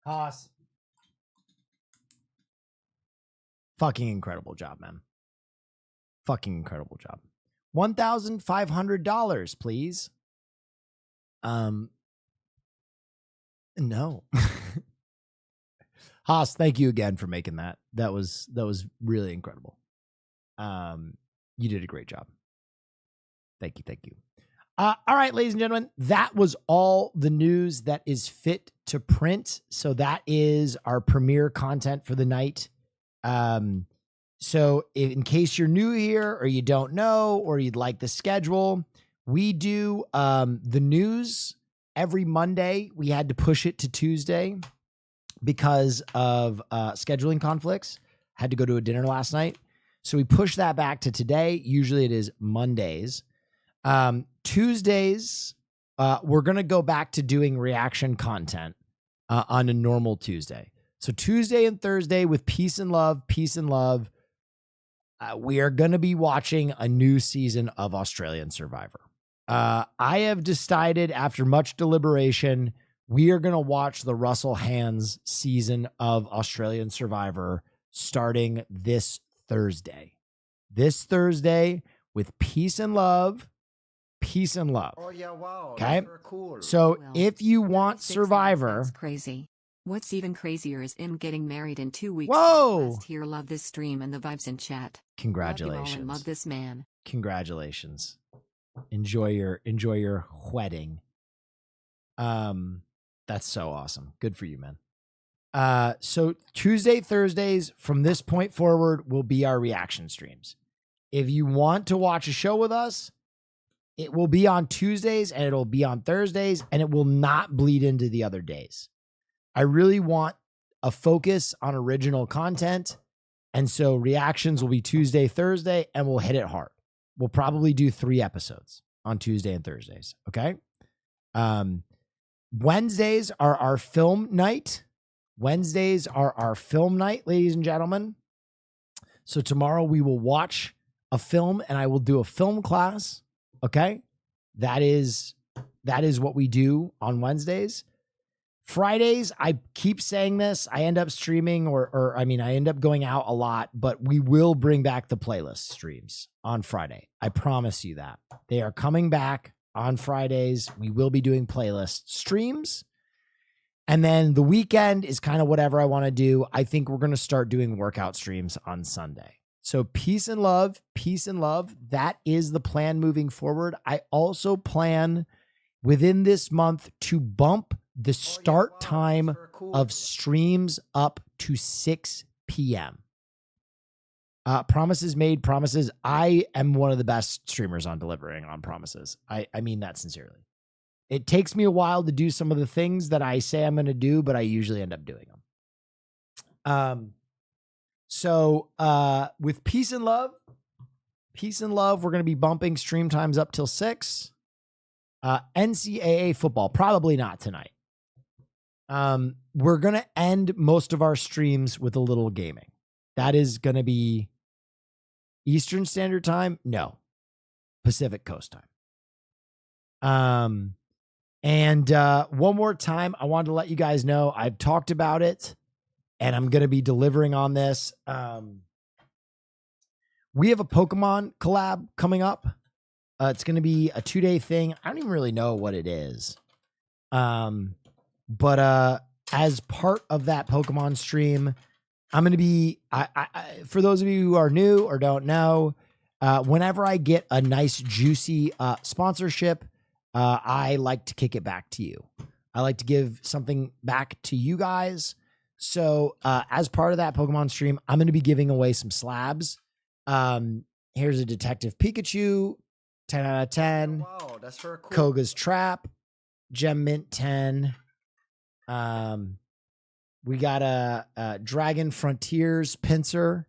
Haas. Fucking incredible job, man. Fucking incredible job. $1,500, please. No. Haas, thank you again for making that. That was really incredible. You did a great job. Thank you. All right, ladies and gentlemen, that was all the news that is fit to print. So that is our premiere content for the night. So in case you're new here or you don't know or you'd like the schedule, we do the news every Monday. We had to push it to Tuesday because of scheduling conflicts. Had to go to a dinner last night. So we pushed that back to today. Usually it is Mondays. Tuesdays, we're going to go back to doing reaction content on a normal Tuesday. So Tuesday and Thursday with Peace and Love, we are going to be watching a new season of Australian Survivor. I have decided after much deliberation, we are going to watch the Russell Hands season of Australian Survivor starting this Thursday. This Thursday with Peace and Love. Oh yeah, wow. Okay. That's cool. So if you want Survivor, That's crazy. What's even crazier is him getting married in 2 weeks. Whoa! Last here, love this stream and the vibes in chat. Congratulations. Love you all and love this man. Congratulations. Enjoy your wedding. That's so awesome. Good for you, man. So Tuesday, Thursdays from this point forward will be our reaction streams. If you want to watch a show with us, it will be on Tuesdays and it'll be on Thursdays and it will not bleed into the other days. I really want a focus on original content. And so reactions will be Tuesday, Thursday, and we'll hit it hard. We'll probably do 3 episodes on Tuesday and Thursdays. Okay. Wednesdays are our film night. Wednesdays are our film night, ladies and gentlemen. So tomorrow we will watch a film and I will do a film class. Okay. That is what we do on Wednesdays. Fridays, I keep saying this. I end up streaming I end up going out a lot, but we will bring back the playlist streams on Friday. I promise you that. They are coming back on Fridays. We will be doing playlist streams. And then the weekend is kind of whatever I want to do. I think we're going to start doing workout streams on Sunday. So peace and love. That is the plan moving forward. I also plan within this month to bump the start time of streams up to 6 p.m. Promises made, promises. I am one of the best streamers on delivering on promises. I mean that sincerely. It takes me a while to do some of the things that I say I'm going to do, but I usually end up doing them. So with peace and love, we're going to be bumping stream times up till 6. NCAA football, probably not tonight. We're going to end most of our streams with a little gaming. That is going to be Eastern Standard Time. No, Pacific Coast Time. And one more time, I wanted to let you guys know I've talked about it and I'm going to be delivering on this. We have a Pokemon collab coming up. It's going to be a 2-day thing. I don't even really know what it is. But as part of that Pokemon stream, I'm going to be, for those of you who are new or don't know, whenever I get a nice juicy sponsorship, I like to kick it back to you. I like to give something back to you guys. So as part of that Pokemon stream, I'm going to be giving away some slabs. Here's a Detective Pikachu, 10 out of 10. Wow, that's very cool. Koga's Trap, Gem Mint 10. We got a Dragon Frontiers pincer.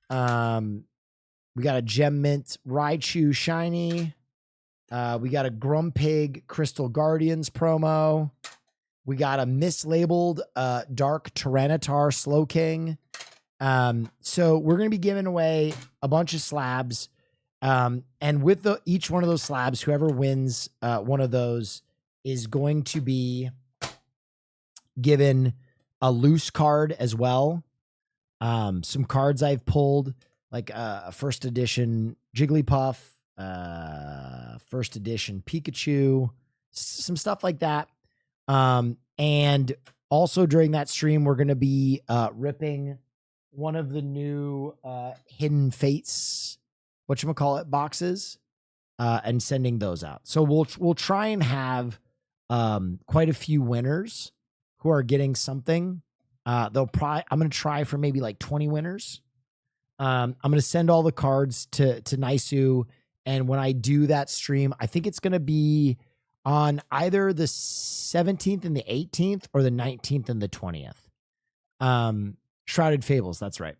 We got a Gem Mint Raichu shiny. We got a Grumpig Crystal Guardians promo. We got a mislabeled Dark Tyranitar Slow King. So we're going to be giving away a bunch of slabs. And with each one of those slabs, whoever wins one of those is going to be given a loose card as well. Some cards I've pulled, like a first edition Jigglypuff, first edition Pikachu, some stuff like that. And also during that stream, we're going to be ripping one of the new Hidden Fates, whatchamacallit, boxes, and sending those out. So we'll try and have quite a few winners who are getting something. I'm going to try for maybe like 20 winners. I'm going to send all the cards to Naisu. And when I do that stream, I think it's going to be on either the 17th and the 18th or the 19th and the 20th. Shrouded Fables. That's right.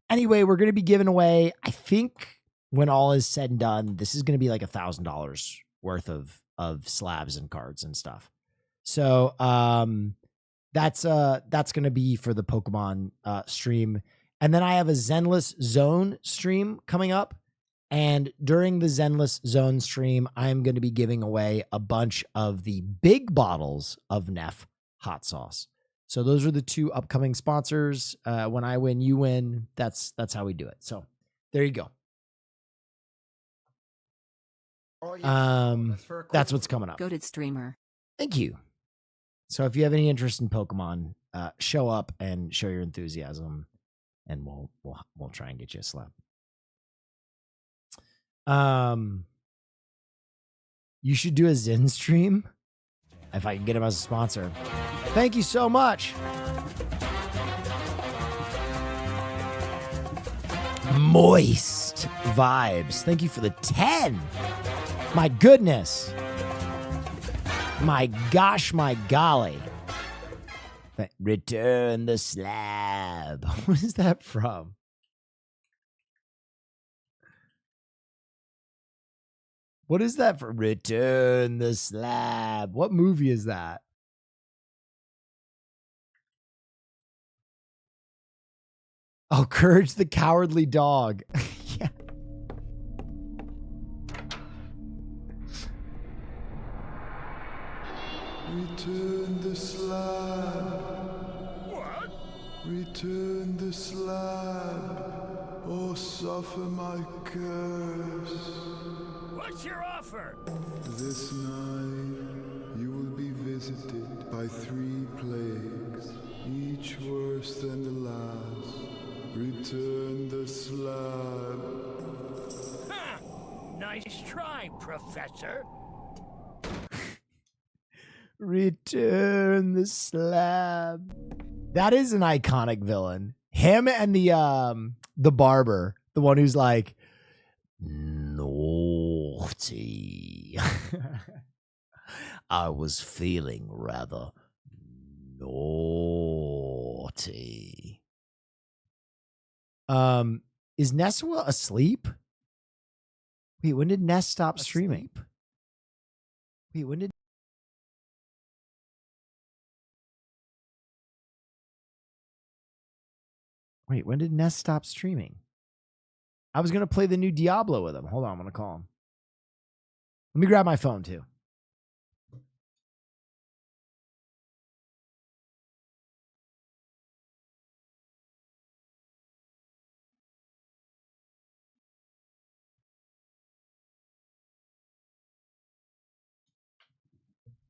Anyway, we're going to be giving away, I think when all is said and done, this is going to be like $1,000 worth of slabs and cards and stuff. So, that's going to be for the Pokemon stream. And then I have a Zenless Zone stream coming up. And during the Zenless Zone stream, I'm going to be giving away a bunch of the big bottles of Neff hot sauce. So those are the two upcoming sponsors. When I win, you win. That's how we do it. So there you go. That's what's coming up. Goated streamer. Thank you. So if you have any interest in Pokemon, show up and show your enthusiasm, and we'll try and get you a slab. You should do a Zen stream if I can get him as a sponsor. Thank you so much. Moist Vibes. Thank you for the 10. My goodness. My gosh, my golly. Return the slab. What is that from? What is that for? Return the slab. What movie is that? Oh, Courage the Cowardly Dog. Yeah. Return the slab. What? Return the slab, or suffer my curse. What's your offer? This night you will be visited by 3 plagues, each worse than the last. Return the slab. Ha! Nice try, Professor. Return the slab. That is an iconic villain. Him and the barber, the one who's like, naughty. I was feeling rather naughty. Is Nessua asleep? Wait, when did Ness stop streaming? Wait, when did Ness stop streaming? I was going to play the new Diablo with him. Hold on, I'm going to call him. Let me grab my phone too.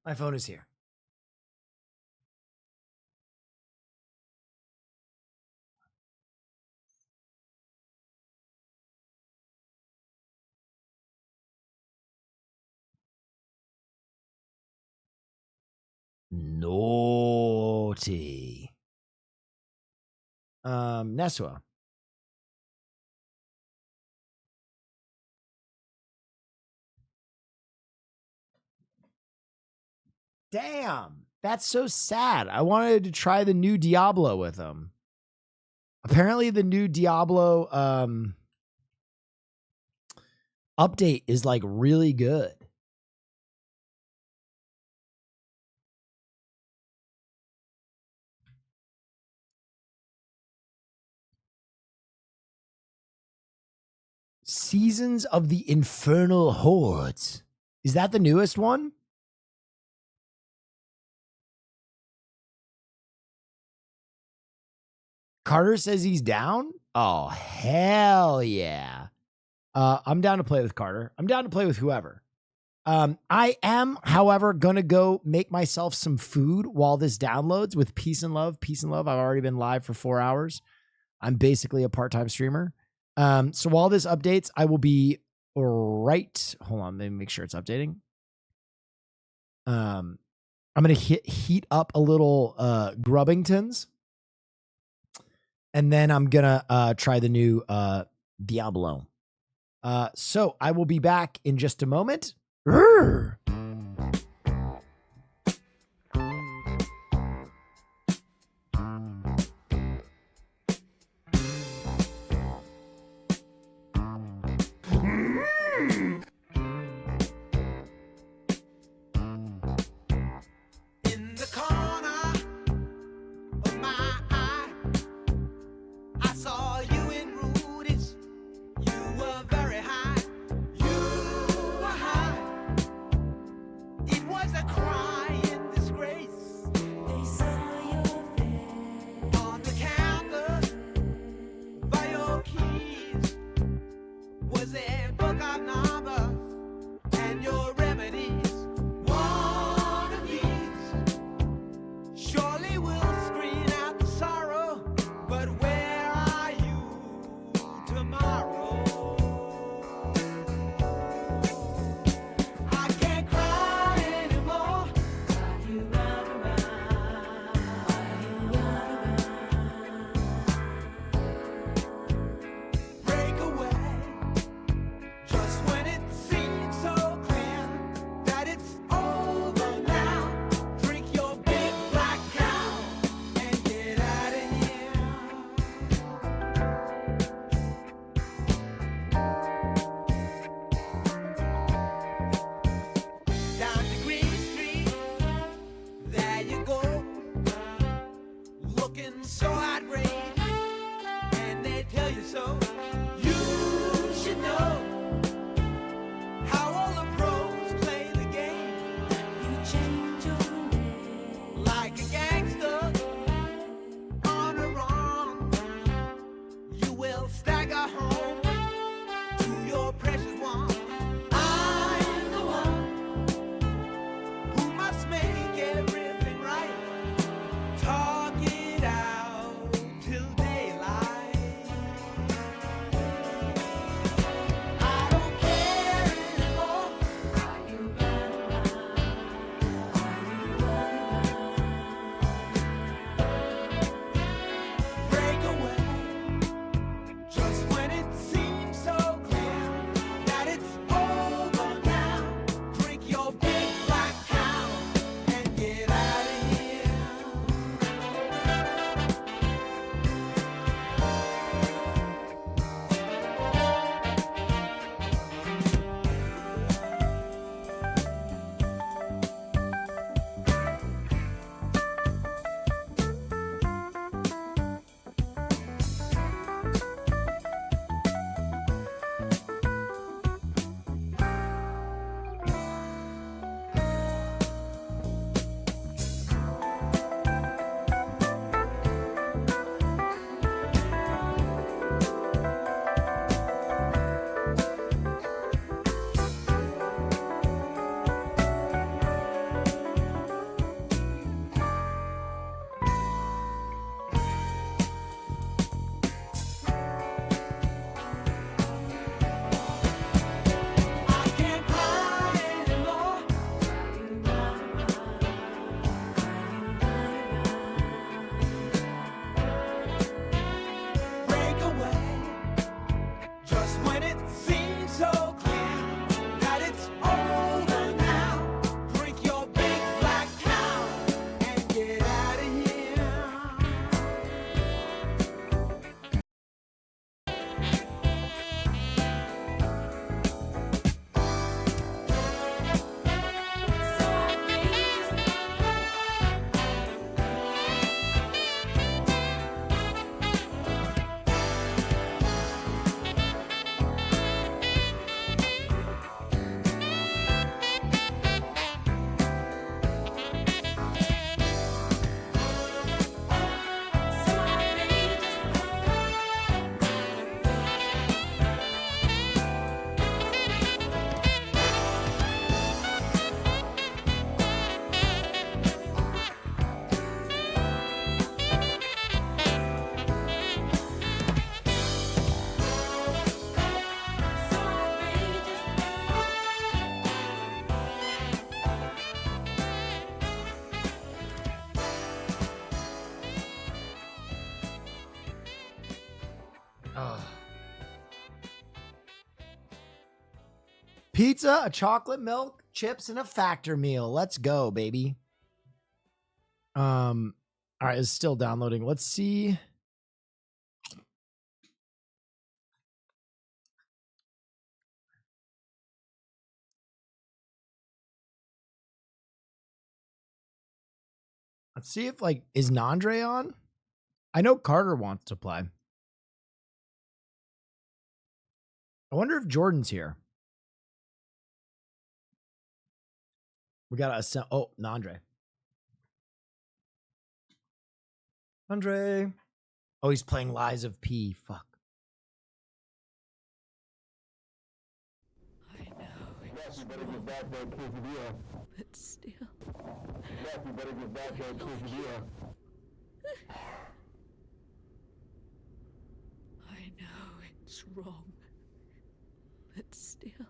My phone is here. Naughty. Nessua. Damn, that's so sad. I wanted to try the new Diablo with him. Apparently the new Diablo update is like really good. Seasons of the Infernal Hordes. Is that the newest one? Carter says he's down. Oh, hell yeah. I'm down to play with Carter. I'm down to play with whoever. I am, however, going to go make myself some food while this downloads with Peace and Love. Peace and Love. I've already been live for 4 hours. I'm basically a part-time streamer. So while this updates, I will be right. Hold on. Let me make sure it's updating. I'm going to heat up a little Grubbingtons. And then I'm going to try the new Diablo. So I will be back in just a moment. Urgh. Just when it seems Pizza, a chocolate milk, chips, and a factor meal. Let's go, baby. All right, it's still downloading. Let's see. Let's see if, like, is Nandre on? I know Carter wants to play. I wonder if Jordan's here. We got a, oh, Nandre. Andre. Oh, he's playing Lies of P. Fuck. I know it's wrong, but still. I know it's wrong, but still.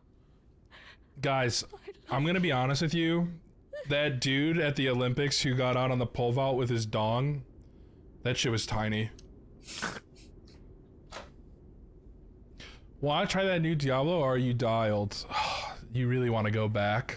Guys, I'm gonna be honest with you. That dude at the Olympics who got out on the pole vault with his dong, that shit was tiny. Want to try that new Diablo, or are you dialed? You really want to go back?